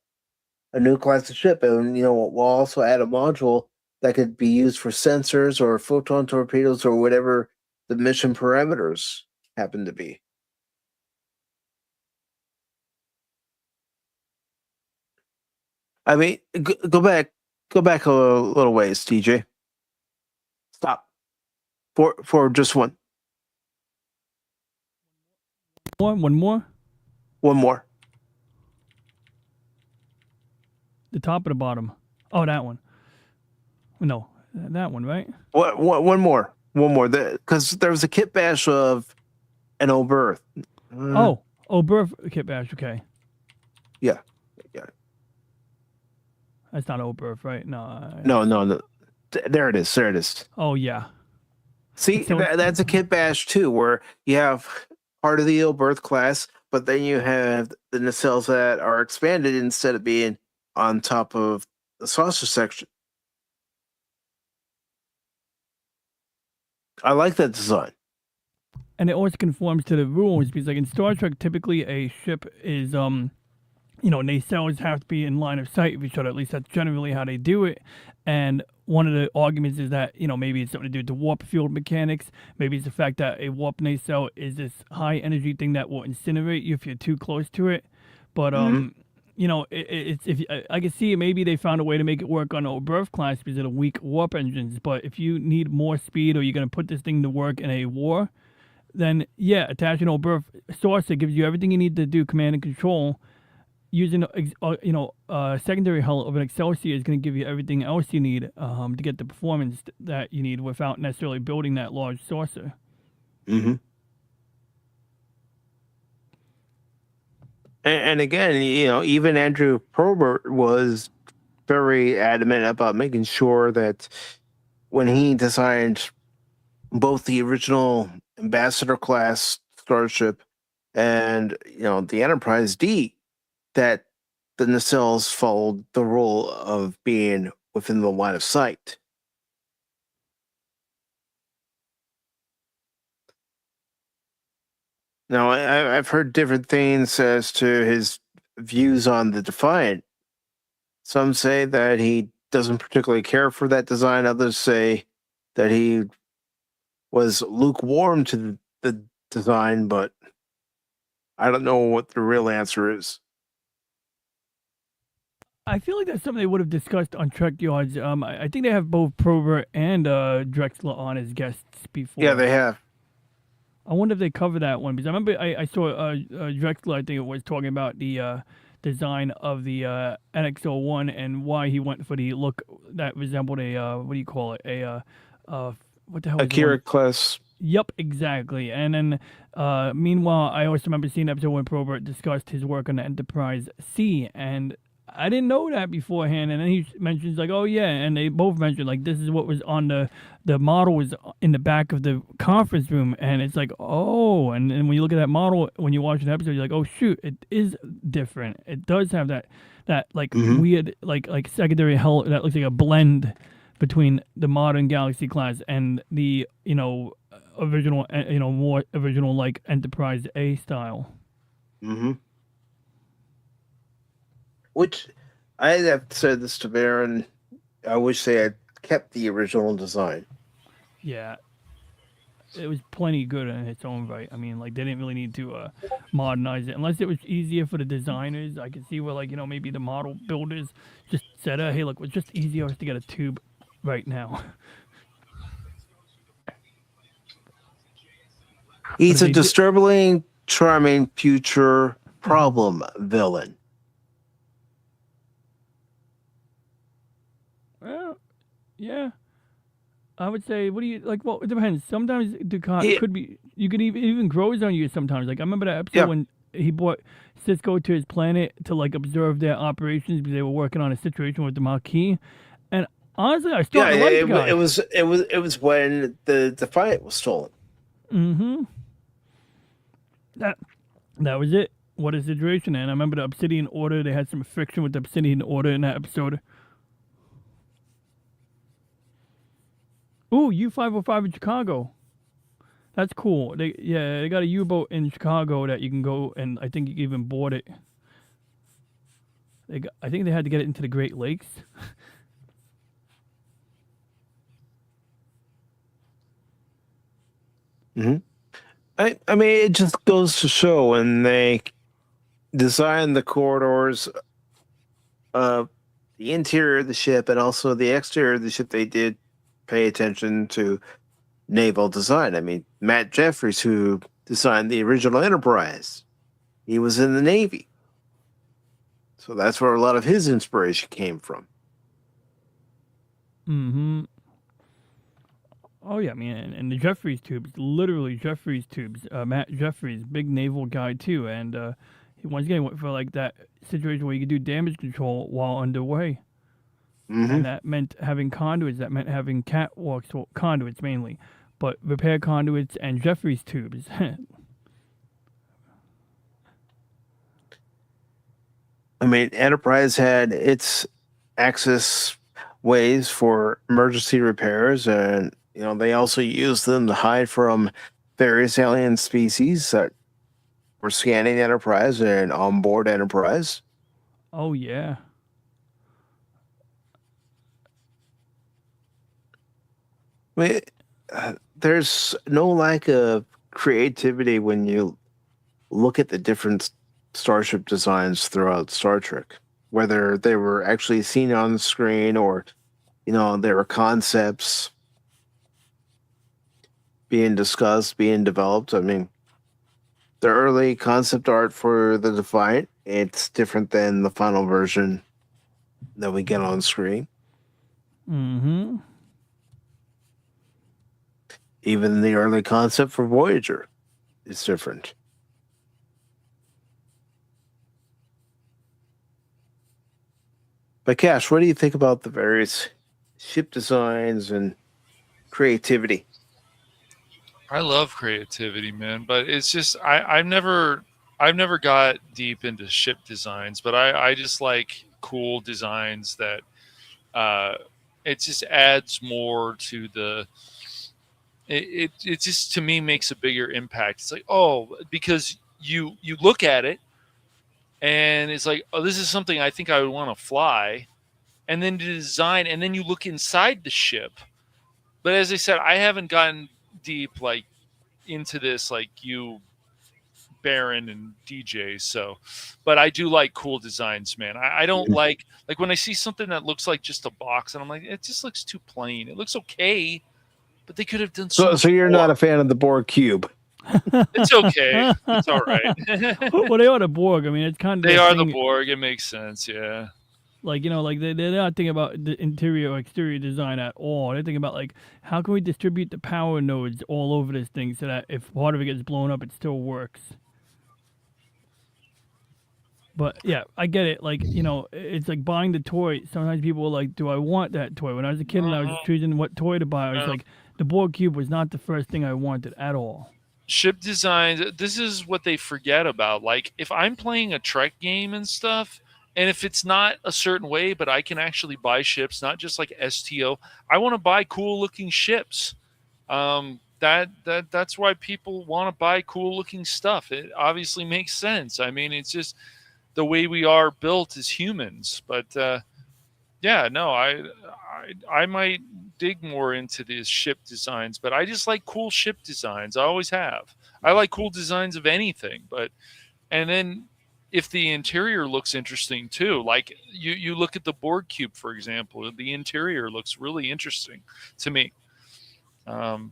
A new class of ship. And, you know, we'll also add a module that could be used for sensors or photon torpedoes or whatever the mission parameters happen to be. I mean, go back a little ways, TJ. Stop. For just one One more. The top or the bottom? Oh, that one. No, that one, right? One more. Because there was a kit bash of an Oberth. Birth kit bash. Okay, Yeah. that's not Birth, right? No. No. There it is. Oh yeah. See, So- that's a kit bash too, where you have part of the Oberth class, but then you have the nacelles that are expanded instead of being on top of the saucer section. I like that design. And it also conforms to the rules because, like in Star Trek, typically a ship is, nacelles have to be in line of sight of each other. At least that's generally how they do it. And one of the arguments is that, maybe it's something to do with the warp field mechanics. Maybe it's the fact that a warp nacelle is this high energy thing that will incinerate you if you're too close to it. But, I can see maybe they found a way to make it work on Oberth class because of the weak warp engines. But if you need more speed or you're going to put this thing to work in a war, then yeah, attaching Oberth saucer gives you everything you need to do command and control. Using secondary hull of an Excelsior is going to give you everything else you need to get the performance that you need without necessarily building that large saucer. Mm-hmm. And again, even Andrew Probert was very adamant about making sure that when he designed both the original Ambassador class starship and the Enterprise D, that the nacelles followed the rule of being within the line of sight. Now, I've heard different things as to his views on the Defiant. Some say that he doesn't particularly care for that design. Others say that he was lukewarm to the design, but I don't know what the real answer is. I feel like that's something they would have discussed on Trek Yards. I think they have both Probert and Drexler on as guests before. Yeah, they have. I wonder if they cover that one because I remember I saw Drexler. I think it was talking about the design of the NX-01 and why he went for the look that resembled a what do you call it? What the hell? Akira class. Yep, exactly. And then, meanwhile, I always remember seeing an episode when Probert discussed his work on the Enterprise C, and I didn't know that beforehand. And then he mentions like, oh yeah, and they both mentioned like this is what was on the model was in the back of the conference room, and it's like, oh, and when you look at that model when you watch an episode, you're like, oh shoot, it is different. It does have that like weird like secondary hull that looks like a blend between the modern Galaxy class and the original, more original like Enterprise A style. Mm-hmm. Which I have said this to Baron. I wish they had kept the original design. Yeah, it was plenty good in its own right. I mean, like they didn't really need to modernize it unless it was easier for the designers. I could see where like maybe the model builders just said, "Hey, look, it's just easier for us to get a tube right now." He's But a they did- disturbingly charming future problem villain. Well, yeah. I would say, what do you like? Well, it depends. Sometimes Ducat Yeah. could be. You could even grows on you sometimes. Like I remember that episode Yeah. when he brought Cisco to his planet to like observe their operations because they were working on a situation with the Maquis. And honestly, I started to like the guy. It was when the Defiant was stolen. Mm-hmm. That was it. What a situation! And I remember the Obsidian Order. They had some friction with the Obsidian Order in that episode. Ooh, U-505 in Chicago. That's cool. They got a U-boat in Chicago that you can go, and I think you can even board it. I think they had to get it into the Great Lakes. Mm-hmm. I mean, it just goes to show when they design the corridors of the interior of the ship and also the exterior of the ship, they did pay attention to naval design. I mean, Matt Jeffries, who designed the original Enterprise, he was in the Navy. So that's where a lot of his inspiration came from. Mm-hmm. Oh, yeah, I mean, and the Jeffries tubes, literally Jeffries tubes. Matt Jeffries, big naval guy, too. And he once again went for, like, that situation where you could do damage control while underway. Mm-hmm. And that meant having conduits. That meant having catwalks, well, conduits mainly, but repair conduits and Jeffries tubes. I mean, Enterprise had its access ways for emergency repairs, and they also used them to hide from various alien species that were scanning Enterprise and onboard Enterprise. Oh, yeah. I mean, there's no lack of creativity when you look at the different starship designs throughout Star Trek, whether they were actually seen on the screen or, there were concepts being discussed, being developed. I mean, the early concept art for the Defiant, it's different than the final version that we get on screen. Mm-hmm. Even the early concept for Voyager is different. But Cash, what do you think about the various ship designs and creativity? I love creativity, man, but it's just I've never got deep into ship designs, but I just like cool designs that it just adds more to the it just to me makes a bigger impact. It's like, oh, because you look at it and it's like, oh, this is something I think I would want to fly, and then to design, and then you look inside the ship. But as I said, I haven't gotten deep like into this like you, Baron, and DJ. So, but I do like cool designs, man. I don't like when I see something that looks like just a box, and I'm like, it just looks too plain. It looks okay, but they could have done So you're more. not a fan of the Borg cube? It's okay. It's all right. Well, they are the Borg. I mean, it's kind of They are the Borg. It makes sense. Yeah. Like, like they're not thinking about the interior or exterior design at all. They're thinking about, like, how can we distribute the power nodes all over this thing so that if part of it gets blown up, it still works. But, yeah, I get it. Like, it's like buying the toy. Sometimes people are like, do I want that toy? When I was a kid and I was choosing what toy to buy, I was like, the Borg Cube was not the first thing I wanted at all. Ship designs, this is what they forget about. Like, if I'm playing a Trek game and stuff, and if it's not a certain way, but I can actually buy ships, not just like STO, I want to buy cool looking ships. that's why people want to buy cool looking stuff. It obviously makes sense. I mean, it's just the way we are built as humans. But yeah, no, I might dig more into these ship designs, but I just like cool ship designs. I always have. I like cool designs of anything, and then if the interior looks interesting too, like you look at the Borg cube, for example, the interior looks really interesting to me. So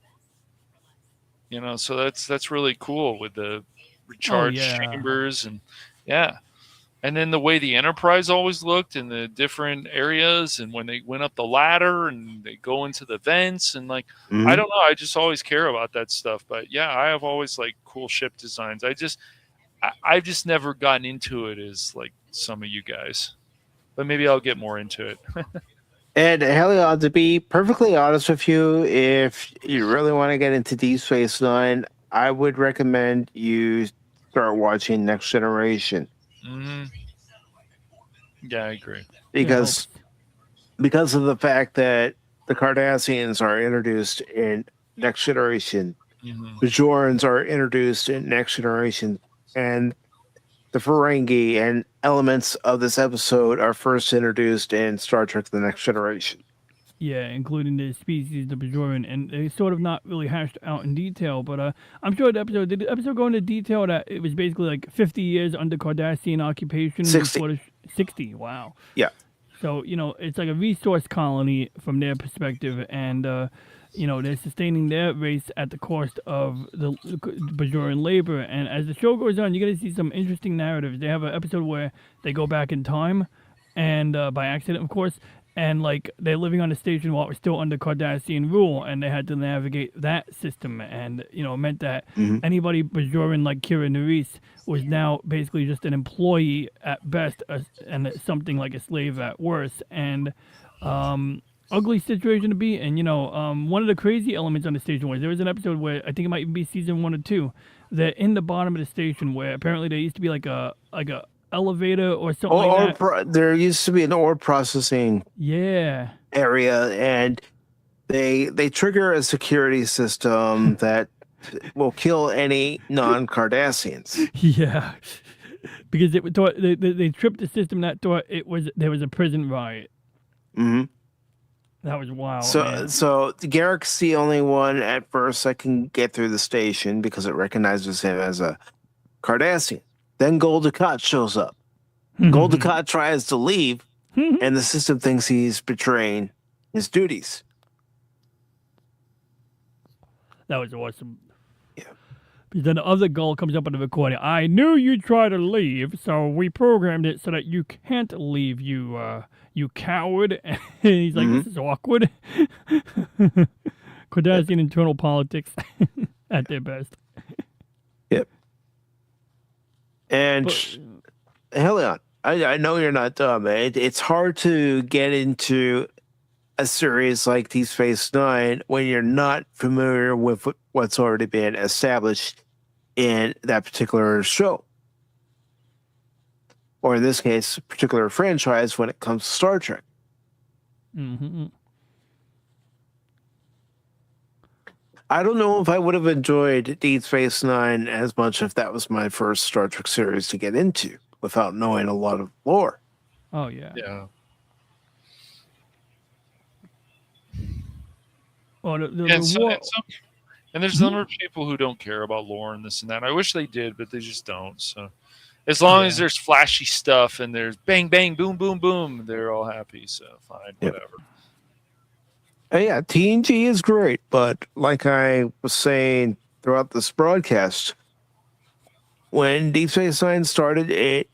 that's really cool with the recharge chambers and yeah. And then the way the Enterprise always looked in the different areas, and when they went up the ladder and they go into the vents, and like I don't know, I just always care about that stuff. But yeah, I have always like cool ship designs. I've just never gotten into it as like some of you guys, but maybe I'll get more into it. And Helion, to be perfectly honest with you, if you really want to get into Deep Space Nine, I would recommend you start watching Next Generation. Mm-hmm. Yeah, I agree. Because of the fact that the Cardassians are introduced in Next Generation, the Bajorans are introduced in Next Generation, and the Ferengi and elements of this episode are first introduced in Star Trek: The Next Generation. Yeah, including the species, the Bajoran, and they sort of not really hashed out in detail, but I'm sure did the episode go into detail that it was basically like 50 years under Cardassian occupation? 60. 60, wow. Yeah. So, it's like a resource colony from their perspective, and, they're sustaining their race at the cost of the Bajoran labor, and as the show goes on, you're going to see some interesting narratives. They have an episode where they go back in time, and by accident, of course, and like they're living on a station while it was still under Cardassian rule, and they had to navigate that system, and it meant that anybody Bajoran like Kira Nerys was now basically just an employee at best, and something like a slave at worst, and ugly situation to be in. One of the crazy elements on the station was there was an episode where I think it might even be season 1 or 2. They're in the bottom of the station where apparently there used to be like a elevator or something like that. There used to be an ore processing area, and they trigger a security system that will kill any non-Cardassians. Yeah, because it thought they tripped the system that thought there was a prison riot. That was wild. So Garrick's the only one at first that can get through the station because it recognizes him as a Cardassian. Then Gul Dukat shows up. Gul Dukat tries to leave, and the system thinks he's betraying his duties. That was awesome. Yeah. Because then the other Gul comes up on the recording. I knew you'd try to leave, so we programmed it so that you can't leave, you coward. And he's like, this is awkward. Cardassian internal politics at their best. Yep. And Helion, I know you're not dumb. It's hard to get into a series like Deep Space Nine when you're not familiar with what's already been established in that particular show. Or in this case, a particular franchise when it comes to Star Trek. I don't know if I would have enjoyed Deep Space Nine as much if that was my first Star Trek series to get into without knowing a lot of lore. Oh, yeah. Yeah. Well, and there's a number of people who don't care about lore and this and that. I wish they did, but they just don't. So as long as there's flashy stuff and there's bang, bang, boom, boom, boom, they're all happy. So fine, whatever. Yeah, TNG is great, but like I was saying throughout this broadcast, when Deep Space Nine started, it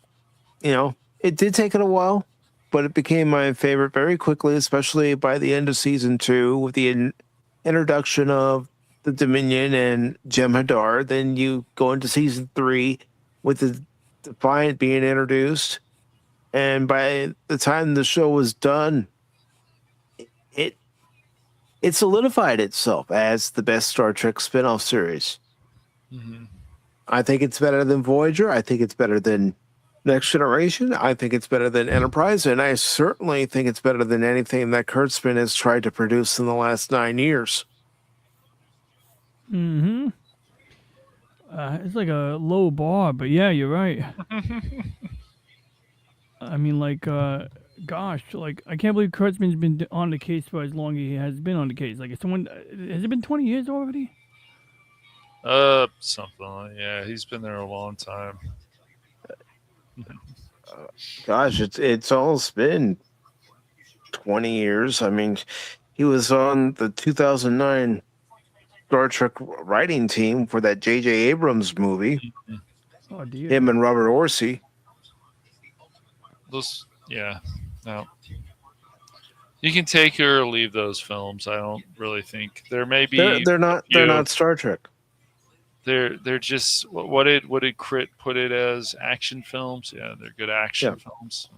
did take it a while, but it became my favorite very quickly, especially by the end of season 2 with the introduction of the Dominion and Jem'Hadar. Then you go into season 3 with the Defiant being introduced, and by the time the show was done, it solidified itself as the best Star Trek spin-off series. I think it's better than Voyager. I think it's better than Next Generation. I think it's better than Enterprise. And I certainly think it's better than anything that Kurtzman has tried to produce in the last 9 years. Mm-hmm. It's like a low bar, but yeah, you're right. I mean, like, gosh, like, I can't believe Kurtzman's been on the case for as long as he has been on the case. Like, has it been 20 years already? Something like, yeah, he's been there a long time. Gosh, it's almost been 20 years. I mean, he was on the 2009 Star Trek writing team for that J.J. Abrams movie. Oh, dear. Him and Robert Orsi. Those, yeah, no. You can take or leave those films. I don't really think there may be. They're not Star Trek. They're just what did Crit put it as, action films? Yeah, they're good action films.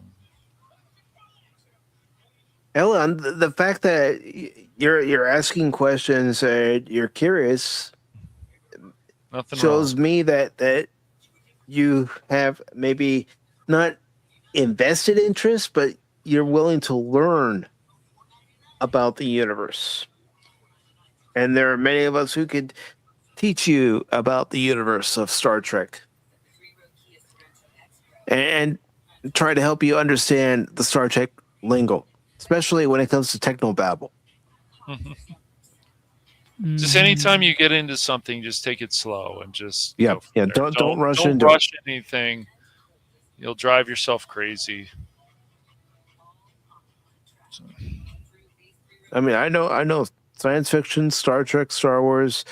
Ellen, the fact that you're asking questions and you're curious Nothing shows wrong. me that you have maybe not invested interest, but you're willing to learn about the universe. And there are many of us who could teach you about the universe of Star Trek and try to help you understand the Star Trek lingo, especially when it comes to technobabble. Just anytime you get into something, just take it slow and just Yeah, go from there. don't rush don't into rush anything. You'll drive yourself crazy. So, I mean, I know science fiction, Star Trek, Star Wars,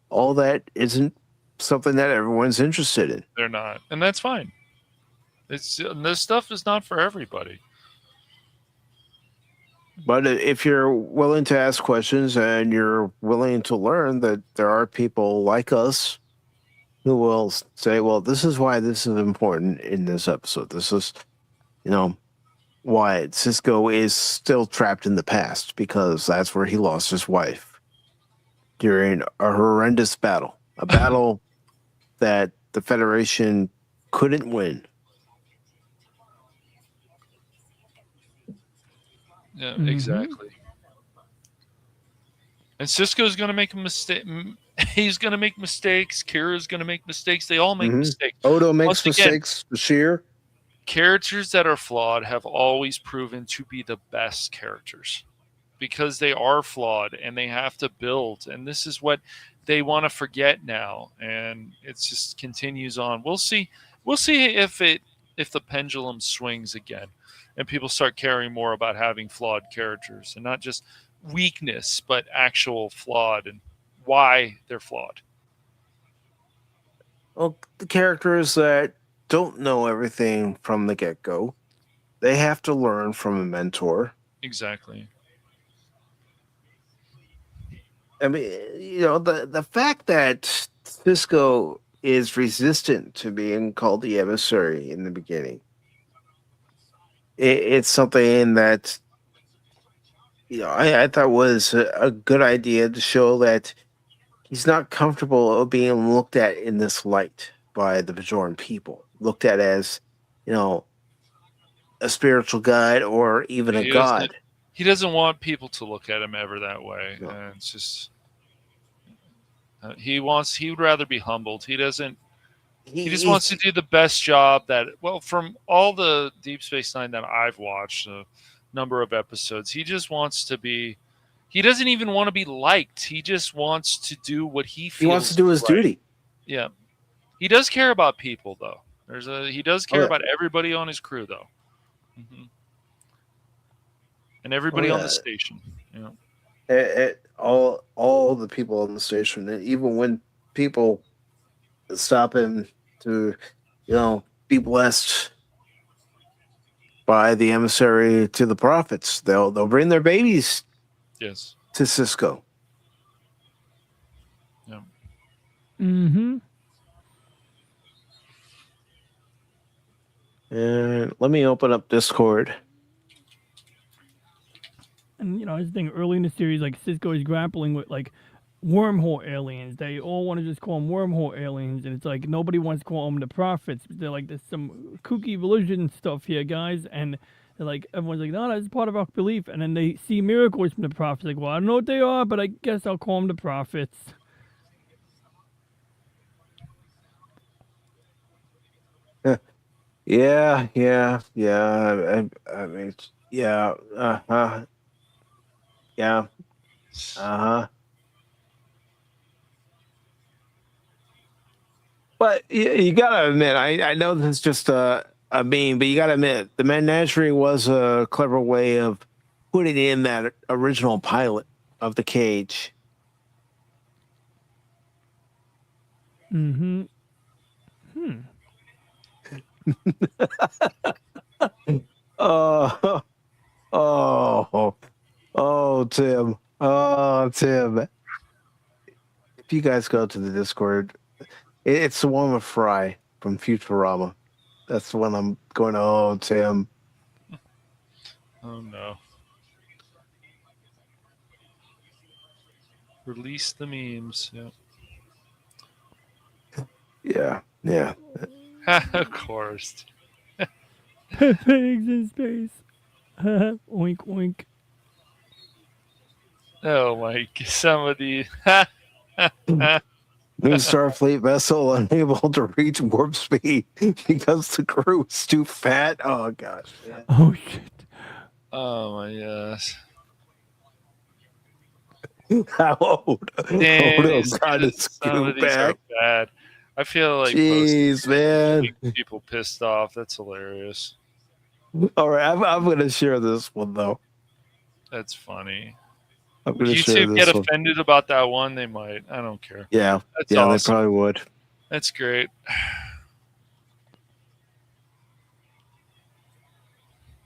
all that isn't something that everyone's interested in. they're not, and that's fine. This stuff is not for everybody. But if you're willing to ask questions and you're willing to learn, that there are people like us who will say, well, this is why this is important in this episode. This is, why Sisko is still trapped in the past, because that's where he lost his wife during a horrendous battle, a battle that the Federation couldn't win. Yeah, exactly. And Cisco's going to make a mistake. He's going to make mistakes. Kira's going to make mistakes. They all make mistakes. Odo makes Once again, mistakes. Bashir. Characters that are flawed have always proven to be the best characters because they are flawed and they have to build. And this is what they want to forget now. And it just continues on. We'll see. We'll see if the pendulum swings again and people start caring more about having flawed characters and not just weakness, but actual flawed and why they're flawed. Well, the characters that don't know everything from the get-go, they have to learn from a mentor. Exactly. I mean, the fact that Sisko is resistant to being called the Emissary in the beginning, it's something that I thought was a good idea to show that he's not comfortable being looked at in this light by the Bajoran people, looked at as, a spiritual guide or even a god. He doesn't want people to look at him ever that way. No. And it's just he would rather be humbled. He doesn't. He just wants to do the best job from all the Deep Space Nine that I've watched, a number of episodes, he just wants to be. He doesn't even want to be liked. He just wants to do what he feels. He wants to do his duty. Yeah, he does care about people, though. He does care about everybody on his crew, though, and everybody on the station. All the people on the station, and even when people stop him to, be blessed by the emissary to the prophets, they'll bring their babies. Yes. To Sisko. Yeah. Mm-hmm. And let me open up Discord. And I was thinking early in the series, like Sisko is grappling with like wormhole aliens. They all want to just call them wormhole aliens, and it's like nobody wants to call them the prophets. They're like, there's some kooky religion stuff here, guys, and they're like, everyone's like, no, that's part of our belief. And then they see miracles from the prophets. Like, well, I don't know what they are, but I guess I'll call them the prophets. Yeah. I mean, yeah. Yeah. But you gotta admit, I know this is just a meme, but you gotta admit, the menagerie was a clever way of putting in that original pilot of the cage. Mm-hmm. Oh, Tim. Oh, Tim. If you guys go to the Discord, it's the one with Fry from Futurama. That's the one I'm going, oh, Tim. Oh no. Release the memes. Yeah. Of course. Pigs in space. Oink oink. Oh my! Somebody. New Starfleet vessel unable to reach warp speed because the crew is too fat. Oh gosh. Oh shit. Oh my gosh. How old? Damn, Oh God, it's some of these back. are bad. I feel like Jeez, man. people pissed off. That's hilarious. All right, I'm gonna share this one though. That's funny. I'm gonna If share YouTube this get one. offended about that one, they might. I don't care. Yeah, That's yeah, awesome. they probably would. That's great.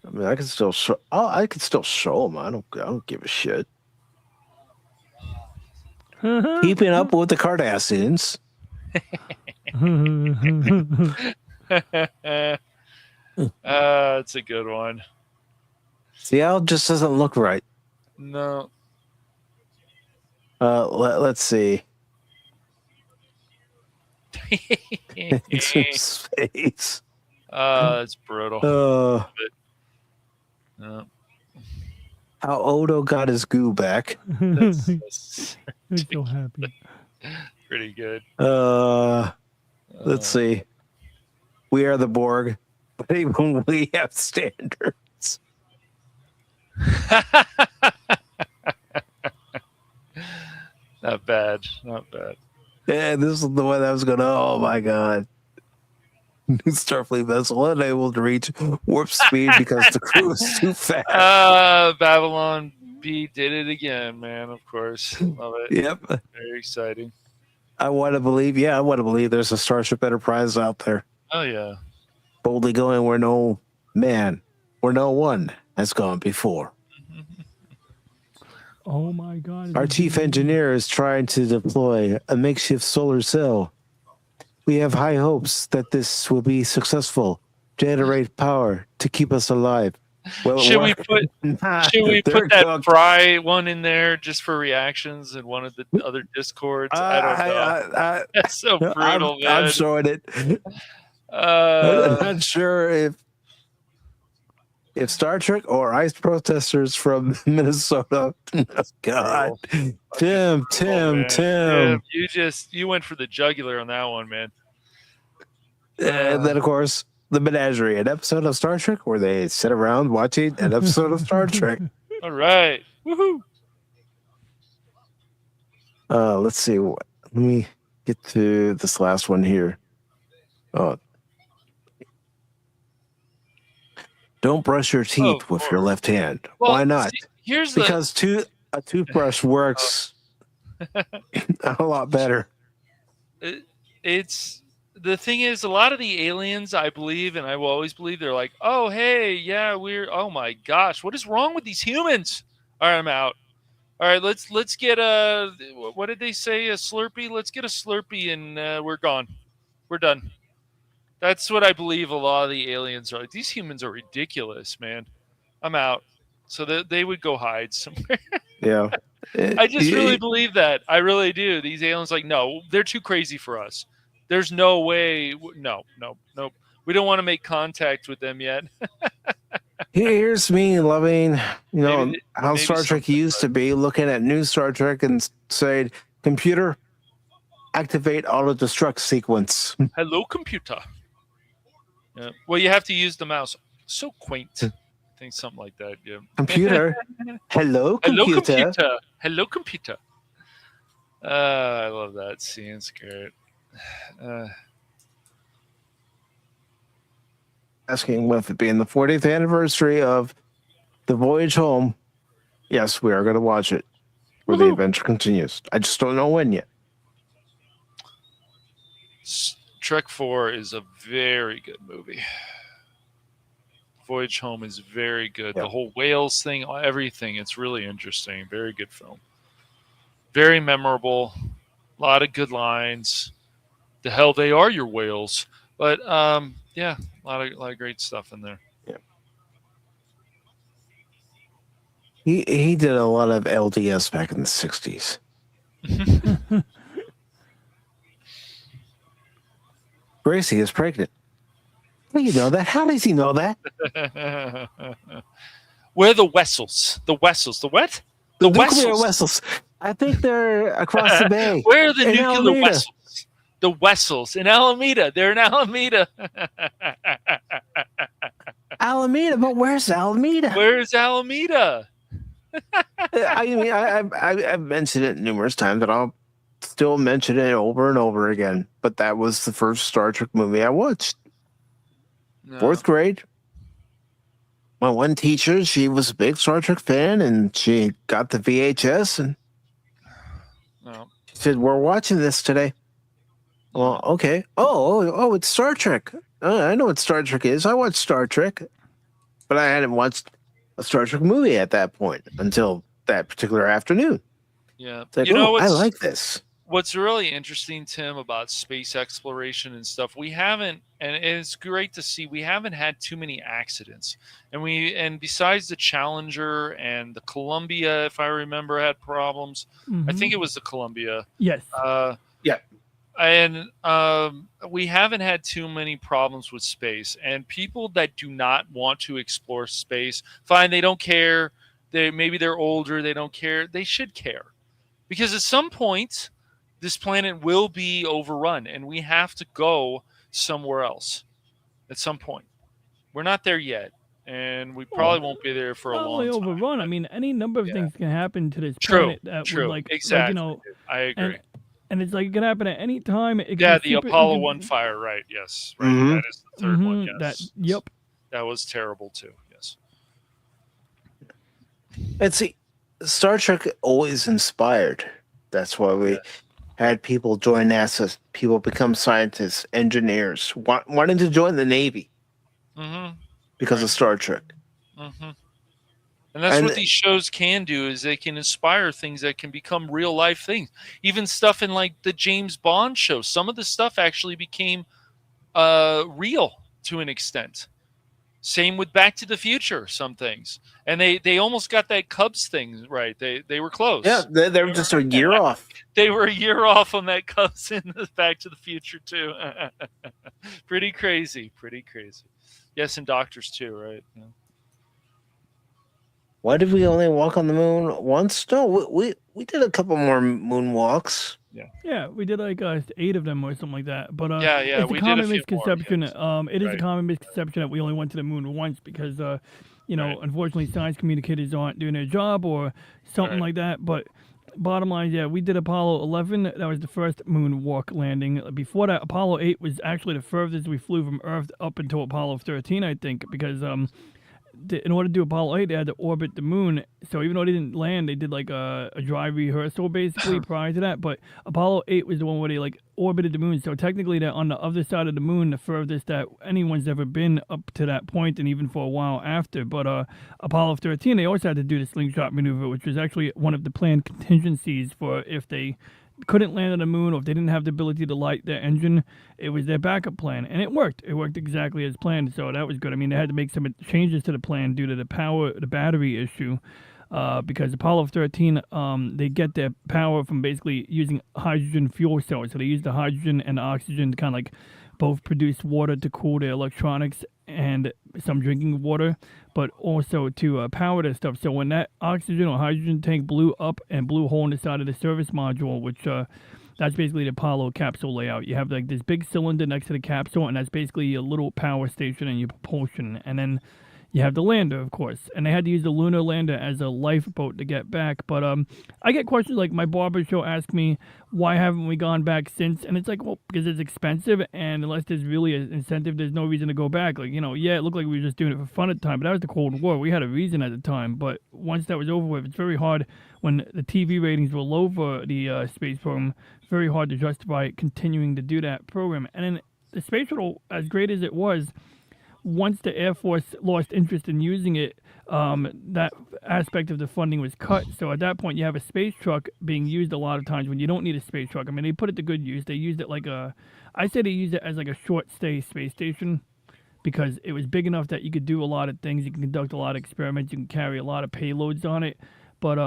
I mean, I can still show. Oh, I can still show them. I don't give a shit. Keeping up with the Kardashians. It's a good one. See how it just doesn't look right. No. Let's see. It's space. It's brutal. No. How Odo got his goo back. That's I'm so happy. pretty good. Let's see. We are the Borg, but even we have standards. Not bad. Not bad. Yeah, this is the one that was going, oh my God. New Starfleet vessel unable to reach warp speed because the crew is too fat. Babylon B did it again, man. Of course. Love it. Yep. Very exciting. I want to believe there's a Starship Enterprise out there. Oh, yeah. Boldly going where no one has gone before. Oh my God. Our chief engineer is trying to deploy a makeshift solar cell. We have high hopes that this will be successful, generate power to keep us alive. Well, Should we put that Fry one in there just for reactions in one of the other Discords? I don't know. That's so brutal, man. I'm showing it. I'm not sure if Star Trek or ICE protesters from Minnesota. God, Tim. You went for the jugular on that one, man. And then, of course, the Menagerie, an episode of Star Trek where they sit around watching an episode of Star Trek. All right, woohoo! Let's see. Let me get to this last one here. Don't brush your teeth with your left hand. Well, why not? See, because a toothbrush works a lot better. It's the thing is, a lot of the aliens, I believe, and I will always believe, they're like, oh, hey, yeah, oh my gosh, what is wrong with these humans? All right, I'm out. All right, let's get what did they say? A Slurpee? Let's get a Slurpee and we're gone. We're done. That's what I believe a lot of the aliens are like. These humans are ridiculous, man. I'm out. So they would go hide somewhere. Yeah. I just really believe that. I really do. These aliens, like, no, they're too crazy for us. There's no way. No. We don't want to make contact with them yet. Here's me loving, how maybe Star Trek used to be, looking at new Star Trek and saying, computer, activate auto-destruct sequence. Hello, computer. Yeah. Well, you have to use the mouse. So quaint. I think something like that. Yeah. Computer. Hello, Hello, computer. computer. Hello, computer. I love that scene. It's great. Asking with it being the 40th anniversary of the voyage home. Yes, we are going to watch it where the adventure continues. I just don't know when yet. Trek 4 is a very good movie. Voyage Home is very good. Yep. The whole whales thing, everything. It's really interesting. Very good film. Very memorable. A lot of good lines. The hell they are your whales. But yeah, a lot of great stuff in there. Yeah. He did a lot of LDS back in the 60s. Gracie is pregnant. How do you know that? How does he know that? Where are the Wessels? The Wessels. The what? The nuclear vessels. I think they're across the bay. Where are the nuclear Alameda. Wessels? The Wessels in Alameda. They're in Alameda. Alameda, but where's Alameda? Where's Alameda? I mean, I've mentioned it numerous times, and I'll still mention it over and over again. But that was the first Star Trek movie I watched. No. 4th grade. My one teacher, she was a big Star Trek fan, and she got the VHS, and No. she said, "We're watching this today." Well, okay. Oh, it's Star Trek. I know what Star Trek is. I watched Star Trek, but I hadn't watched a Star Trek movie at that point until that particular afternoon. Yeah. It's like, You know I what's, like this. what's really interesting, Tim, about space exploration and stuff, we haven't, and it's great to see, we haven't had too many accidents. And besides the Challenger and the Columbia, if I remember, had problems. I think it was the Columbia. Yes. Yeah. And we haven't had too many problems with space. And people that do not want to explore space, fine, they don't care. Maybe they're older, they don't care. They should care. Because at some point, this planet will be overrun, and we have to go somewhere else at some point. We're not there yet, and we probably won't be there for a Not long only time. overrun. I mean, any number of things can happen to this True, planet that true, would exactly. I agree. And it's like it can happen at any time. It can Yeah, be the super Apollo inconvenient. 1 fire, right? Yes, right. Mhm. That is the third one. Yes, Yep. that was terrible too. Yes. And see, Star Trek always inspired. That's why we had people join NASA, people become scientists, engineers, wanting to join the Navy Mm-hmm. because of Star Trek. Mm-hmm. And that's what these shows can do, is they can inspire things that can become real life things. Even stuff in like the James Bond show. Some of the stuff actually became real to an extent. Same with Back to the Future, some things. And they almost got that Cubs thing right. They were close. Yeah, they were just a year off. They were a year off on that Cubs in the Back to the Future too. Pretty crazy. Yes, and Doctors too, right? Yeah. Why did we only walk on the moon once? No, we did a couple more moonwalks. Yeah, we did like 8 of them or something like that. But Yeah, it's we a did a common few more, misconception. yes. It is Right. a common misconception that we only went to the moon once because Right. unfortunately science communicators aren't doing their job or something Right. like that. But bottom line, yeah, we did Apollo 11. That was the first moonwalk landing. Before that, Apollo 8 was actually the furthest we flew from Earth up until Apollo 13, I think, because in order to do Apollo 8, they had to orbit the moon. So even though they didn't land, they did like a dry rehearsal basically prior to that. But Apollo 8 was the one where they like orbited the moon. So technically, they're on the other side of the moon, the furthest that anyone's ever been up to that point, and even for a while after. But Apollo 13, they also had to do the slingshot maneuver, which was actually one of the planned contingencies for if they couldn't land on the moon or if they didn't have the ability to light their engine. It was their backup plan, and it worked. It worked exactly as planned, so that was good. I mean, they had to make some changes to the plan due to the battery issue, because Apollo 13, they get their power from basically using hydrogen fuel cells. So they use the hydrogen and the oxygen to kind of like both produce water to cool their electronics and some drinking water, but also to power their stuff. So when that oxygen or hydrogen tank blew up and blew a hole in the side of the service module, which that That's basically the Apollo capsule layout. You have like this big cylinder next to the capsule, and that's basically a little power station and your propulsion. And then you have the lander, of course, and they had to use the lunar lander as a lifeboat to get back. But I get questions like my barber show asked me, why haven't we gone back since? And it's like, well, because it's expensive, and unless there's really an incentive, there's no reason to go back. Like, yeah, it looked like we were just doing it for fun at the time, but that was the Cold War. We had a reason at the time, but once that was over with, it's very hard when the TV ratings were low for the space program, very hard to justify continuing to do that program. And then the space shuttle, as great as it was, once the Air Force lost interest in using it, that aspect of the funding was cut. So at that point, you have a space truck being used a lot of times when you don't need a space truck. I mean, they put it to good use. They used it I say they used it as like a short stay space station because it was big enough that you could do a lot of things. You can conduct a lot of experiments. You can carry a lot of payloads on it. But,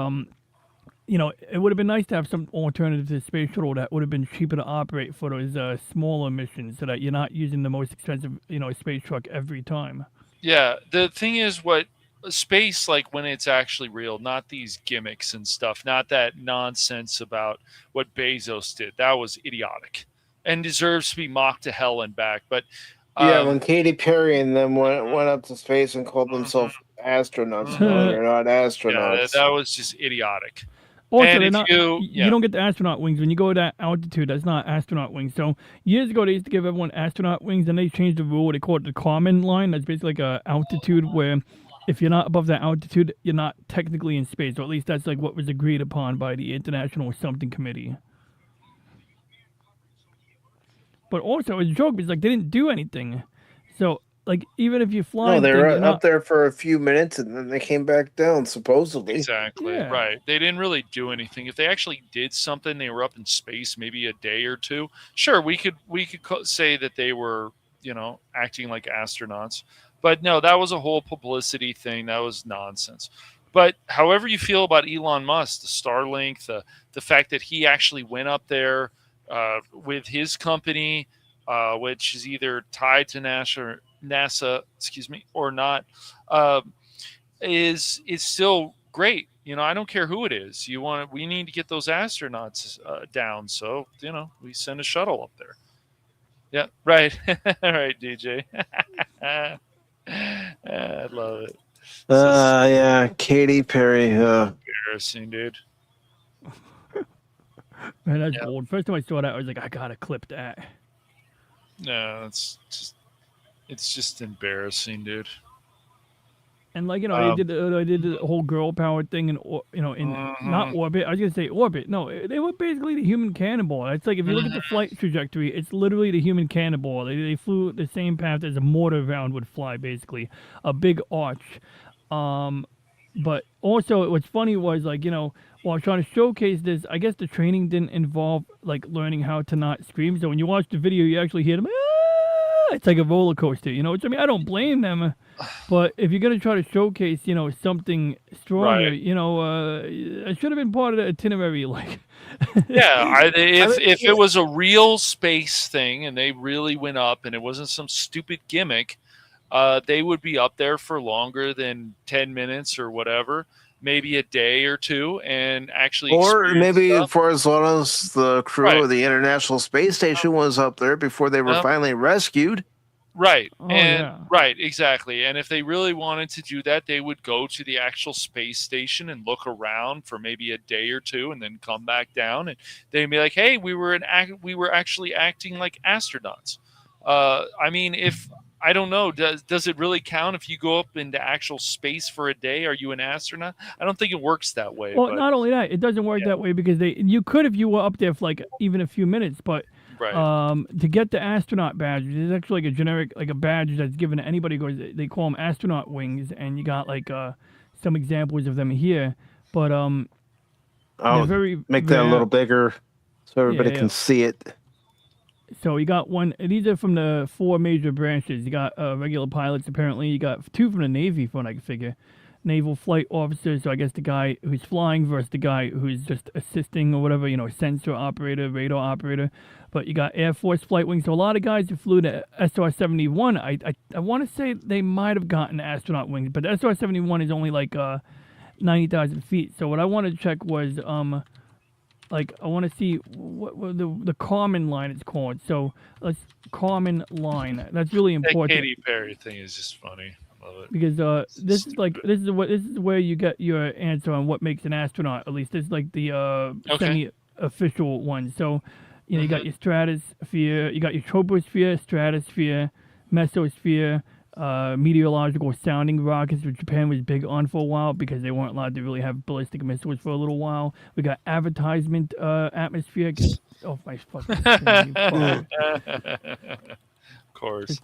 it would have been nice to have some alternative to the space shuttle that would have been cheaper to operate for those smaller missions so that you're not using the most expensive, space truck every time. Yeah, the thing is what space, like when it's actually real, not these gimmicks and stuff, not that nonsense about what Bezos did. That was idiotic and deserves to be mocked to hell and back. But when Katy Perry and them went up to space and called themselves astronauts, no, they're not astronauts. Yeah, that was just idiotic. Also, you don't get the astronaut wings. When you go to that altitude, that's not astronaut wings. So years ago, they used to give everyone astronaut wings, and they changed the rule. They call it the common line. That's basically like a altitude where if you're not above that altitude, you're not technically in space. Or at least that's like what was agreed upon by the International Something Committee. But also, it's a joke because like they didn't do anything. So like even if you fly, they were up there for a few minutes and then they came back down supposedly. Exactly, yeah. Right. They didn't really do anything. If they actually did something, they were up in space maybe a day or two. Sure, we could say that they were acting like astronauts, but no, that was a whole publicity thing. That was nonsense. But however you feel about Elon Musk, the Starlink, the fact that he actually went up there with his company, which is either tied to NASA, or not, is still great. I don't care who it is. We need to get those astronauts down. So, we send a shuttle up there. Yeah, right. All right, DJ. I love it. Yeah, Katy Perry. Embarrassing, dude. Man, that's bold. First time I saw that, I was like, I gotta clip that. No, it's just embarrassing, dude. And like I did the whole girl power thing, and not orbit. I was gonna say orbit. No, they were basically the human cannonball. It's like if you look at the flight trajectory, it's literally the human cannonball. They flew the same path as a mortar round would fly, basically a big arch. But also, what's funny was while I was trying to showcase this, I guess the training didn't involve like learning how to not scream. So when you watch the video, you actually hear them. It's like a roller coaster, which I mean, I don't blame them, but if you're gonna try to showcase, something stronger, right. It should have been part of the itinerary, like. Yeah, if it was a real space thing and they really went up and it wasn't some stupid gimmick, they would be up there for longer than 10 minutes or whatever. Maybe a day or two, and actually, or maybe for as long as the crew of the International Space Station was up there before they were finally rescued. Right, right, exactly. And if they really wanted to do that, they would go to the actual space station and look around for maybe a day or two, and then come back down, and they'd be like, "Hey, we were actually acting like astronauts." I mean, if I don't know. Does it really count if you go up into actual space for a day? Are you an astronaut? I don't think it works that way. Well, not only that, it doesn't work that way because you could if you were up there for like even a few minutes, but to get the astronaut badge, there's actually like a generic like a badge that's given to anybody who goes. They call them astronaut wings, and you got like some examples of them here. But I'll make that a little bigger so everybody can see it. So you got one. These are from the 4 major branches. You got regular pilots, apparently. You got 2 from the Navy, from what I can figure. Naval flight officers. So I guess the guy who's flying versus the guy who's just assisting or whatever. Sensor operator, radar operator. But you got Air Force flight wings. So a lot of guys who flew the SR-71. I want to say they might have gotten astronaut wings, but the SR-71 is only like 90,000 feet. So what I wanted to check was like I want to see what the common line it's called. So let's common line. That's really That important. Katy Perry thing is just funny. I love it. Because this is like this is where you get your answer on what makes an astronaut. At least this is like the semi-official one. So you got your stratosphere, you got your troposphere, stratosphere, mesosphere, meteorological sounding rockets, which Japan was big on for a while because they weren't allowed to really have ballistic missiles for a little while. We got advertisement atmosphere. Oh my fucking screen, Of course.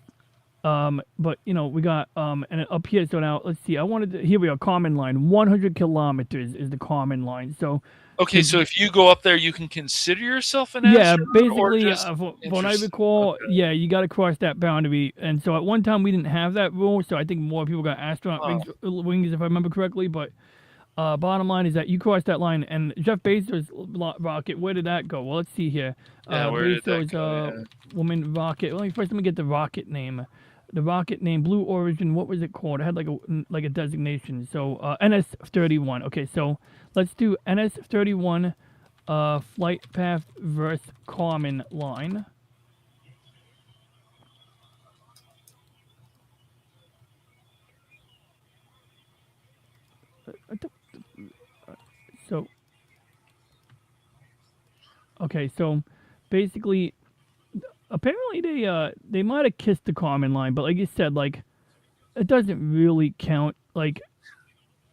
but we got and up here. So now let's see. Here we are. Common line. 100 kilometers is the common line. So Okay, so if you go up there, you can consider yourself an yeah, astronaut? basically, Or just when I recall, yeah, you got to cross that boundary. And so at one time we didn't have that rule, so I think more people got astronaut wings, if I remember correctly. But bottom line is that you cross that line, and Jeff Bezos' rocket, where did that go? Well, let's see here. Yeah, where did that Bezos' go? woman rocket. Let me get the rocket name. The rocket name, Blue Origin. What was it called? It had like a designation. So NS-31. Okay, so let's do NS-31 flight path versus common line. So okay, so basically, apparently they might have kissed the common line, but like you said, like it doesn't really count. Like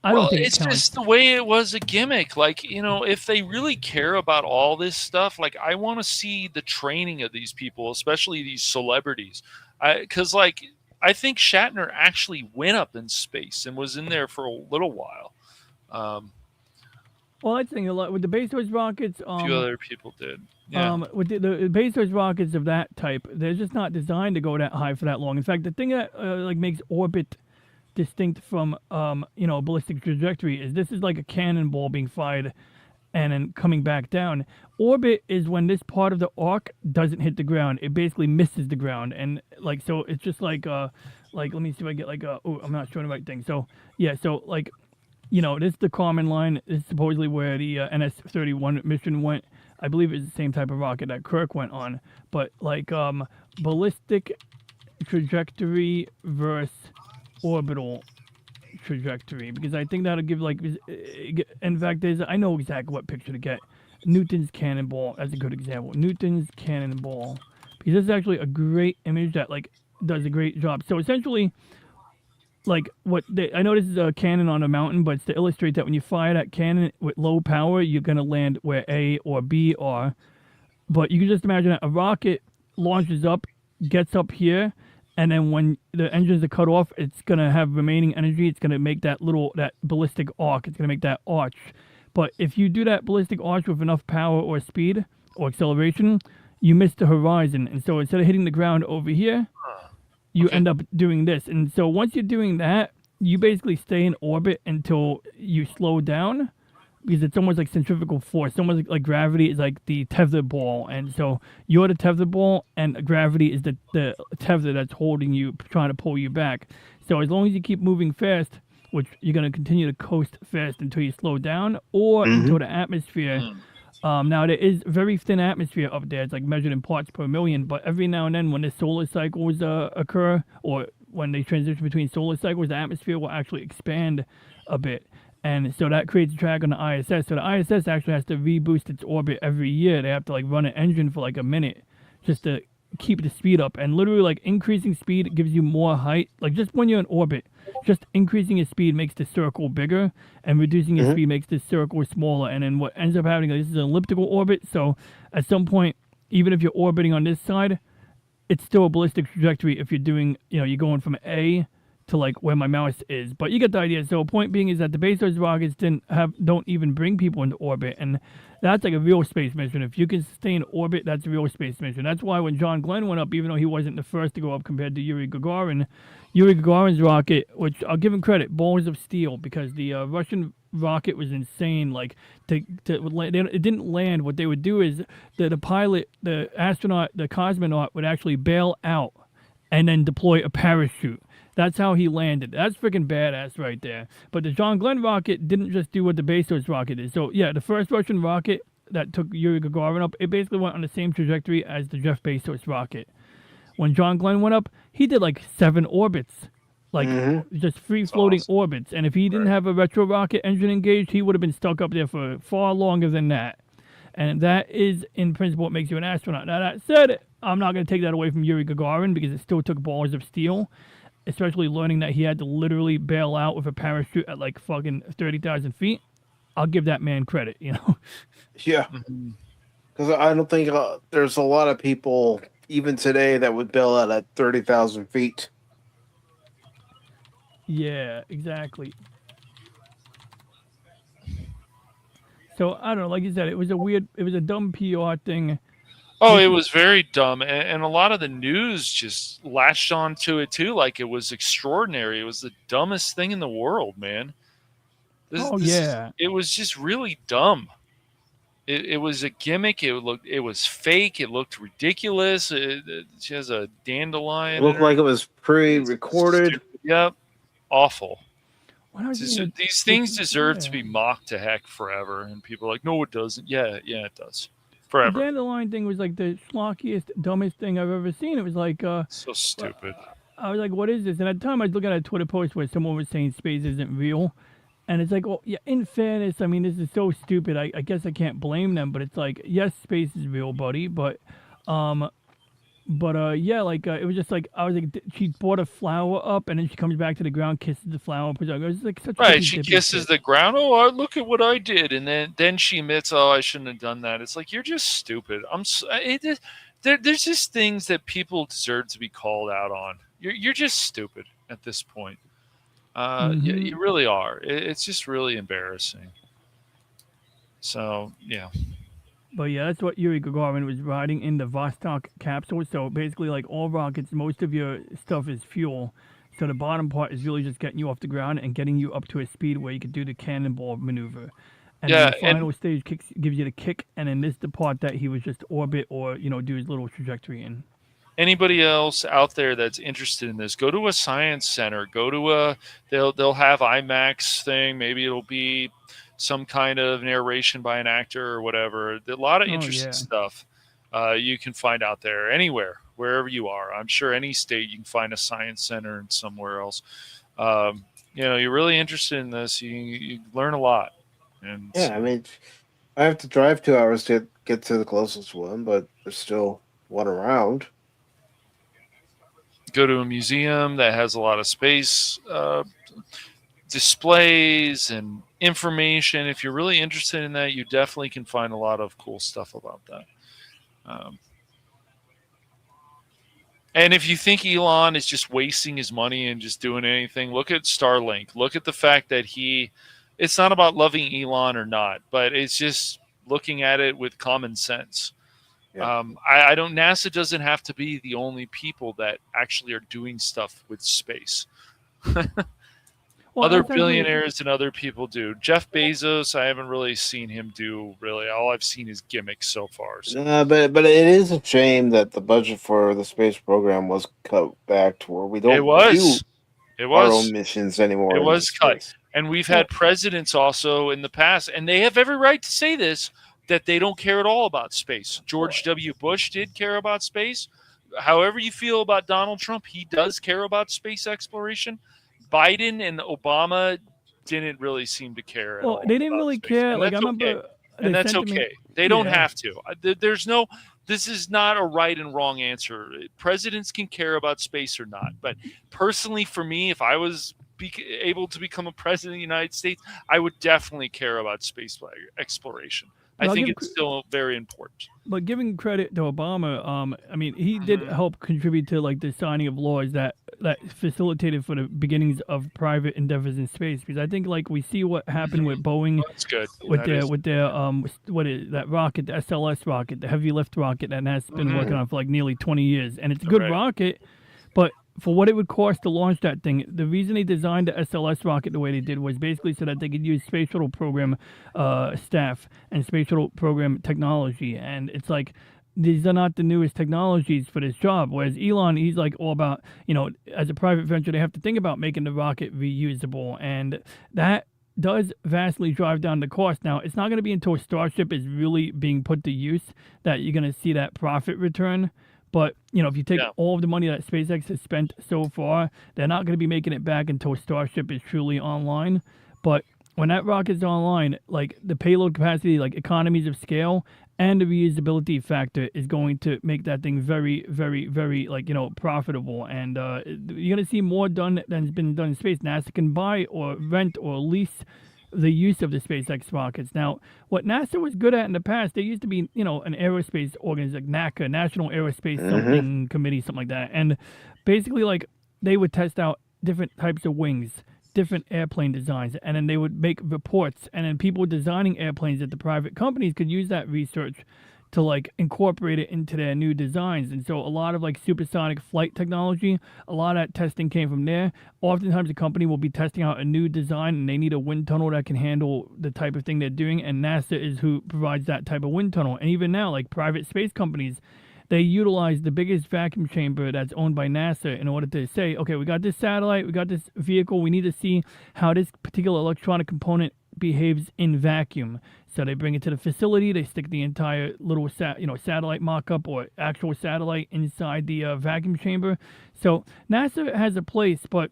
I don't think it's it counts. just the way it was a gimmick. Like, if they really care about all this stuff, like I want to see the training of these people, especially these celebrities. Because like I think Shatner actually went up in space and was in there for a little while. Well, I think a lot with the Bezos rockets. A few other people did. Yeah. With the Bezos rockets of that type, they're just not designed to go that high for that long. In fact, the thing that like makes orbit distinct from ballistic trajectory is this is like a cannonball being fired and then coming back down. Orbit is when this part of the arc doesn't hit the ground; it basically misses the ground, and like so it's just like let me see if I get I'm not showing the right thing. So yeah, so like. This is the common line. This is supposedly where the NS-31 mission went. I believe it's the same type of rocket that Kirk went on. But like ballistic trajectory versus orbital trajectory, because I think that'll give in fact, I know exactly what picture to get. Newton's cannonball as a good example. Newton's cannonball, because this is actually a great image that does a great job. So essentially. I know this is a cannon on a mountain, but it's to illustrate that when you fire that cannon with low power, you're going to land where A or B are. But you can just imagine that a rocket launches up, gets up here, and then when the engines are cut off, it's going to have remaining energy. It's going to make that ballistic arc. It's going to make that arch. But if you do that ballistic arch with enough power or speed or acceleration, you miss the horizon. And so instead of hitting the ground over here, you end up doing this. And so once you're doing that, you basically stay in orbit until you slow down, because it's almost like centrifugal force. It's almost like gravity is like the tether ball. And so you're the tether ball, and gravity is the tether that's holding you, trying to pull you back. So as long as you keep moving fast, which you're going to continue to coast fast until you slow down, or until the atmosphere. Now, there is very thin atmosphere up there. It's like measured in parts per million. But every now and then when the solar cycles occur, or when they transition between solar cycles, the atmosphere will actually expand a bit. And so that creates drag on the ISS. So the ISS actually has to reboost its orbit every year. They have to run an engine for a minute just to keep the speed up. And literally increasing speed gives you more height. Just when you're in orbit, just increasing your speed makes the circle bigger, and reducing your speed makes the circle smaller. And then what ends up happening, this is an elliptical orbit, so at some point, even if you're orbiting on this side, it's still a ballistic trajectory if you're doing, you're going from A to where my mouse is. But you get the idea. So point being is that the Bezos rockets don't even bring people into orbit, and that's a real space mission. If you can stay in orbit, that's a real space mission. That's why when John Glenn went up, even though he wasn't the first to go up compared to Yuri Gagarin's rocket, which I'll give him credit, balls of steel, because the Russian rocket was insane. It didn't land. What they would do is the pilot, the astronaut, the cosmonaut would actually bail out and then deploy a parachute. That's how he landed. That's freaking badass right there. But the John Glenn rocket didn't just do what the Bezos rocket did. So yeah, the first Russian rocket that took Yuri Gagarin up, it basically went on the same trajectory as the Jeff Bezos rocket. When John Glenn went up, he did like 7 orbits, like just free floating orbits. And if he didn't have a retro rocket engine engaged, he would have been stuck up there for far longer than that. And that is, in principle, what makes you an astronaut. Now, that said, I'm not going to take that away from Yuri Gagarin because it still took balls of steel, especially learning that he had to literally bail out with a parachute at like fucking 30,000 feet. I'll give that man credit, you know? Yeah. Because I don't think there's a lot of people, even today, that would bail out at 30,000 feet. Yeah, exactly. So, I don't know, like you said, it was a dumb PR thing. Oh, it was very dumb. And a lot of the news just latched onto it too, like it was extraordinary. It was the dumbest thing in the world, man. It was just really dumb. It was a gimmick. It was fake. It looked ridiculous. She has a dandelion. It looked like it was pre-recorded. Yep. Awful. These things deserve to be mocked to heck forever. And people are like, no, it doesn't. Yeah, it does. Forever. The dandelion thing was like the schlockiest, dumbest thing I've ever seen. It was like... so stupid. I was like, what is this? And at the time, I was looking at a Twitter post where someone was saying space isn't real. And it's like, well, yeah, in fairness, I mean, this is so stupid. I guess I can't blame them. But it's like, yes, space is real, buddy. But yeah, like, it was just like, I was like, she brought a flower up, and then she comes back to the ground, kisses the flower. It was like such right, she kisses the ground. Oh, look at what I did. And then she admits, oh, I shouldn't have done that. It's like, you're just stupid. There's just things that people deserve to be called out on. You're just stupid at this point. You really are. It's just really embarrassing. So, yeah. But yeah, that's what Yuri Gagarin was riding in the Vostok capsule. So basically, like all rockets, most of your stuff is fuel. So the bottom part is really just getting you off the ground and getting you up to a speed where you can do the cannonball maneuver. And then the final stage gives you the kick, and then this the part that he was just orbit or, do his little trajectory in. Anybody else out there that's interested in this, go to a science center. Go to they'll have IMAX thing. Maybe it'll be some kind of narration by an actor or whatever. A lot of interesting stuff you can find out there anywhere, wherever you are. I'm sure any state you can find a science center and somewhere else. You're really interested in this. You learn a lot. And yeah, I mean, I have to drive 2 hours to get to the closest one, but there's still one around. Go to a museum that has a lot of space displays and information. If you're really interested in that, you definitely can find a lot of cool stuff about that. And if you think Elon is just wasting his money and just doing anything, look at Starlink. Look at the fact that it's not about loving Elon or not, but it's just looking at it with common sense. Yeah. NASA doesn't have to be the only people that actually are doing stuff with space. Other billionaires and other people do. Jeff Bezos, I haven't really seen him do really. All I've seen is gimmicks so far. So. But it is a shame that the budget for the space program was cut back to where we don't do our own missions anymore. It was cut. And we've had presidents also in the past, and they have every right to say this, that they don't care at all about space. George W. Bush did care about space. However you feel about Donald Trump, he does care about space exploration. Biden and Obama didn't really seem to care at all. They didn't really care. Like I remember, and that's okay. They don't have to. This is not a right and wrong answer. Presidents can care about space or not. But personally, for me, if I was able to become a president of the United States, I would definitely care about space exploration. I think it's still very important. But giving credit to Obama, I mean, he did help contribute to like the signing of laws that facilitated for the beginnings of private endeavors in space. Because I think like we see what happened with Boeing, that's good. With their what is that rocket, the SLS rocket, the heavy lift rocket that has been working on for like nearly 20 years, and it's a good rocket, but for what it would cost to launch that thing, the reason they designed the SLS rocket the way they did was basically so that they could use space shuttle program staff and space shuttle program technology. And it's like, these are not the newest technologies for this job. Whereas Elon, he's like all about, as a private venture, they have to think about making the rocket reusable. And that does vastly drive down the cost. Now, it's not going to be until Starship is really being put to use that you're going to see that profit return. But, if you take all of the money that SpaceX has spent so far, they're not going to be making it back until Starship is truly online. But when that rocket's online, like the payload capacity, like economies of scale, and the reusability factor is going to make that thing very, very, very, profitable. And you're going to see more done than's been done in space. NASA can buy or rent or lease the use of the SpaceX rockets. Now, what NASA was good at in the past, they used to be, an aerospace organization, like NACA, National Aerospace something committee, something like that. And basically, they would test out different types of wings, different airplane designs, and then they would make reports. And then people designing airplanes at the private companies could use that research to incorporate it into their new designs. And so a lot of supersonic flight technology, a lot of that testing came from there. Oftentimes a company will be testing out a new design and they need a wind tunnel that can handle the type of thing they're doing, and NASA is who provides that type of wind tunnel. And even now, private space companies, they utilize the biggest vacuum chamber that's owned by NASA in order to say, okay, we got this satellite, we got this vehicle, we need to see how this particular electronic component behaves in vacuum. So they bring it to the facility, they stick the entire little satellite mock-up or actual satellite inside the vacuum chamber. So NASA has a place, but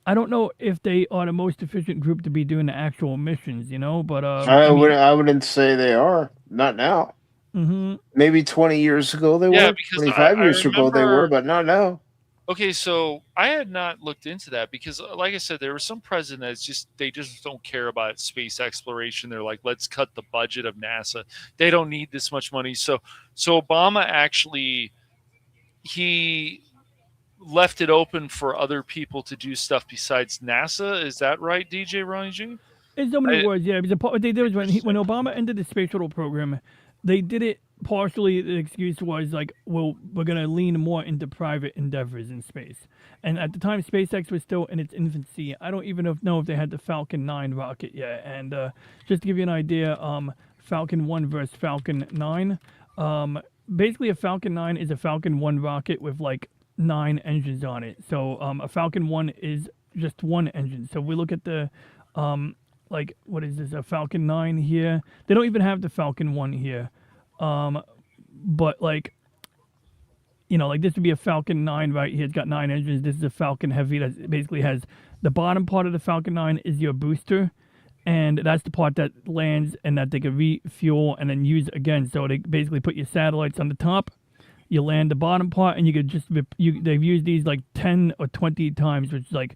I don't know if they are the most efficient group to be doing the actual missions, but I wouldn't say they are. Not now. Mm-hmm. Maybe 20 years ago they were. 25 years ago they were, but not now. Okay, so I had not looked into that because, like I said, there were some presidents they just don't care about space exploration. They're like, let's cut the budget of NASA. They don't need this much money. So Obama actually, he left it open for other people to do stuff besides NASA. Is that right, DJ Ronnie G? In so many words, yeah. Because what they did was when Obama ended the space shuttle program, they did it partially. The excuse was we're going to lean more into private endeavors in space. And at the time, SpaceX was still in its infancy. I don't even know if they had the Falcon 9 rocket yet. And just to give you an idea, Falcon 1 versus Falcon 9. Basically, a Falcon 9 is a Falcon 1 rocket with 9 engines on it. So a Falcon 1 is just one engine. So we look at the what is this, a Falcon 9 here? They don't even have the Falcon 1 here. But this would be a Falcon 9 right here. It's got 9 engines. This is a Falcon Heavy that basically has the bottom part of the Falcon 9 is your booster. And that's the part that lands and that they can refuel and then use again. So they basically put your satellites on the top. You land the bottom part, and you could just they've used these 10 or 20 times, which is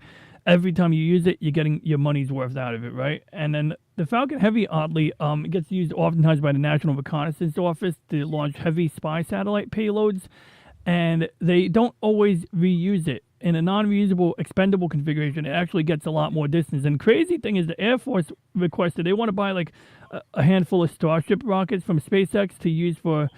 every time you use it, you're getting your money's worth out of it, right? And then the Falcon Heavy, oddly, it gets used oftentimes by the National Reconnaissance Office to launch heavy spy satellite payloads, and they don't always reuse it. In a non-reusable, expendable configuration, it actually gets a lot more distance. And crazy thing is the Air Force requested they want to buy a handful of Starship rockets from SpaceX to use for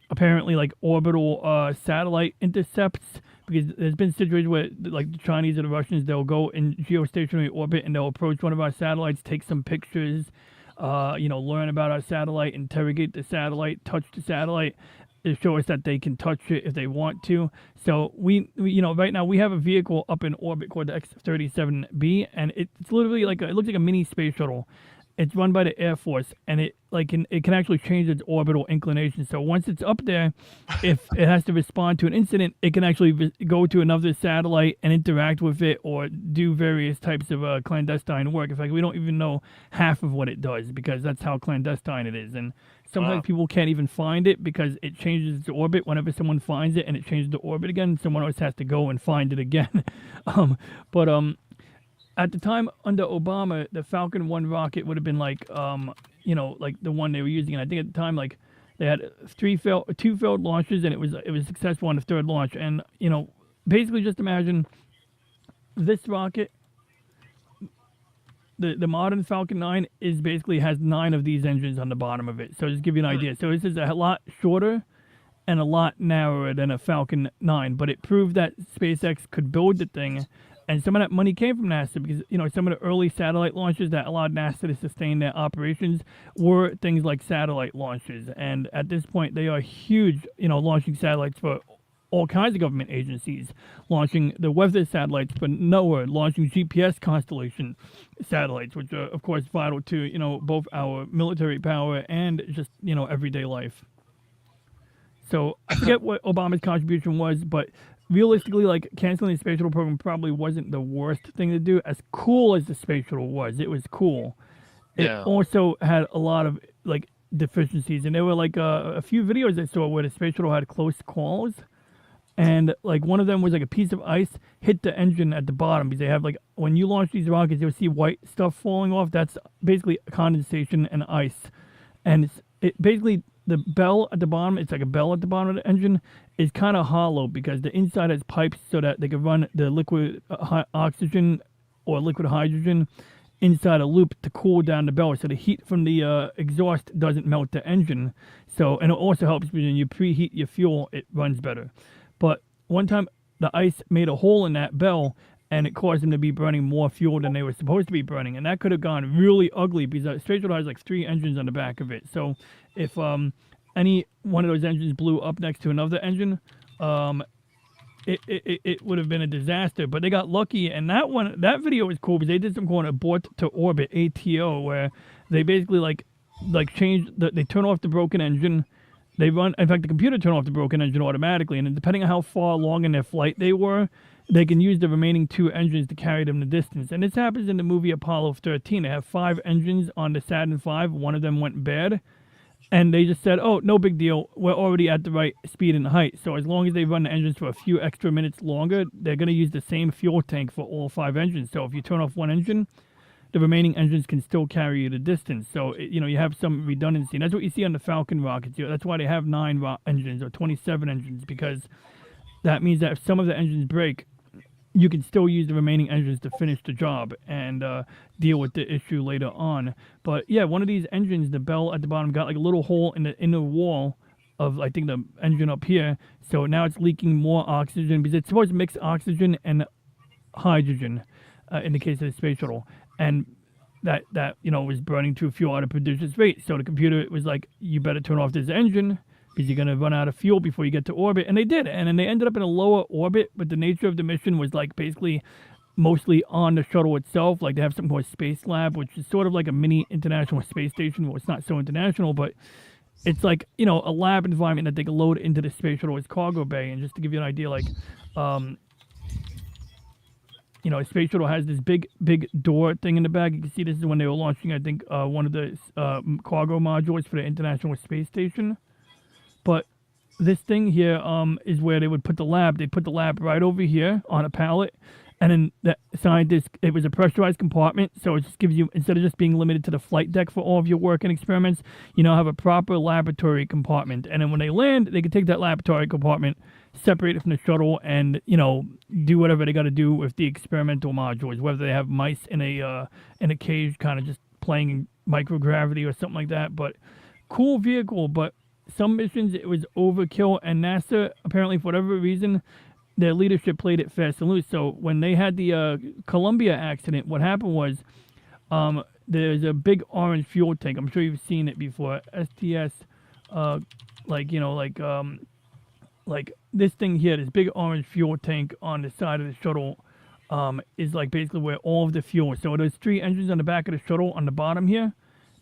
apparently orbital satellite intercepts, because there's been situations where the Chinese or the Russians, they'll go in geostationary orbit and they'll approach one of our satellites, take some pictures, learn about our satellite, interrogate the satellite, touch the satellite, to show us that they can touch it if they want to. So we right now we have a vehicle up in orbit called the X-37B, and it's literally it looks like a mini space shuttle. It's run by the Air Force, and it can actually change its orbital inclination. So once it's up there, if it has to respond to an incident, it can actually go to another satellite and interact with it, or do various types of clandestine work. In fact, we don't even know half of what it does, because that's how clandestine it is. And sometimes people can't even find it because it changes its orbit whenever someone finds it, and it changes the orbit again. Someone always has to go and find it again. At the time under Obama, the Falcon 1 rocket would have been the one they were using. And I think at the time, they had two failed launches, and it was successful on the third launch. And, basically just imagine this rocket, the modern Falcon 9 has 9 of these engines on the bottom of it. So just to give you an idea. So this is a lot shorter and a lot narrower than a Falcon 9, but it proved that SpaceX could build the thing. And some of that money came from NASA, because, some of the early satellite launches that allowed NASA to sustain their operations were things like satellite launches. And at this point, they are huge, launching satellites for all kinds of government agencies, launching the weather satellites for NOAA, launching GPS constellation satellites, which are, of course, vital to, both our military power and just, everyday life. So I forget what Obama's contribution was, but realistically, like, canceling the space shuttle program probably wasn't the worst thing to do. As cool as the space shuttle was, it was cool. It also had a lot of, like, deficiencies. And there were, like, a few videos I saw where the space shuttle had close calls. And, like, one of them was, like, a piece of ice hit the engine at the bottom. Because they have, like, when you launch these rockets, you'll see white stuff falling off. That's basically condensation and ice. And it basically, the bell at the bottom, it's like a bell at the bottom of the engine, is kind of hollow because the inside has pipes so that they can run the liquid oxygen or liquid hydrogen inside a loop to cool down the bell, so the heat from the exhaust doesn't melt the engine. So, and it also helps when you preheat your fuel, it runs better. But one time, the ice made a hole in that bell, and it caused them to be burning more fuel than they were supposed to be burning, and that could have gone really ugly because the space shuttle has like 3 engines on the back of it. So, if any one of those engines blew up next to another engine, it would have been a disaster. But they got lucky, and that video was cool because they did something called abort to orbit (ATO), where they basically like changed they turn off the broken engine. They run, in fact, the computer turned off the broken engine automatically, and then depending on how far along in their flight they were, they can use the remaining 2 engines to carry them the distance. And this happens in the movie Apollo 13. They have 5 engines on the Saturn V. One of them went bad. And they just said, oh, no big deal. We're already at the right speed and height. So as long as they run the engines for a few extra minutes longer, they're going to use the same fuel tank for all 5 engines. So if you turn off one engine, the remaining engines can still carry you the distance. So, you have some redundancy. And that's what you see on the Falcon rockets. That's why they have 9 engines or 27 engines, because that means that if some of the engines break, you can still use the remaining engines to finish the job and deal with the issue later on. But yeah, one of these engines, the bell at the bottom, got like a little hole in the inner wall of, I think, the engine up here. So now it's leaking more oxygen because it's supposed to mix oxygen and hydrogen in the case of the space shuttle. And that was burning too fuel at a prodigious rate. So the computer was like, you better turn off this engine because you're going to run out of fuel before you get to orbit. And they did. And then they ended up in a lower orbit, but the nature of the mission was like basically mostly on the shuttle itself. Like they have something called Space Lab, which is sort of like a mini International Space Station. Well, it's not so international, but it's like, a lab environment that they can load into the space shuttle as cargo bay. And just to give you an idea, like, a space shuttle has this big door thing in the back. You can see this is when they were launching, I think, one of the cargo modules for the International Space Station. But this thing here is where they would put the lab. They put the lab right over here on a pallet. And then the scientists, it was a pressurized compartment. So it just gives you, instead of just being limited to the flight deck for all of your work and experiments, have a proper laboratory compartment. And then when they land, they can take that laboratory compartment, separate it from the shuttle, and, do whatever they got to do with the experimental modules, whether they have mice in a cage kind of just playing in microgravity or something like that. But cool vehicle, but some missions, it was overkill. And NASA, apparently, for whatever reason, their leadership played it fast and loose. So when they had the Columbia accident, what happened was there's a big orange fuel tank. I'm sure you've seen it before. STS, like this thing here, this big orange fuel tank on the side of the shuttle is like basically where all of the fuel. So there's 3 engines on the back of the shuttle on the bottom here.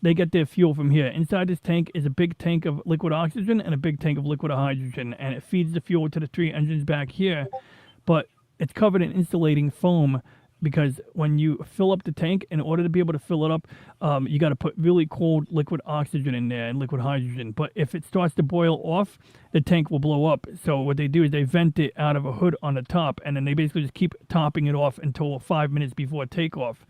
They get their fuel from here. Inside this tank is a big tank of liquid oxygen and a big tank of liquid hydrogen, and it feeds the fuel to the 3 engines back here. But it's covered in insulating foam because when you fill up the tank, in order to be able to fill it up, you got to put really cold liquid oxygen in there and liquid hydrogen. But if it starts to boil off, the tank will blow up. So what they do is they vent it out of a hood on the top, and then they basically just keep topping it off until 5 minutes before takeoff.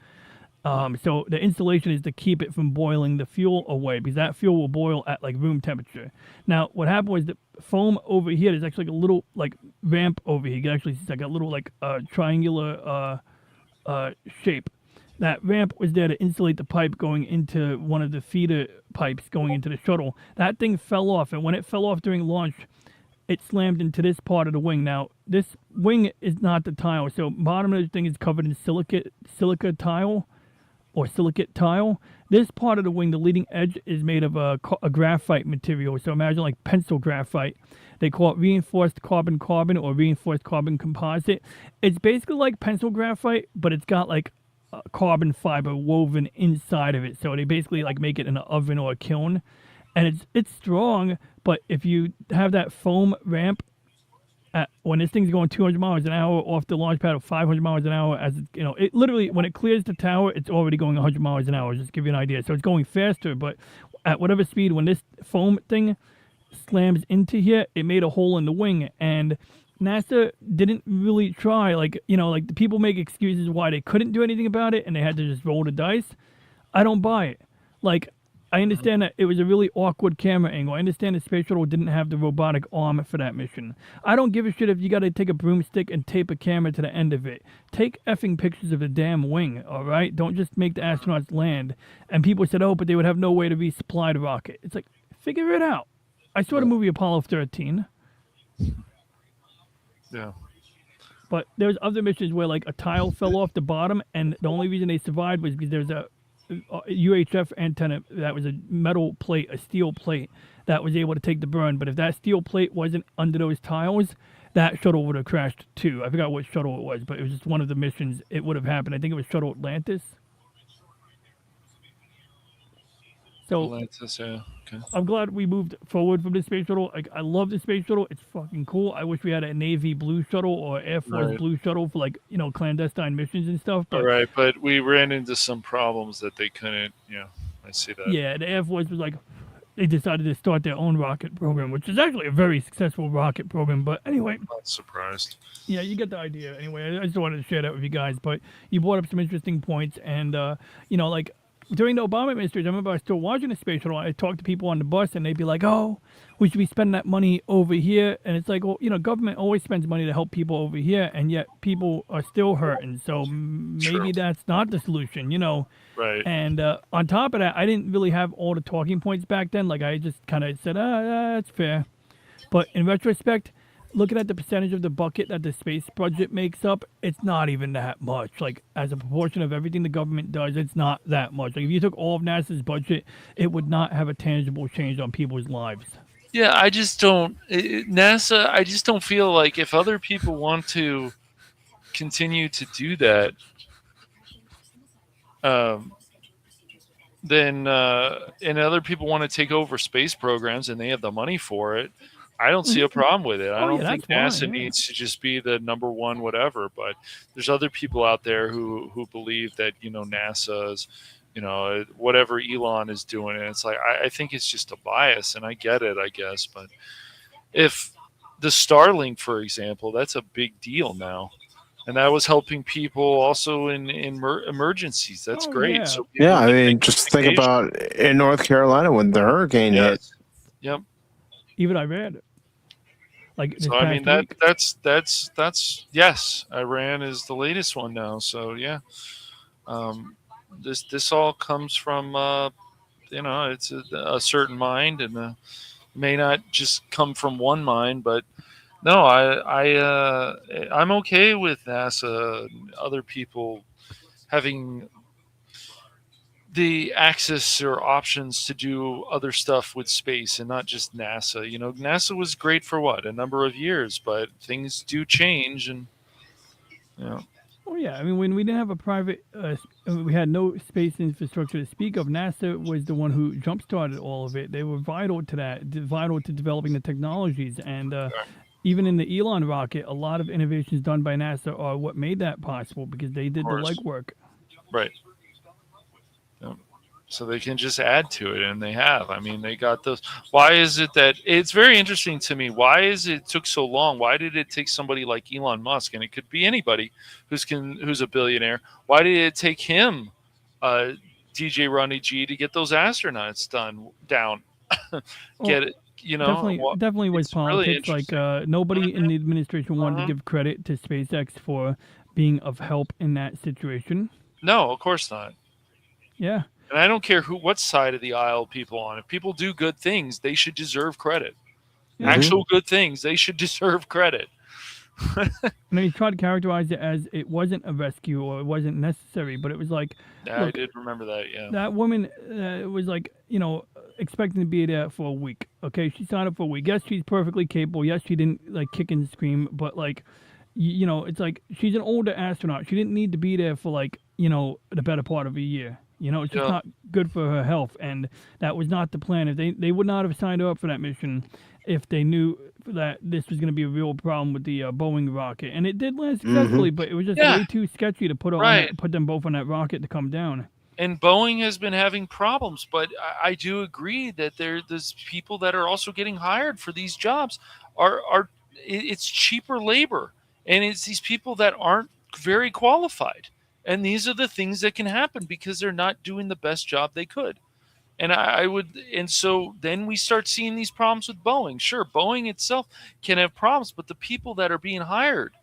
So the insulation is to keep it from boiling the fuel away, because that fuel will boil at like room temperature. Now, what happened was the foam over here, there's actually like a little like ramp over here. You can actually see like a little like triangular shape. That ramp was there to insulate the pipe going into one of the feeder pipes going into the shuttle. That thing fell off, and when it fell off during launch, it slammed into this part of the wing. Now, this wing is not the tile, so bottom of the thing is covered in silica tile. or silicate tile. This part of the wing, the leading edge, is made of a graphite material. So imagine like pencil graphite. They call it reinforced carbon-carbon or reinforced carbon composite. It's basically like pencil graphite, but it's got like carbon fiber woven inside of it. So they basically like make it in an oven or a kiln, and it's strong. But if you have that foam ramp, when this thing's going 200 miles an hour off the launch pad of 500 miles an hour, as it literally, when it clears the tower, it's already going 100 miles an hour. Just to give you an idea. So it's going faster, but at whatever speed, when this foam thing slams into here, it made a hole in the wing, and NASA didn't really try. Like the people make excuses why they couldn't do anything about it, and they had to just roll the dice. I don't buy it. Like, I understand that it was a really awkward camera angle. I understand the space shuttle didn't have the robotic arm for that mission. I don't give a shit if you got to take a broomstick and tape a camera to the end of it. Take effing pictures of the damn wing, all right? Don't just make the astronauts land. And people said, oh, but they would have no way to resupply the rocket. It's like, figure it out. I saw the movie Apollo 13. Yeah. But there's other missions where like a tile fell off the bottom, and the only reason they survived was because there's a UHF antenna that was a metal plate, a steel plate that was able to take the burn. But if that steel plate wasn't under those tiles, that shuttle would have crashed too. I forgot what shuttle it was, but it was just one of the missions it would have happened. I think it was Shuttle Atlantis. So Atlantis, yeah. Okay. I'm glad we moved forward from the space shuttle. Like, I love the space shuttle. It's fucking cool. I wish we had a Navy blue shuttle or Air Force blue shuttle for like, clandestine missions and stuff. But, right, but we ran into some problems that they couldn't, I see that. Yeah, the Air Force was like, they decided to start their own rocket program, which is actually a very successful rocket program. But anyway. I'm not surprised. Yeah, you get the idea. Anyway, I just wanted to share that with you guys. But you brought up some interesting points. And, like, during the Obama administration, I remember I was still watching the space shuttle. I talked to people on the bus, and they'd be like, oh, we should be spending that money over here. And it's like, well, government always spends money to help people over here, and yet people are still hurting. So maybe that's not the solution, Right. And on top of that, I didn't really have all the talking points back then. Like, I just kind of said, that's fair. But in retrospect, looking at the percentage of the bucket that the space budget makes up, it's not even that much. Like, as a proportion of everything the government does, it's not that much. Like, if you took all of NASA's budget, it would not have a tangible change on people's lives. Yeah, I just don't. NASA, I just don't feel like if other people want to continue to do that, then and other people want to take over space programs and they have the money for it, I don't see a problem with it. I don't think NASA needs to just be the number one whatever, but there's other people out there who believe that, NASA's, whatever Elon is doing. And it's like, I think it's just a bias, and I get it, I guess. But if the Starlink, for example, that's a big deal now. And that was helping people also in emergencies. That's great. Yeah. So I mean, just think about in North Carolina when the hurricane hit. Yep. Even Iran. Like, so I mean that's yes. Iran is the latest one now. So yeah, this all comes from it's a certain mind, and may not just come from one mind, but no, I'm okay with NASA and other people having the access or options to do other stuff with space and not just NASA. NASA was great for a number of years, but things do change, and Oh yeah, I mean, when we didn't have a private, we had no space infrastructure to speak of. NASA was the one who jump-started all of it. They were vital to that, vital to developing the technologies, and even in the Elon rocket, a lot of innovations done by NASA are what made that possible, because they did the legwork. Right. So they can just add to it, and they have. I mean, they got those. Why is it that it's very interesting to me? Why is it took so long? Why did it take somebody like Elon Musk, and it could be anybody who's a billionaire? Why did it take him, DJ Ronnie G, to get those astronauts down? Get it? Definitely was politics. Really like nobody in the administration wanted to give credit to SpaceX for being of help in that situation. No, of course not. Yeah. And I don't care what side of the aisle people on. If people do good things, they should deserve credit. Mm-hmm. Actual good things, they should deserve credit. And then he tried to characterize it as it wasn't a rescue or it wasn't necessary, but it was like, Yeah, I look, did remember that. Yeah. that woman was like, expecting to be there for a week. Okay, she signed up for a week. Yes, she's perfectly capable. Yes, she didn't like kick and scream, but like, it's like she's an older astronaut. She didn't need to be there for like, the better part of a year. It's just Yeah. not good for her health, and that was not the plan. If they would not have signed her up for that mission if they knew that this was going to be a real problem with the Boeing rocket, and it did land successfully, but it was just Yeah. way too sketchy to put her on Right. put them both on that rocket to come down. And Boeing has been having problems, but I do agree that there's people that are also getting hired for these jobs. It's cheaper labor, and it's these people that aren't very qualified. And these are the things that can happen because they're not doing the best job they could. And and so then we start seeing these problems with Boeing. Sure, Boeing itself can have problems, but the people that are being hired,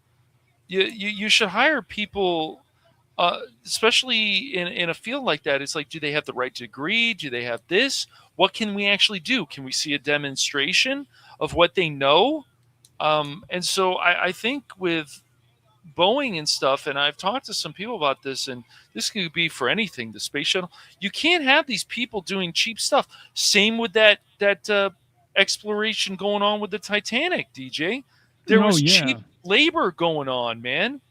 you should hire people, especially in a field like that. It's like, do they have the right degree? Do they have this? What can we actually do? Can we see a demonstration of what they know? And so I think with Boeing and stuff, and I've talked to some people about this, and this could be for anything, the space shuttle. You can't have these people doing cheap stuff. Same with that exploration going on with the Titanic, DJ. There was cheap labor going on, man.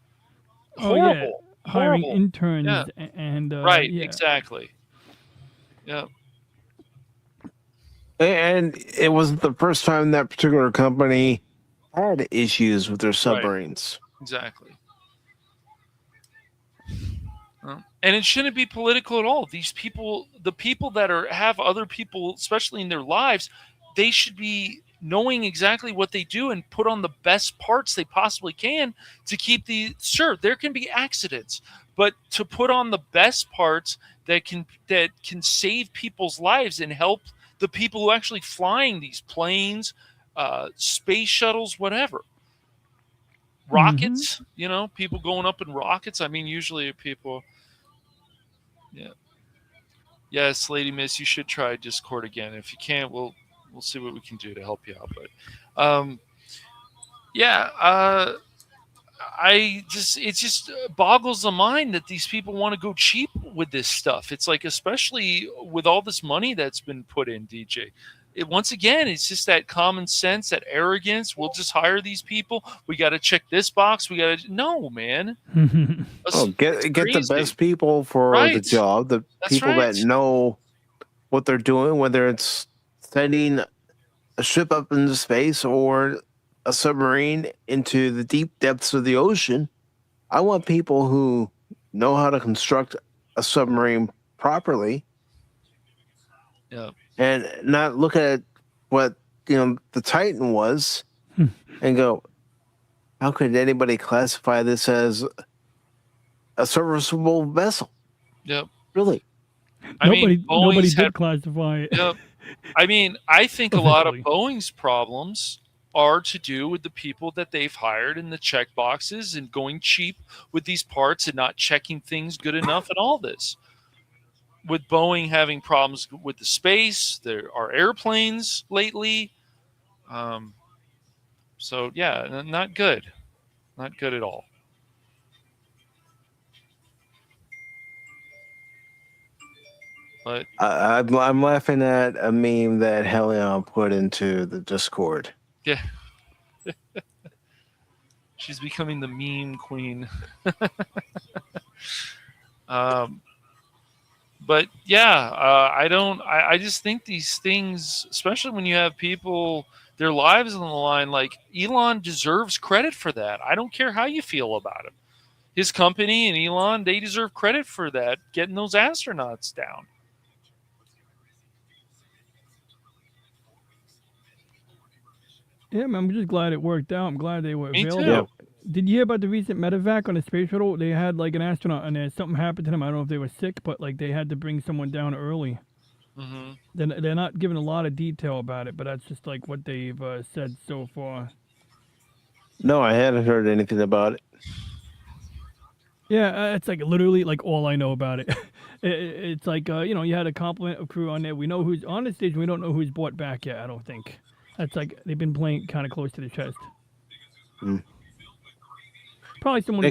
Horrible. Hiring Horrible. interns Yeah. and Right, yeah. exactly. Yeah. And it wasn't the first time that particular company had issues with their submarines. Exactly. And it shouldn't be political at all. These people, the people that have other people, especially in their lives, they should be knowing exactly what they do and put on the best parts they possibly can to keep sure, there can be accidents, but to put on the best parts that can save people's lives and help the people who are actually flying these planes, space shuttles, whatever. Rockets, people going up in rockets. I mean, usually people. Yeah. Yes, Lady Miss, you should try Discord again. If you can't, we'll see what we can do to help you out. But it just boggles the mind that these people want to go cheap with this stuff. It's like, especially with all this money that's been put in, DJ. Once again, it's just that common sense, that arrogance. We'll just hire these people. We got to check this box. No, man. Get the best people for the job. The people that know what they're doing, whether it's sending a ship up into space or a submarine into the deep depths of the ocean. I want people who know how to construct a submarine properly. Yeah. And not look at what the Titan was and go, how could anybody classify this as a serviceable vessel? Yep. Really? Nobody did classify it. Yep. I mean, I think a lot of Boeing's problems are to do with the people that they've hired and the check boxes and going cheap with these parts and not checking things good enough and all this. With Boeing having problems with the space, there are airplanes lately. So, yeah, not good. Not good at all. But I'm laughing at a meme that Helion put into the Discord. Yeah. She's becoming the meme queen. But yeah, I just think these things, especially when you have people, their lives on the line, like Elon deserves credit for that. I don't care how you feel about him. His company and Elon, they deserve credit for that, getting those astronauts down. Yeah, man, I'm just glad it worked out. I'm glad they were available. Me too. Did you hear about the recent medevac on the space shuttle? They had like an astronaut and there. Something happened to them. I don't know if they were sick, but like they had to bring someone down early. Mm-hmm. They're not giving a lot of detail about it, but that's just like what they've said so far. No, I hadn't heard anything about it. Yeah, it's like literally like all I know about it. It's like, you had a complement of crew on there. We know who's on the stage. We don't know who's brought back yet, I don't think. That's like they've been playing kind of close to the chest. Probably someone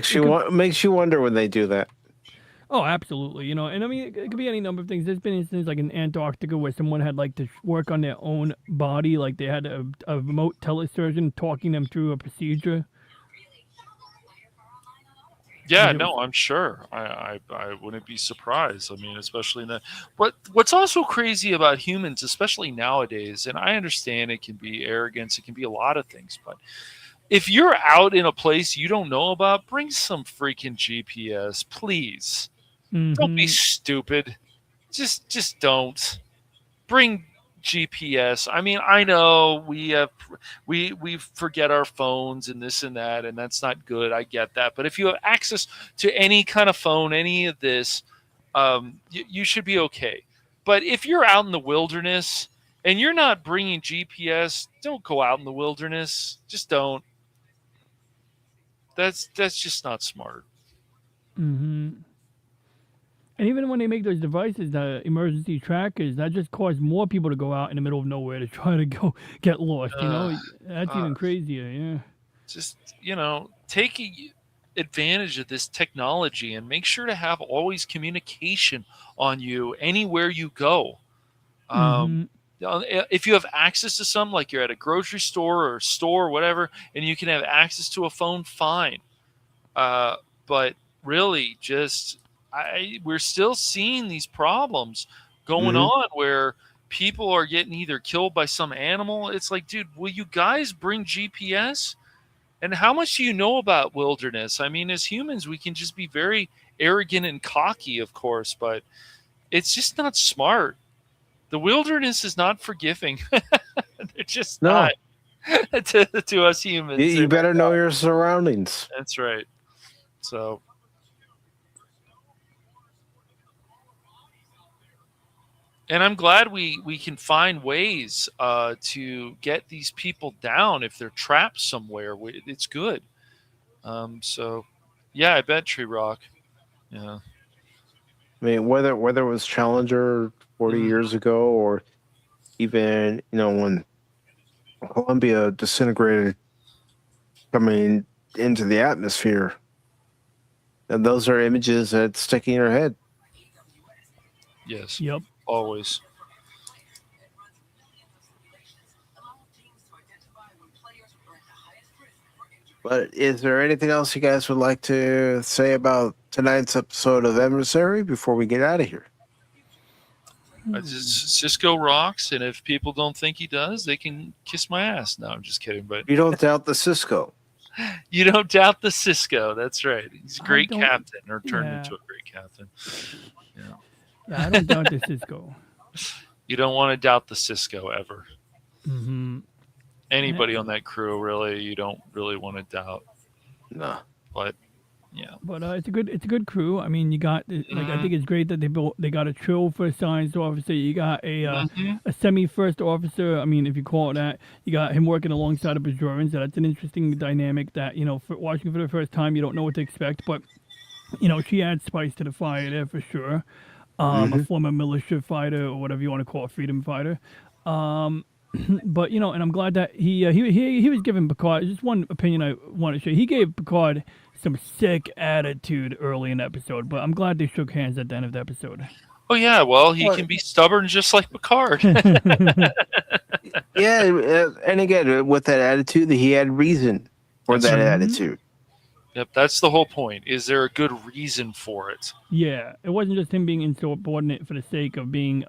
makes you wonder when they do that. Oh, absolutely. You know, and I mean, it could be any number of things. There's been instances like in Antarctica where someone had like to work on their own body, like they had a remote telesurgeon talking them through a procedure. Yeah, no, I'm sure. I wouldn't be surprised. I mean, especially in that. But what's also crazy about humans, especially nowadays, and I understand it can be arrogance, it can be a lot of things, but if you're out in a place you don't know about, bring some freaking GPS, please. Don't be stupid. Just don't. Bring GPS. I mean, I know we forget our phones and this and that, and that's not good. I get that. But if you have access to any kind of phone, any of this, you should be okay. But if you're out in the wilderness and you're not bringing GPS, don't go out in the wilderness. Just don't. That's just not smart. And even when they make those devices, the emergency trackers, that just cause more people to go out in the middle of nowhere to try to go get lost. You know, that's even crazier. Yeah. Just, take advantage of this technology and make sure to have always communication on you anywhere you go. If you have access to something, like you're at a grocery store or store or whatever, and you can have access to a phone, fine. But really, just we're still seeing these problems going on where people are getting either killed by some animal. It's like, dude, will you guys bring GPS? And how much do you know about wilderness? I mean, as humans, we can just be very arrogant and cocky, of course, but it's just not smart. The wilderness is not forgiving. They're just not to us humans. You better know your surroundings. That's right. So, and I'm glad we can find ways to get these people down if they're trapped somewhere. It's good. So, yeah, I bet Tree Rock. Yeah. I mean, whether it was Challenger 40 years ago, or even when Columbia disintegrated coming into the atmosphere, and those are images that stick in your head. Yes. Yep. Always. But is there anything else you guys would like to say about tonight's episode of Emissary before we get out of here? Cisco rocks, and if people don't think he does, they can kiss my ass. No, I'm just kidding. But you don't doubt the Cisco. You don't doubt the Cisco. That's right. He's a great captain, or turned into a great captain. Yeah, I don't doubt the Cisco. You don't want to doubt the Cisco ever. Mm-hmm. Anybody on that crew, really, you don't really want to doubt. No. But yeah. But it's a good crew. I mean, you got I think it's great that they got a trill first science officer. You got a semi first officer. I mean, if you call it that, you got him working alongside of Bajorans. So that's an interesting dynamic that for watching for the first time, you don't know what to expect. But she adds spice to the fire there for sure. A former militia fighter, or whatever you want to call it, freedom fighter. But and I'm glad that he was giving Picard just one opinion I want to share. He gave Picard some sick attitude early in the episode, but I'm glad they shook hands at the end of the episode. Oh yeah, well he can be stubborn just like Picard. Yeah, and again with that attitude, he had reason for that attitude. Yep, that's the whole point. Is there a good reason for it? Yeah, it wasn't just him being insubordinate for the sake of being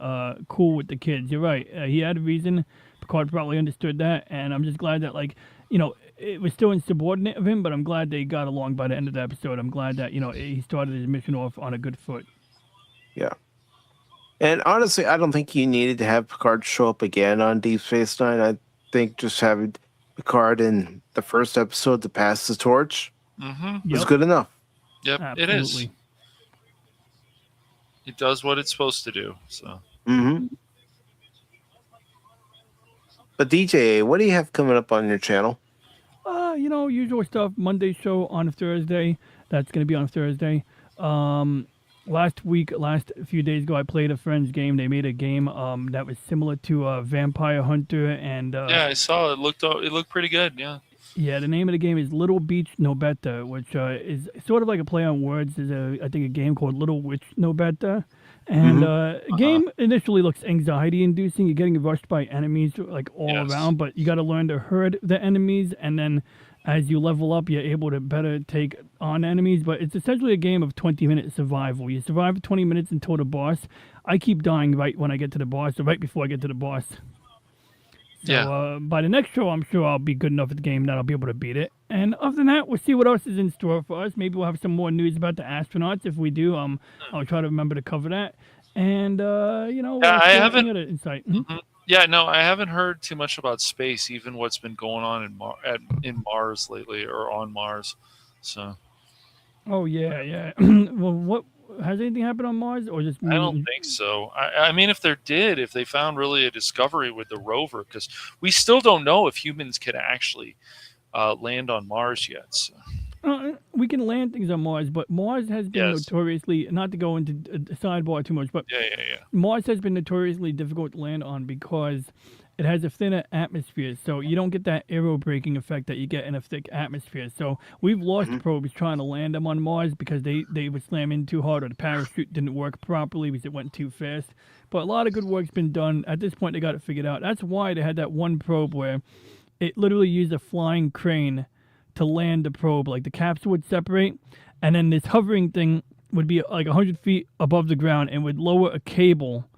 cool with the kids. You're right. He had a reason. Picard probably understood that, and I'm just glad that it was still insubordinate of him, but I'm glad they got along by the end of the episode. I'm glad that he started his mission off on a good foot. Yeah, and honestly, I don't think you needed to have Picard show up again on Deep Space Nine. I think just having Picard in the first episode to pass the torch was good enough. Yep, absolutely. It is. It does what it's supposed to do. So. But DJ, what do you have coming up on your channel? Usual stuff. Monday show on a Thursday. That's going to be on a Thursday. Last few days ago, I played a friend's game. They made a game that was similar to Vampire Hunter, and yeah, I saw it. It looked pretty good. Yeah. Yeah, the name of the game is Little Beach No Beta, which is sort of like a play on words. There's I think a game called Little Witch No Beta, and game initially looks anxiety-inducing. You're getting rushed by enemies like all around, but you got to learn to herd the enemies, and then as you level up, you're able to better take on enemies. But it's essentially a game of 20-minute survival. You survive 20 minutes until the boss. I keep dying right when I get to the boss, or right before I get to the boss. So by the next show, I'm sure I'll be good enough at the game that I'll be able to beat it. And other than that, we'll see what else is in store for us. Maybe we'll have some more news about the astronauts. If we do, I'll try to remember to cover that. And I haven't. Other insight. Yeah, no, I haven't heard too much about space, even what's been going on in Mars lately, or on Mars. So. Oh yeah. Well, what has anything happened on Mars, or just? I don't think so. I mean, if they found really a discovery with the rover, because we still don't know if humans can actually land on Mars yet. So. We can land things on Mars, but Mars has been notoriously, not to go into a sidebar too much, but Mars has been notoriously difficult to land on because it has a thinner atmosphere, so you don't get that aerobraking effect that you get in a thick atmosphere. So we've lost probes trying to land them on Mars because they would slam in too hard, or the parachute didn't work properly because it went too fast. But a lot of good work's been done. At this point, they got it figured out. That's why they had that one probe where it literally used a flying crane to land the probe. Like the capsule would separate, and then this hovering thing would be like 100 feet above the ground and would lower a cable,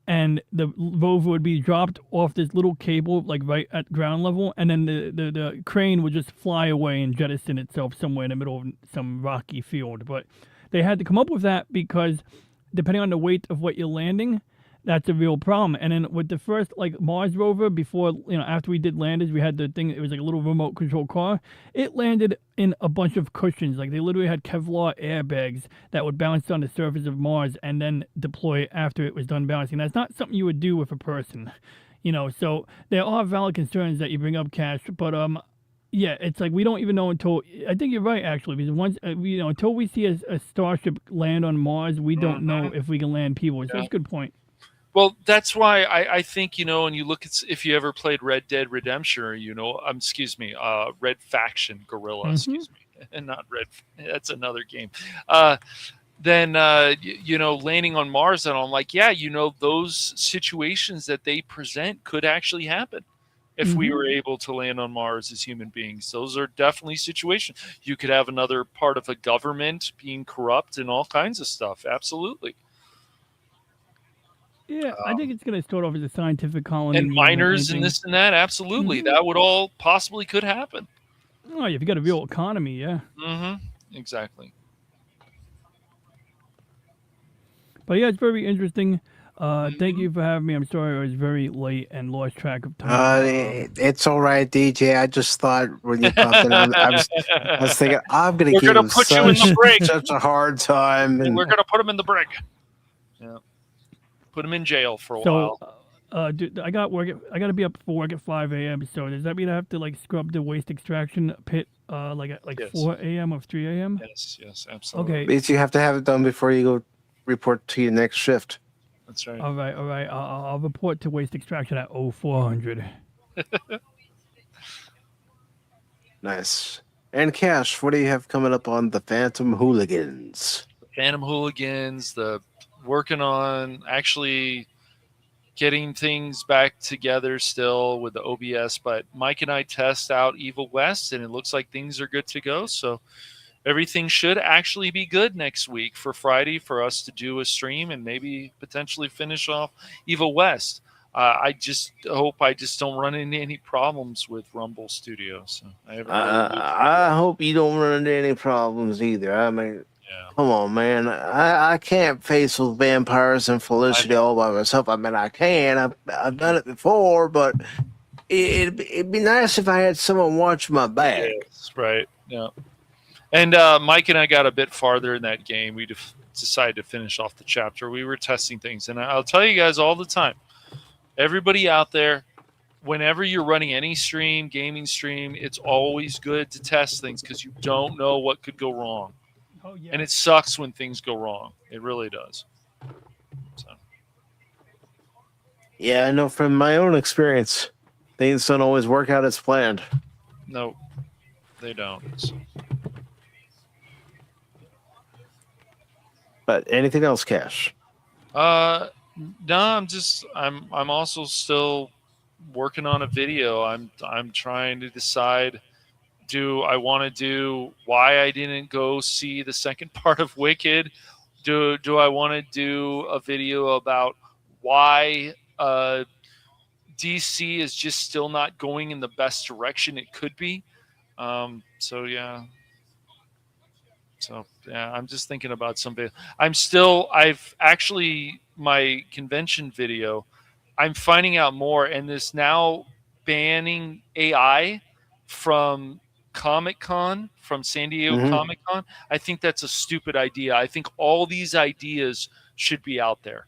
and the rover would be dropped off this little cable like right at ground level, and then the crane would just fly away and jettison itself somewhere in the middle of some rocky field. But they had to come up with that because depending on the weight of what you're landing, that's a real problem. And then with the first like Mars rover, before, after we did landers, we had the thing, it was like a little remote control car. It landed in a bunch of cushions. Like they literally had Kevlar airbags that would bounce on the surface of Mars and then deploy after it was done bouncing. That's not something you would do with a person, so there are valid concerns that you bring up, Cash, but yeah, it's like we don't even know until, I think you're right actually, because once until we see a starship land on Mars, we don't know if we can land people. So that's a good point. Well, that's why I think, and you look at, if you ever played Red Dead Redemption, or, Red Faction Guerrilla, and not Red, that's another game. Then, landing on Mars, and I'm like, those situations that they present could actually happen if we were able to land on Mars as human beings. Those are definitely situations. You could have another part of a government being corrupt and all kinds of stuff. Absolutely. Yeah, I think it's going to start off as a scientific colony. And miners and this and that, absolutely. That would all possibly could happen. Oh, if you got a real economy, yeah. Exactly. But yeah, it's very interesting. Thank you for having me. I'm sorry I was very late and lost track of time. It's all right, DJ. I just thought when you popped in, I was thinking, I'm going to give him such a hard time. And we're going to put him in the brig. Yeah. Put him in jail for a while. Dude, I got to be up for work at 5 a.m. So does that mean I have to like scrub the waste extraction pit at 4 a.m. or 3 a.m.? Yes, absolutely. Okay. Means you have to have it done before you go report to your next shift. That's right. All right. I'll report to waste extraction at 0400. Nice. And Cash, what do you have coming up on the Phantom Hooligans? The working on actually getting things back together still with the OBS, but Mike and I test out Evil West, and it looks like things are good to go. So everything should actually be good next week for Friday for us to do a stream and maybe potentially finish off Evil West. I just hope I just don't run into any problems with Rumble Studio. So I hope you don't run into any problems either. I mean, come on, man. I can't face with vampires and Felicity all by myself. I mean, I can. I've done it before, but it'd be nice if I had someone watch my back. Yes, right. Yeah. And Mike and I got a bit farther in that game. We decided to finish off the chapter. We were testing things. And I'll tell you guys all the time, everybody out there, whenever you're running any stream, gaming stream, it's always good to test things because you don't know what could go wrong. Oh, yeah. And it sucks when things go wrong. It really does. So. Yeah, I know from my own experience, things don't always work out as planned. No, They don't. So. But anything else, Cash? No, I'm also still working on a video. I'm trying to decide, do I want to do why I didn't go see the second part of Wicked? Do I want to do a video about why DC is just still not going in the best direction it could be? So yeah. So yeah, I'm just thinking about something. I've actually, my convention video, I'm finding out more, and this now banning AI from Comic-Con, from San Diego Comic-Con. I think that's a stupid idea. I think all these ideas should be out there.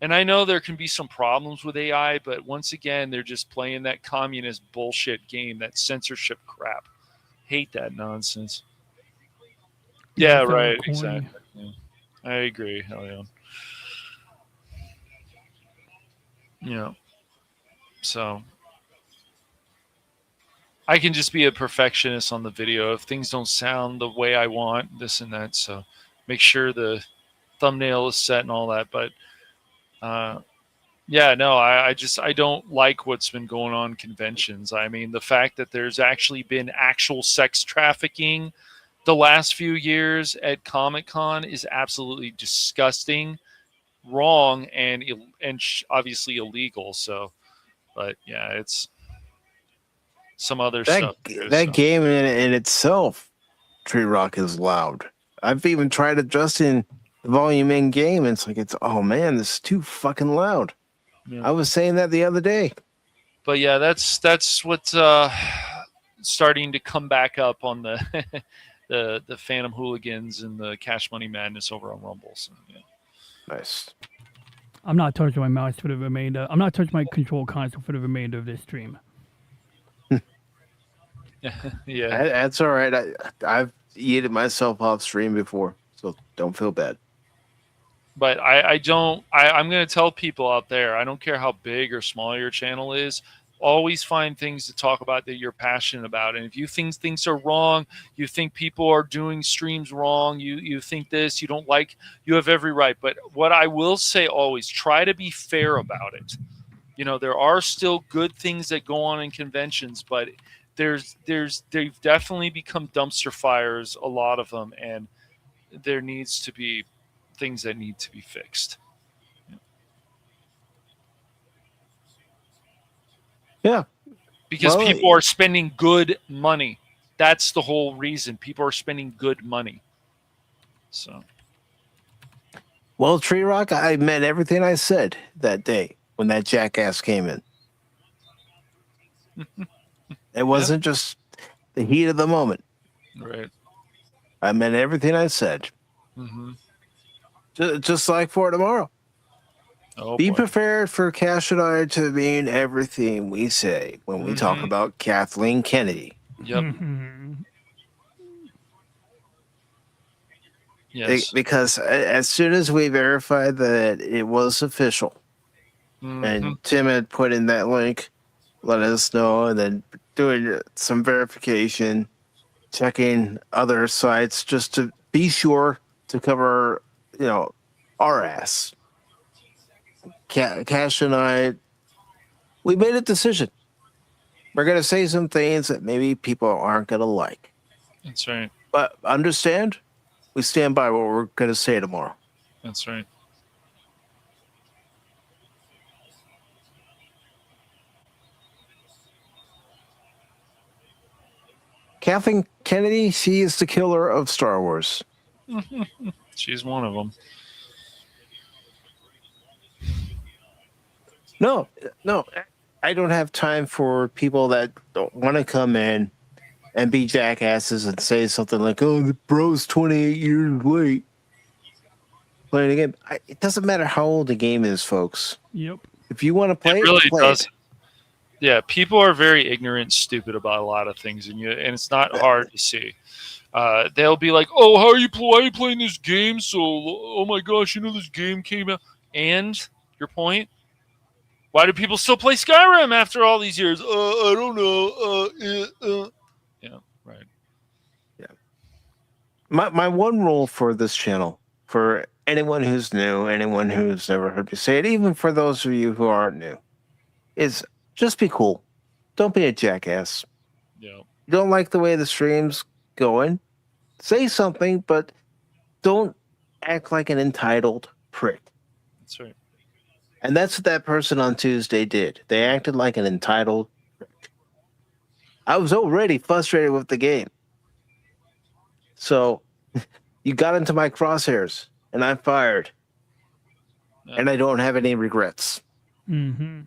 And I know there can be some problems with AI, but once again, they're just playing that communist bullshit game, that censorship crap. Hate that nonsense. Yeah, right. Exactly. Yeah. I agree. Hell yeah. Yeah. So I can just be a perfectionist on the video. If things don't sound the way I want, this and that. So make sure the thumbnail is set and all that. But yeah, no, I don't like what's been going on in conventions. I mean, the fact that there's actually been actual sex trafficking the last few years at Comic-Con is absolutely disgusting, wrong, and obviously illegal. So, but yeah, it's some other stuff. That game in itself, Tree Rock, is loud. I've even tried adjusting the volume in game, and it's oh man, this is too fucking loud. Yeah. I was saying that the other day. But yeah, that's what's starting to come back up on the the Phantom Hooligans and the Cash Money Madness over on Rumble. So, yeah. Nice. I'm not touching my mouse for the remainder. I'm not touching my control console for the remainder of this stream. Yeah, that's all right. I've eaten myself off stream before, so don't feel bad. But I'm going to tell people out there, I don't care how big or small your channel is, always find things to talk about that you're passionate about. And if you think things are wrong, you think people are doing streams wrong, you think this, you don't like, you have every right. But what I will say always, try to be fair about it. You know, there are still good things that go on in conventions, but they've definitely become dumpster fires, a lot of them, and there needs to be things that need to be fixed. Yeah. Because people are spending good money. That's the whole reason. People are spending good money. So. Well, Tree Rock, I meant everything I said that day when that jackass came in. It wasn't just the heat of the moment. Right. I meant everything I said. Mm-hmm. Just like for tomorrow. Oh, be prepared for Cash and I to mean everything we say when we talk about Kathleen Kennedy. Yep. Yes. Because as soon as we verified that it was official, and Tim had put in that link, let us know, and then doing some verification, checking other sites just to be sure to cover, our ass. Cash and I, we made a decision. We're going to say some things that maybe people aren't going to like. That's right. But understand, we stand by what we're going to say tomorrow. That's right. Kathleen Kennedy, she is the killer of Star Wars. She's one of them. No, I don't have time for people that don't want to come in and be jackasses and say something like, oh, the bro's 28 years late playing a game. It doesn't matter how old the game is, folks. Yep. If you want to play it, really play does. it. Yeah, people are very ignorant, stupid about a lot of things, and it's not hard to see. They'll be like, "Oh, why are you playing this game?" So, oh my gosh, this game came out. And your point? Why do people still play Skyrim after all these years? I don't know. Yeah, right. My one rule for this channel, for anyone who's new, anyone who's never heard me say it, even for those of you who aren't new, is just be cool. Don't be a jackass. Yeah. You don't like the way the stream's going, say something, but don't act like an entitled prick. That's right. And that's what that person on Tuesday did. They acted like an entitled prick. I was already frustrated with the game. So you got into my crosshairs, and I'm fired. Yeah. And I don't have any regrets. Mm-hmm.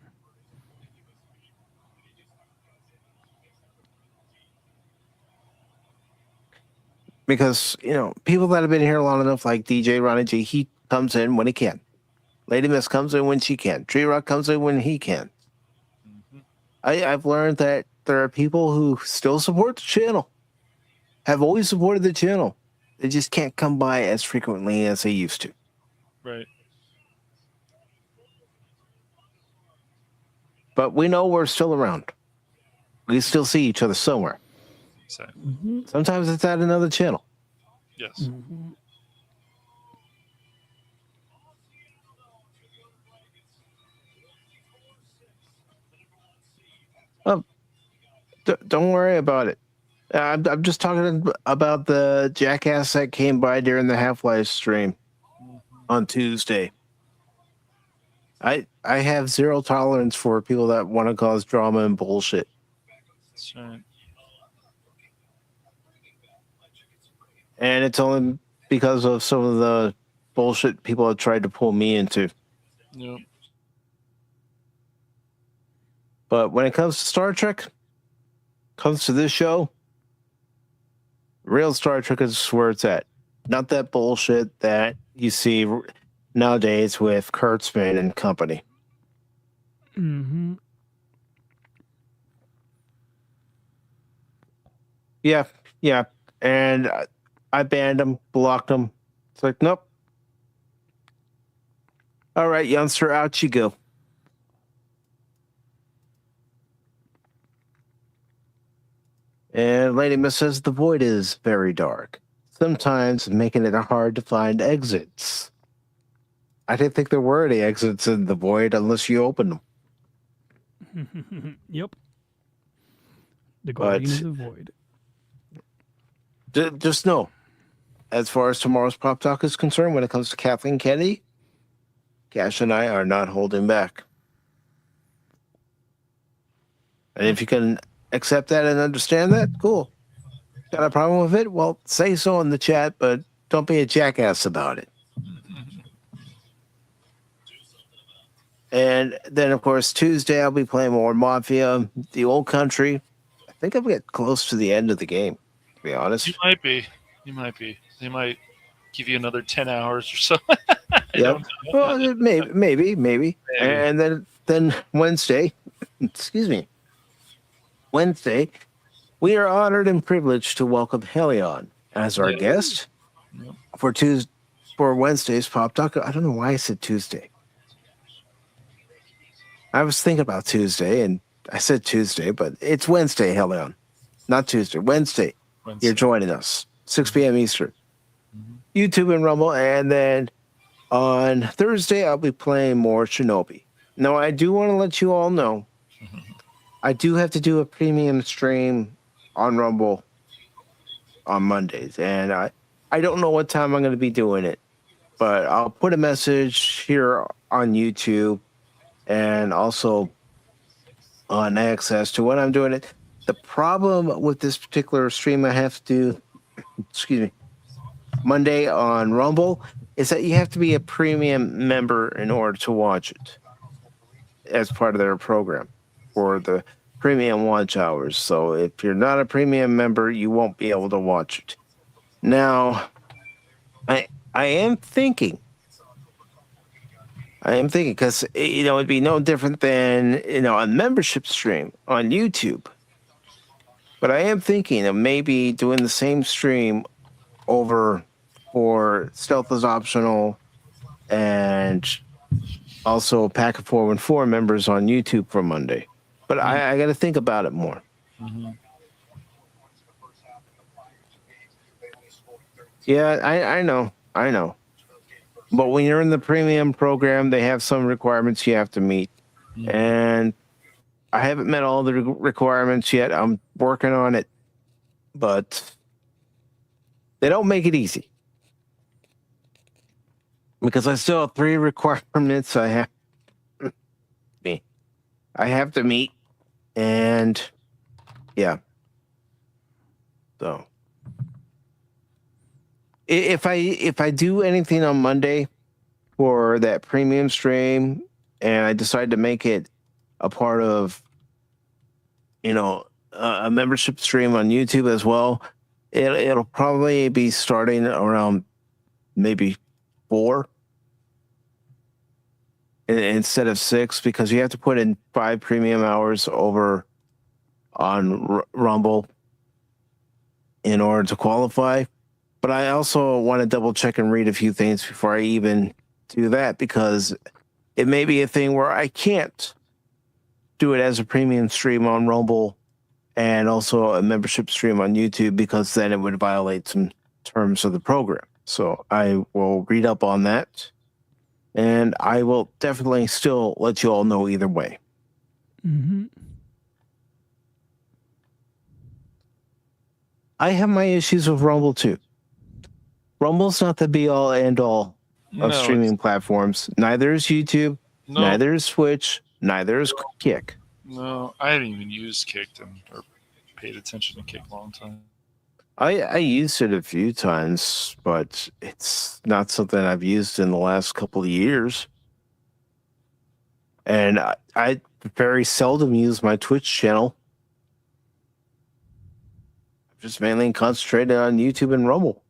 Because, people that have been here long enough, like DJ Ronnie G, he comes in when he can. Lady Miss comes in when she can. Tree Rock comes in when he can. Mm-hmm. I've learned that there are people who still support the channel, have always supported the channel. They just can't come by as frequently as they used to. Right. But we know we're still around. We still see each other somewhere. Exactly. Mm-hmm. Sometimes it's at another channel. Yes. Mm-hmm. Don't worry about it. I'm just talking about the jackass that came by during the Half-Life stream on Tuesday. I have zero tolerance for people that want to cause drama and bullshit. That's right. And it's only because of some of the bullshit people have tried to pull me into. Yep. But when it comes to Star Trek, comes to this show, real Star Trek is where it's at. Not that bullshit that you see nowadays with Kurtzman and company. Mm-hmm. Yeah. And I banned them, blocked them. It's like, nope. All right, youngster, out you go. And Lady Miss says the void is very dark, sometimes making it hard to find exits. I didn't think there were any exits in the void unless you open them. Yep. The guardian But is the void. just know, as far as tomorrow's Pop Talk is concerned, when it comes to Kathleen Kennedy, Cash and I are not holding back. And if you can accept that and understand that, cool. Got a problem with it? Well, say so in the chat, but don't be a jackass about it. And then, of course, Tuesday I'll be playing more Mafia, the old country. I think I'll get close to the end of the game, to be honest. You might be. They might give you another 10 hours or so. Yeah. Well, maybe. And then Wednesday, excuse me, Wednesday, we are honored and privileged to welcome Helion as our guest for Wednesday's Pop Talk. I don't know why I said Tuesday. I was thinking about Tuesday, and I said Tuesday, but it's Wednesday, Helion. Not Tuesday. Wednesday. You're joining us. 6 p.m. Eastern. YouTube and Rumble. And then on Thursday, I'll be playing more Shinobi. Now, I do want to let you all know, I do have to do a premium stream on Rumble on Mondays. And I don't know what time I'm going to be doing it, but I'll put a message here on YouTube and also on X as to when I'm doing it. The problem with this particular stream I have to do, Monday on Rumble, is that you have to be a premium member in order to watch it as part of their program for the premium watch hours. So if you're not a premium member, you won't be able to watch it. Now, I am thinking because, it'd be no different than, a membership stream on YouTube. But I am thinking of maybe doing the same stream over for Stealth is Optional and also Pack of 414 members on YouTube for Monday. But I got to think about it more. Mm-hmm. Yeah, I know. But when you're in the premium program, they have some requirements you have to meet. And I haven't met all the requirements yet. I'm working on it. But they don't make it easy. Because I still have 3 requirements I have to meet. And yeah. So if I do anything on Monday for that premium stream and I decide to make it a part of, a membership stream on YouTube as well, it'll probably be starting around maybe 4 instead of 6, because you have to put in 5 premium hours over on Rumble in order to qualify. But I also want to double check and read a few things before I even do that, because it may be a thing where I can't do it as a premium stream on Rumble and also a membership stream on YouTube, because then it would violate some terms of the program. So I will read up on that, and I will definitely still let you all know either way. Mm-hmm. I have my issues with Rumble too. Rumble's not the be-all, end-all of streaming platforms. Neither is YouTube, neither is Twitch, neither is Kick. No, I haven't even used Kick or paid attention to Kick a long time. I used it a few times, but it's not something I've used in the last couple of years. And I very seldom use my Twitch channel. I've just mainly concentrated on YouTube and Rumble.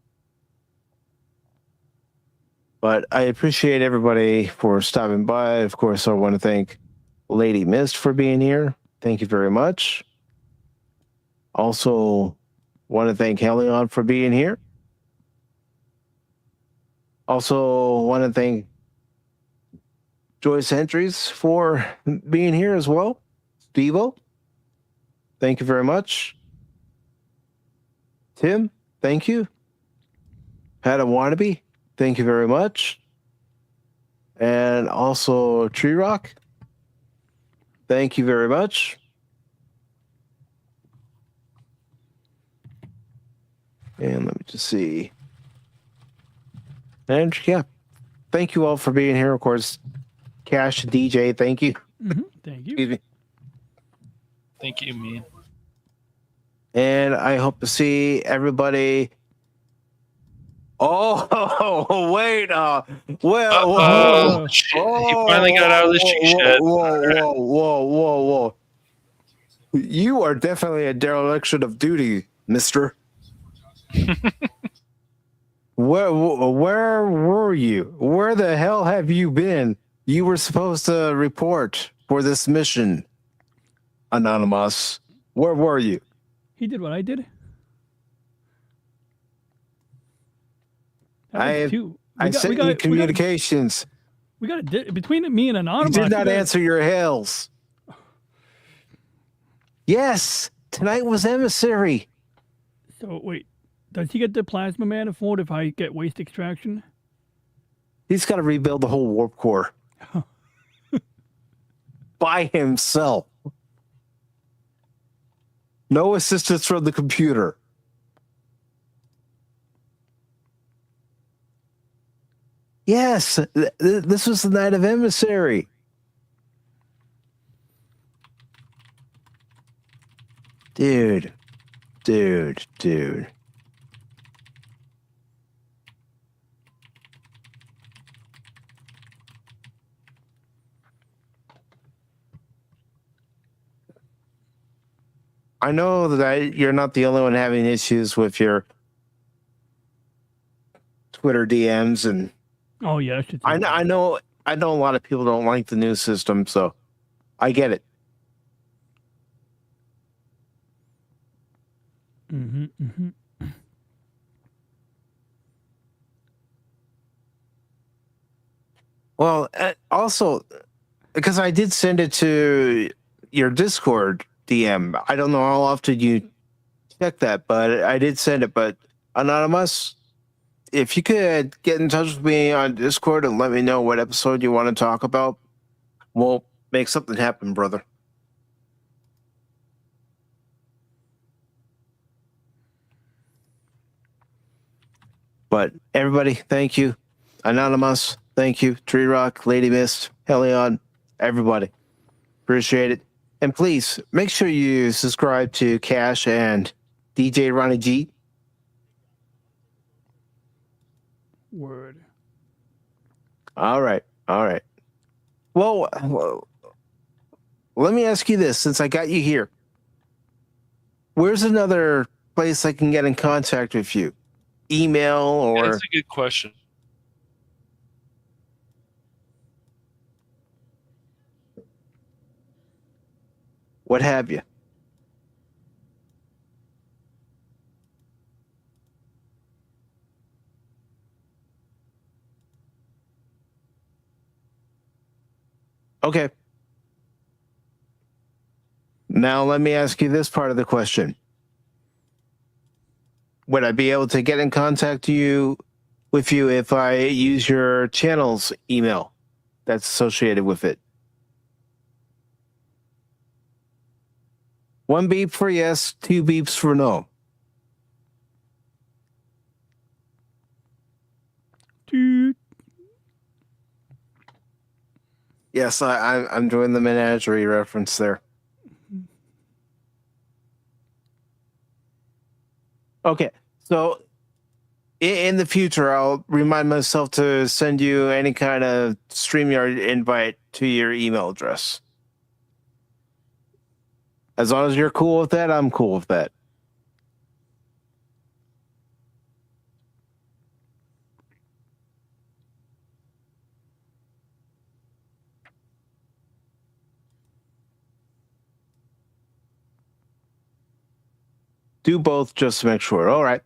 But I appreciate everybody for stopping by. Of course, I want to thank Lady Mist for being here. Thank you very much. Also, want to thank Helion for being here. Also, want to thank Joyce Entries for being here as well. Stevo, thank you very much. Tim, thank you. Pat Wannabe, thank you very much. And also Tree Rock, thank you very much. And let me just see. And yeah, thank you all for being here. Of course, Cash, DJ, thank you. Mm-hmm. Thank you. Excuse me. Thank you, man. And I hope to see everybody. Oh, wait. He finally got out of the shed. Whoa. You are definitely a dereliction of duty, mister. Where were you? Where the hell have you been? You were supposed to report for this mission, Anonymous. Where were you? He did what I did. I sent you communications. We got between me and Anonymous. You did not answer your hails. Yes, tonight was Emissary. So wait, does he get the plasma manifold if I get waste extraction? He's got to rebuild the whole warp core by himself. No assistance from the computer. Yes, this was the night of Emissary. Dude. I know that you're not the only one having issues with your Twitter DMs, and oh yeah, I know a lot of people don't like the new system, so I get it. Mm-hmm. Well, also, because I did send it to your Discord DM. I don't know how often you check that, but I did send it. But Anonymous, if you could get in touch with me on Discord and let me know what episode you want to talk about, we'll make something happen, brother. But everybody, thank you. Anonymous, thank you. Tree Rock, Lady Mist, Helion, everybody. Appreciate it. And please make sure you subscribe to Cash and DJ Ronnie G. Word. All right. Well, let me ask you this since I got you here. Where's another place I can get in contact with you? Email or... That's a good question. what have you? Okay. Now let me ask you this part of the question. Would I be able to get in contact with you if I use your channel's email that's associated with it? 1 beep for yes, 2 beeps for no. Dude. Yes, I'm doing the menagerie reference there. Okay, so in the future, I'll remind myself to send you any kind of StreamYard invite to your email address. As long as you're cool with that, I'm cool with that. Do both just to make sure. All right.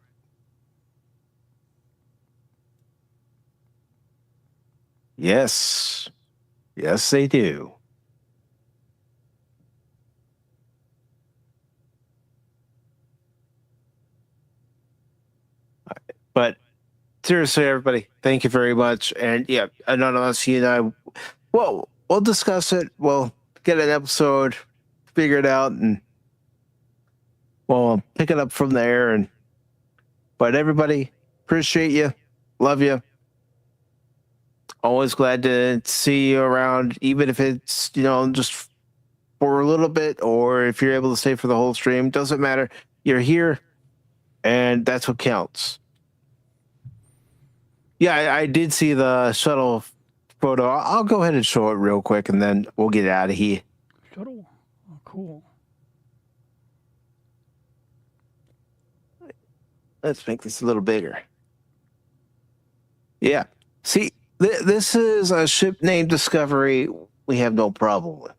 Yes. Yes, they do. But seriously, everybody, thank you very much. And yeah, Anonymous, you and I, well, we'll discuss it. We'll get an episode figured out and we'll pick it up from there. But everybody, appreciate you. Love you. Always glad to see you around, even if it's, just for a little bit, or if you're able to stay for the whole stream. Doesn't matter. You're here, and that's what counts. Yeah, I did see the shuttle photo. I'll go ahead and show it real quick, and then we'll get out of here. Shuttle? Oh, cool. Let's make this a little bigger. Yeah. See, this is a ship named Discovery we have no problem with.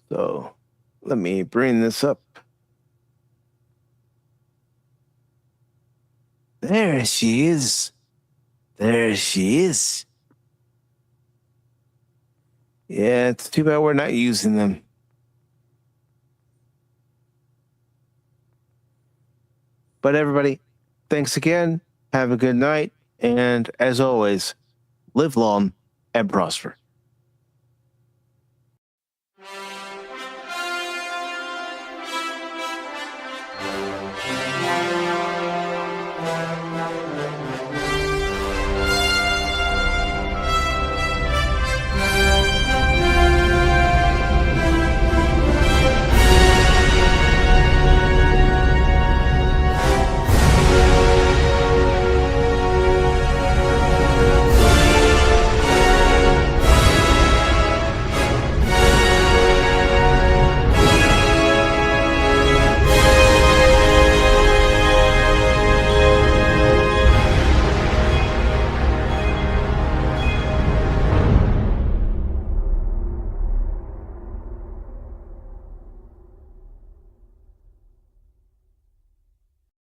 So let me bring this up. There she is. There she is. Yeah, it's too bad we're not using them. But everybody, thanks again. Have a good night. And as always, live long and prosper.